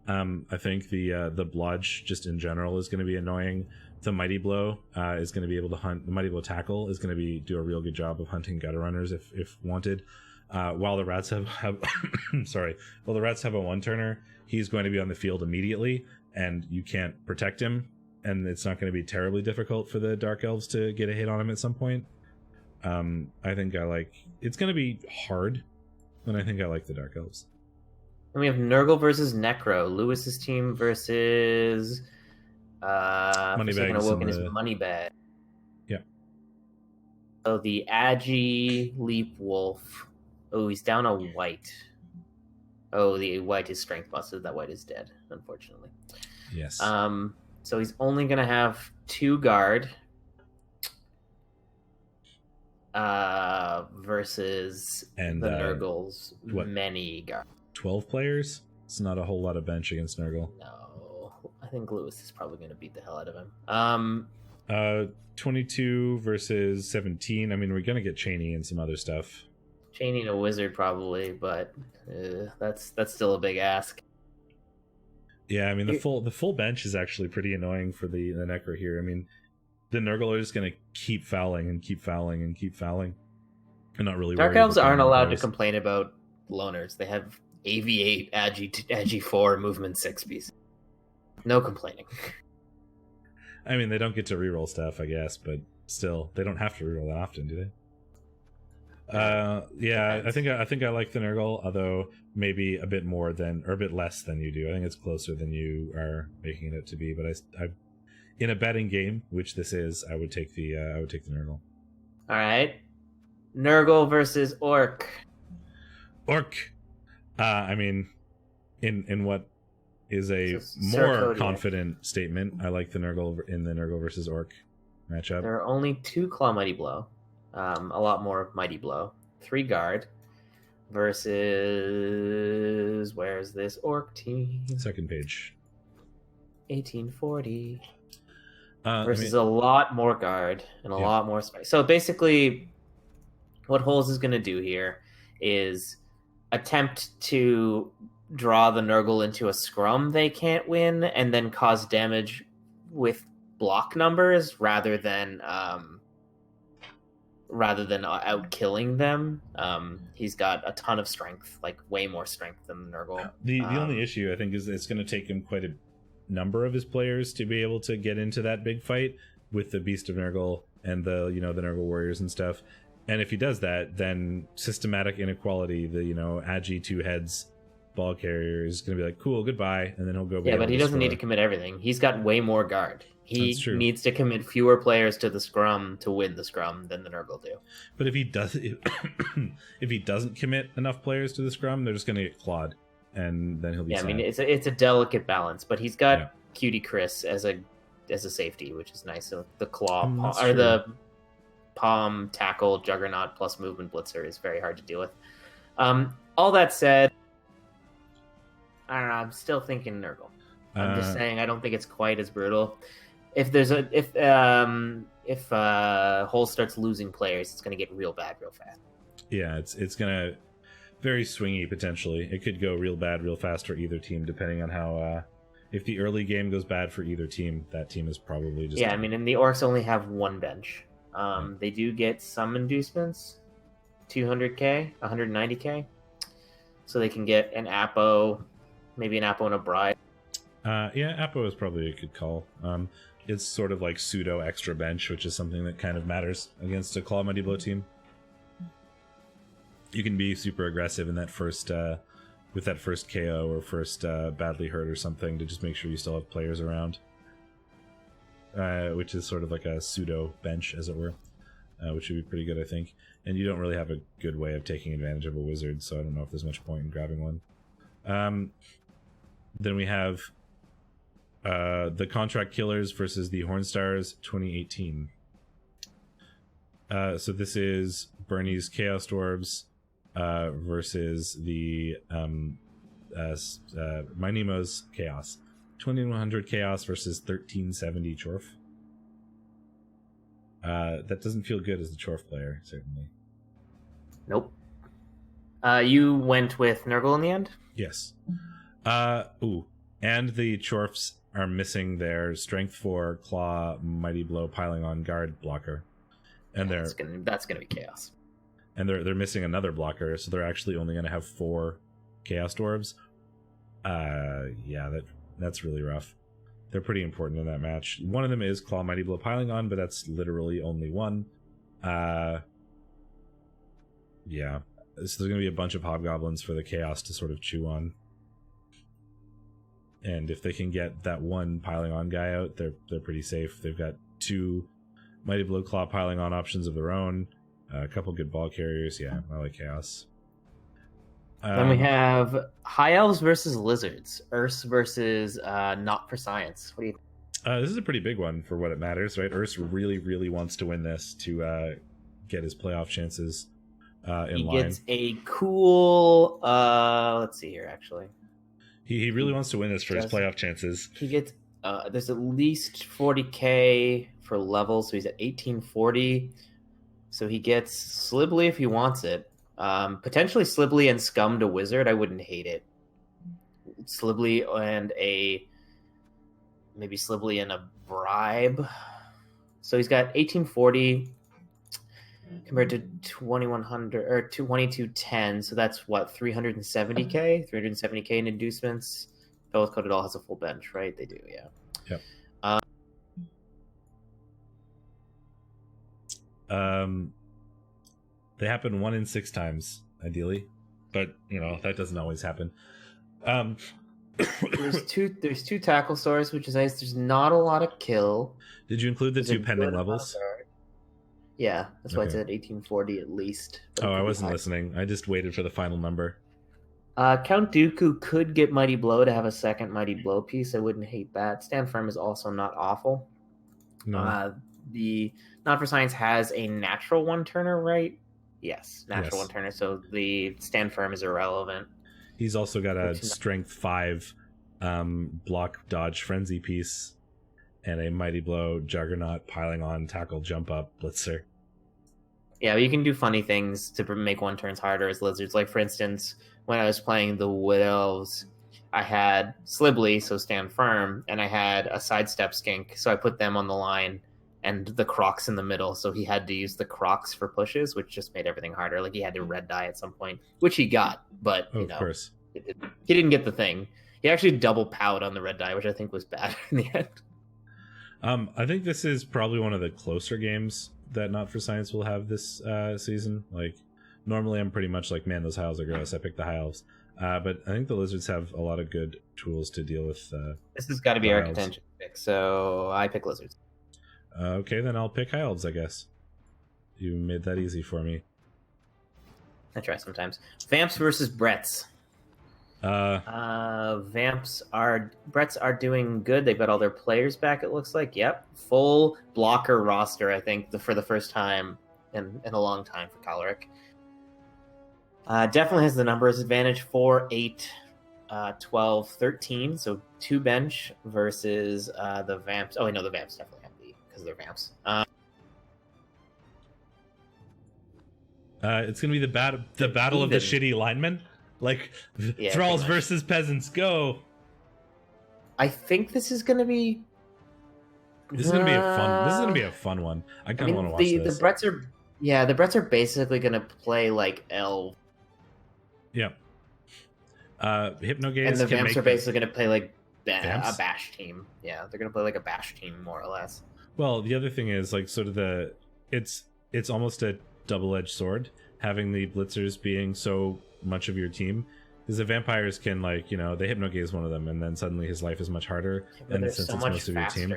I think the blodge just in general is going to be annoying. The Mighty Blow is going to be able to hunt. The Mighty Blow tackle is going to do a real good job of hunting gutter runners if wanted. While the rats have while the rats have a 1-turner, he's going to be on the field immediately, and you can't protect him, and it's not going to be terribly difficult for the Dark Elves to get a hit on him at some point. I think it's going to be hard, but I think I like the Dark Elves. And we have Nurgle versus Necro. Lewis's team versus Moneybag. Yeah. So the Agi Leap Wolf. Oh, he's down a white. Oh, the white is strength busted. That white is dead, unfortunately. Yes. So he's only gonna have 2 guard. Versus the Nurgles, many guard. 12 players? It's not a whole lot of bench against Nurgle. No, I think Lewis is probably going to beat the hell out of him. 22 versus 17. I mean, we're gonna get Cheney and some other stuff. Chaining a wizard probably, but that's still a big ask. Yeah, I mean the full bench is actually pretty annoying for the Necro here. I mean, the Nurgle are just gonna keep fouling and keep fouling and keep fouling, and not really. Dark Elves aren't allowed to complain about loners. They have AV8, Agi 4, movement 6 pieces. No complaining. I mean, they don't get to reroll stuff, I guess, but still, they don't have to reroll that often, do they? Yeah, I think I like the Nurgle, although maybe a bit more than, or a bit less than you do. I think it's closer than you are making it to be. But I in a betting game, which this is, I would take the Nurgle. All right, Nurgle versus Orc. Orc. I mean, in what is a more confident statement, I like the Nurgle in the Nurgle versus Orc matchup. There are only 2 Claw Mighty Blow. A lot more Mighty Blow. 3 Guard versus... Where's this Orc team? Second page. 1840. Versus a lot more Guard and a lot more Spice. So basically, what Holes is going to do here is attempt to draw the Nurgle into a scrum they can't win and then cause damage with block numbers rather than out killing them. He's got a ton of strength, like way more strength than the Nurgle. The only issue I think is it's going to take him quite a number of his players to be able to get into that big fight with the Beast of Nurgle and the the Nurgle warriors and stuff. And if he does that, then systematic inequality, the Agi 2 heads ball carrier is going to be like, cool, goodbye, and then he'll go. Yeah, but he doesn't need to commit everything. He's got way more Guard. He needs to commit fewer players to the scrum to win the scrum than the Nurgle do. But if he does, if he doesn't commit enough players to the scrum, they're just going to get clawed, and then he'll be. Yeah, sad. I mean it's a delicate balance, but he's got Cutie Chris as a safety, which is nice. So the claw or the palm tackle juggernaut plus movement blitzer is very hard to deal with. All that said, I don't know. I'm still thinking Nurgle. I'm just saying I don't think it's quite as brutal. If Hole starts losing players, it's going to get real bad real fast. Yeah, it's going to very swingy potentially. It could go real bad real fast for either team, depending on how. If the early game goes bad for either team, that team is probably just. Yeah, I mean, and the Orcs only have 1 bench. They do get some inducements, 200k, 190k, so they can get an Apo, maybe an Apo and a Bride. Yeah, Apo is probably a good call. It's sort of like pseudo extra bench, which is something that kind of matters against a Claw Mighty Blow team. You can be super aggressive in that first, with that first KO or first badly hurt or something to just make sure you still have players around. Which is sort of like a pseudo bench, as it were, which would be pretty good, I think. And you don't really have a good way of taking advantage of a wizard, so I don't know if there's much point in grabbing one. Then we have the Contract Killers versus the Hornstars 2018. So this is Bernie's Chaos Dwarves versus the My Nemo's Chaos. 2100 Chaos versus 1370 Chorf. That doesn't feel good as the Chorf player, certainly. Nope. You went with Nurgle in the end? Yes. And the Chorfs are missing their Strength 4 Claw Mighty Blow Piling on Guard blocker. And that's gonna be chaos. And they're missing another blocker, so they're actually only gonna have 4 Chaos Dwarves. That's really rough. They're pretty important in that match. One of them is Claw Mighty Blow Piling On, but that's literally only one. Yeah. So there's going to be a bunch of Hobgoblins for the Chaos to sort of chew on. And if they can get that one Piling On guy out, they're pretty safe. They've got 2 Mighty Blow Claw Piling On options of their own. A couple good ball carriers. Yeah, I like Chaos. Then we have High Elves versus Lizards. Urs versus Not for Science. What do you think? This is a pretty big one for what it matters, right? Urs really, really wants to win this to get his playoff chances in line. He gets a cool... let's see here, actually. He really wants to win this for his playoff chances. He gets There's at least 40k for levels, so he's at 1840. So he gets Slibbly if he wants it. Potentially Slibbly and Scum to Wizard. I wouldn't hate it. Slibbly and maybe Slibbly and a Bribe. So he's got 1840 compared to 2100 or 2210. So that's what, 370k? 370k in inducements. Fellows Code it all has a full bench, right? They do, yeah. Yep. They happen 1 in 6 times, ideally, but that doesn't always happen. There's two tackle stores, which is nice. There's not a lot of kill. Did you include the 2 pending levels? Yeah, that's why it's at 1840 at least. Oh, I wasn't listening. I just waited for the final number. Count Dooku could get Mighty Blow to have a second Mighty Blow piece. I wouldn't hate that. Stand Firm is also not awful. No. The Not for Science has a natural one-turner, right? Yes, natural one-turner. So the Stand Firm is irrelevant. He's also got a Strength 5 block dodge frenzy piece and a Mighty Blow Juggernaut piling on tackle jump up blitzer. Yeah, but you can do funny things to make one turns harder as lizards. Like, for instance, when I was playing the Welves, I had Slibbly, so Stand Firm, and I had a Sidestep Skink, so I put them on the line, and the Crocs in the middle, so he had to use the Crocs for pushes, which just made everything harder. Like, he had to red die at some point, which he got, but, of course. He didn't get the thing. He actually double powed on the red die, which I think was bad in the end. I think this is probably one of the closer games that Not for Science will have this season. Like, normally I'm pretty much like, man, those high elves are gross. I picked the high elves. But I think the lizards have a lot of good tools to deal with. This has got to be our contention pick, so I pick lizards. Okay, then I'll pick high elves, I guess. You made that easy for me. I try sometimes. Vamps versus Bretts. Vamps Bretts are doing good. They've got all their players back, it looks like. Yep. Full blocker roster, I think, for the first time in a long time for Caloric. Definitely has the numbers advantage: 4, 8, 12, 13. So 2 bench versus the Vamps. Oh, wait, no, the Vamps definitely have the, because they're Vamps. It's going to be the battle of the shitty linemen. Like, thralls versus peasants, go! I think this is going to be... This is going to be a fun one. I kind of want to watch this. The Bretts are basically going to play like elf. Yeah. Hypnogaze, and the Vamps are basically going to play like a bash team. Yeah, they're going to play like a bash team, more or less. Well, the other thing is, like, sort of it's almost a double-edged sword, having the blitzers being so much of your team, because the vampires can, like, they hypnogaze one of them, and then suddenly his life is much harder, and since it's most of your team.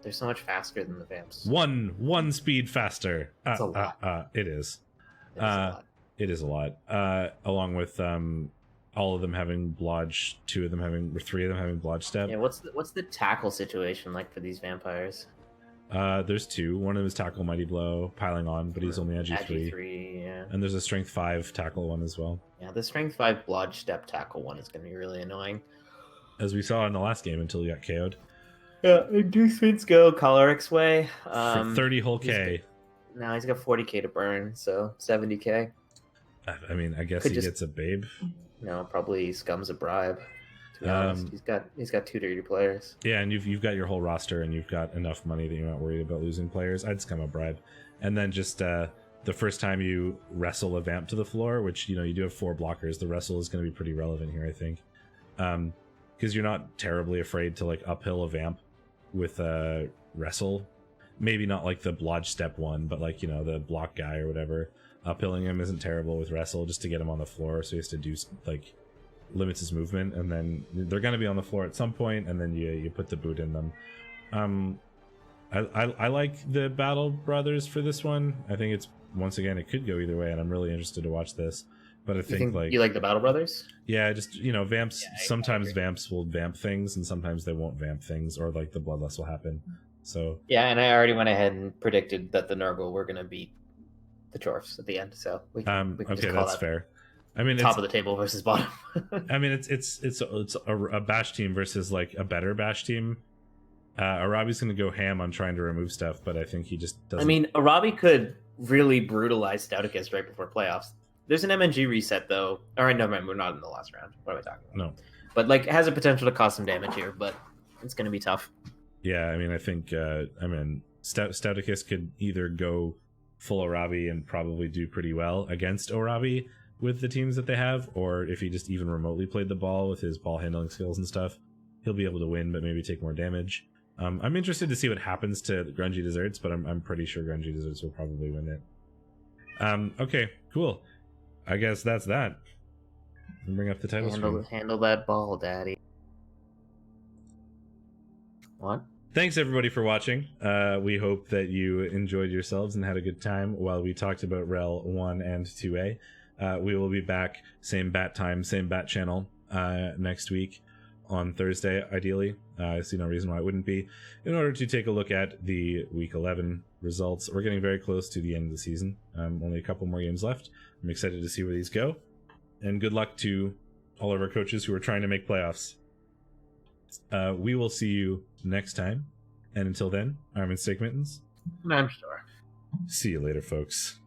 They're so much faster than the Vamps. One speed faster. It's a lot. It is. It is a lot. Along with all of them having blodge, 3 of them having blodge step. Yeah, what's the tackle situation like for these vampires? There's 2. One of them is tackle mighty blow, piling on, but he's only Agi 3. Agi3, yeah. And there's a strength 5 tackle one as well. Yeah, the strength 5 blodge step tackle one is going to be really annoying. As we saw in the last game until he got KO'd. Yeah, inducements go Caloric's way. For 30 whole K. Now he's got 40k to burn, so 70k. I mean, I guess he gets a babe. No, probably Scum's a bribe. To be honest, he's got 2 dirty players. Yeah, and you've got your whole roster, and you've got enough money that you're not worried about losing players. I'd Scum a bribe, and then just the first time you wrestle a vamp to the floor, which you do have 4 blockers, the wrestle is going to be pretty relevant here, I think, because you're not terribly afraid to like uphill a vamp with a wrestle. Maybe not like the blodge step one, but like the block guy or whatever. Uphilling him isn't terrible with wrestle, just to get him on the floor, so he has to do like limits his movement, and then they're going to be on the floor at some point, and then you put the boot in them. I like the Battle Brothers for this one. I think it's, once again, it could go either way, and I'm really interested to watch this. But I think you like the Battle Brothers? Yeah, just vamps. Yeah, sometimes vamps will vamp things, and sometimes they won't vamp things, or like the bloodlust will happen. So yeah, and I already went ahead and predicted that the Nurgle were going to beat the Chorfs at the end, so we can okay, just call that's fair. I mean, top of the table versus bottom. I mean, it's a bash team versus like a better bash team. Arabi's going to go ham on trying to remove stuff, but I think he just doesn't. I mean, Arabi could really brutalize Stouticus right before playoffs. There's an MNG reset, though. All right, never mind. We're not in the last round. What am I talking about? No. But, like, it has a potential to cause some damage here, but it's going to be tough. Yeah, I mean, I think, Stouticus could either go full Arabi and probably do pretty well against Arabi with the teams that they have, or if he just even remotely played the ball with his ball handling skills and stuff, he'll be able to win, but maybe take more damage. I'm interested to see what happens to Grungy Desserts, but I'm pretty sure Grungy Desserts will probably win it. Okay, cool. I guess that's that. Bring up the title screen. Handle that ball, daddy. What? Thanks everybody for watching. We hope that you enjoyed yourselves and had a good time while we talked about REL 1 and 2A. We will be back, same bat time, same bat channel, next week on Thursday, ideally. I see no reason why it wouldn't be, in order to take a look at the Week 11 results. We're getting very close to the end of the season. Only a couple more games left. I'm excited to see where these go. And good luck to all of our coaches who are trying to make playoffs. We will see you next time. And until then, I'm in Steakmittens. I'm sure. See you later, folks.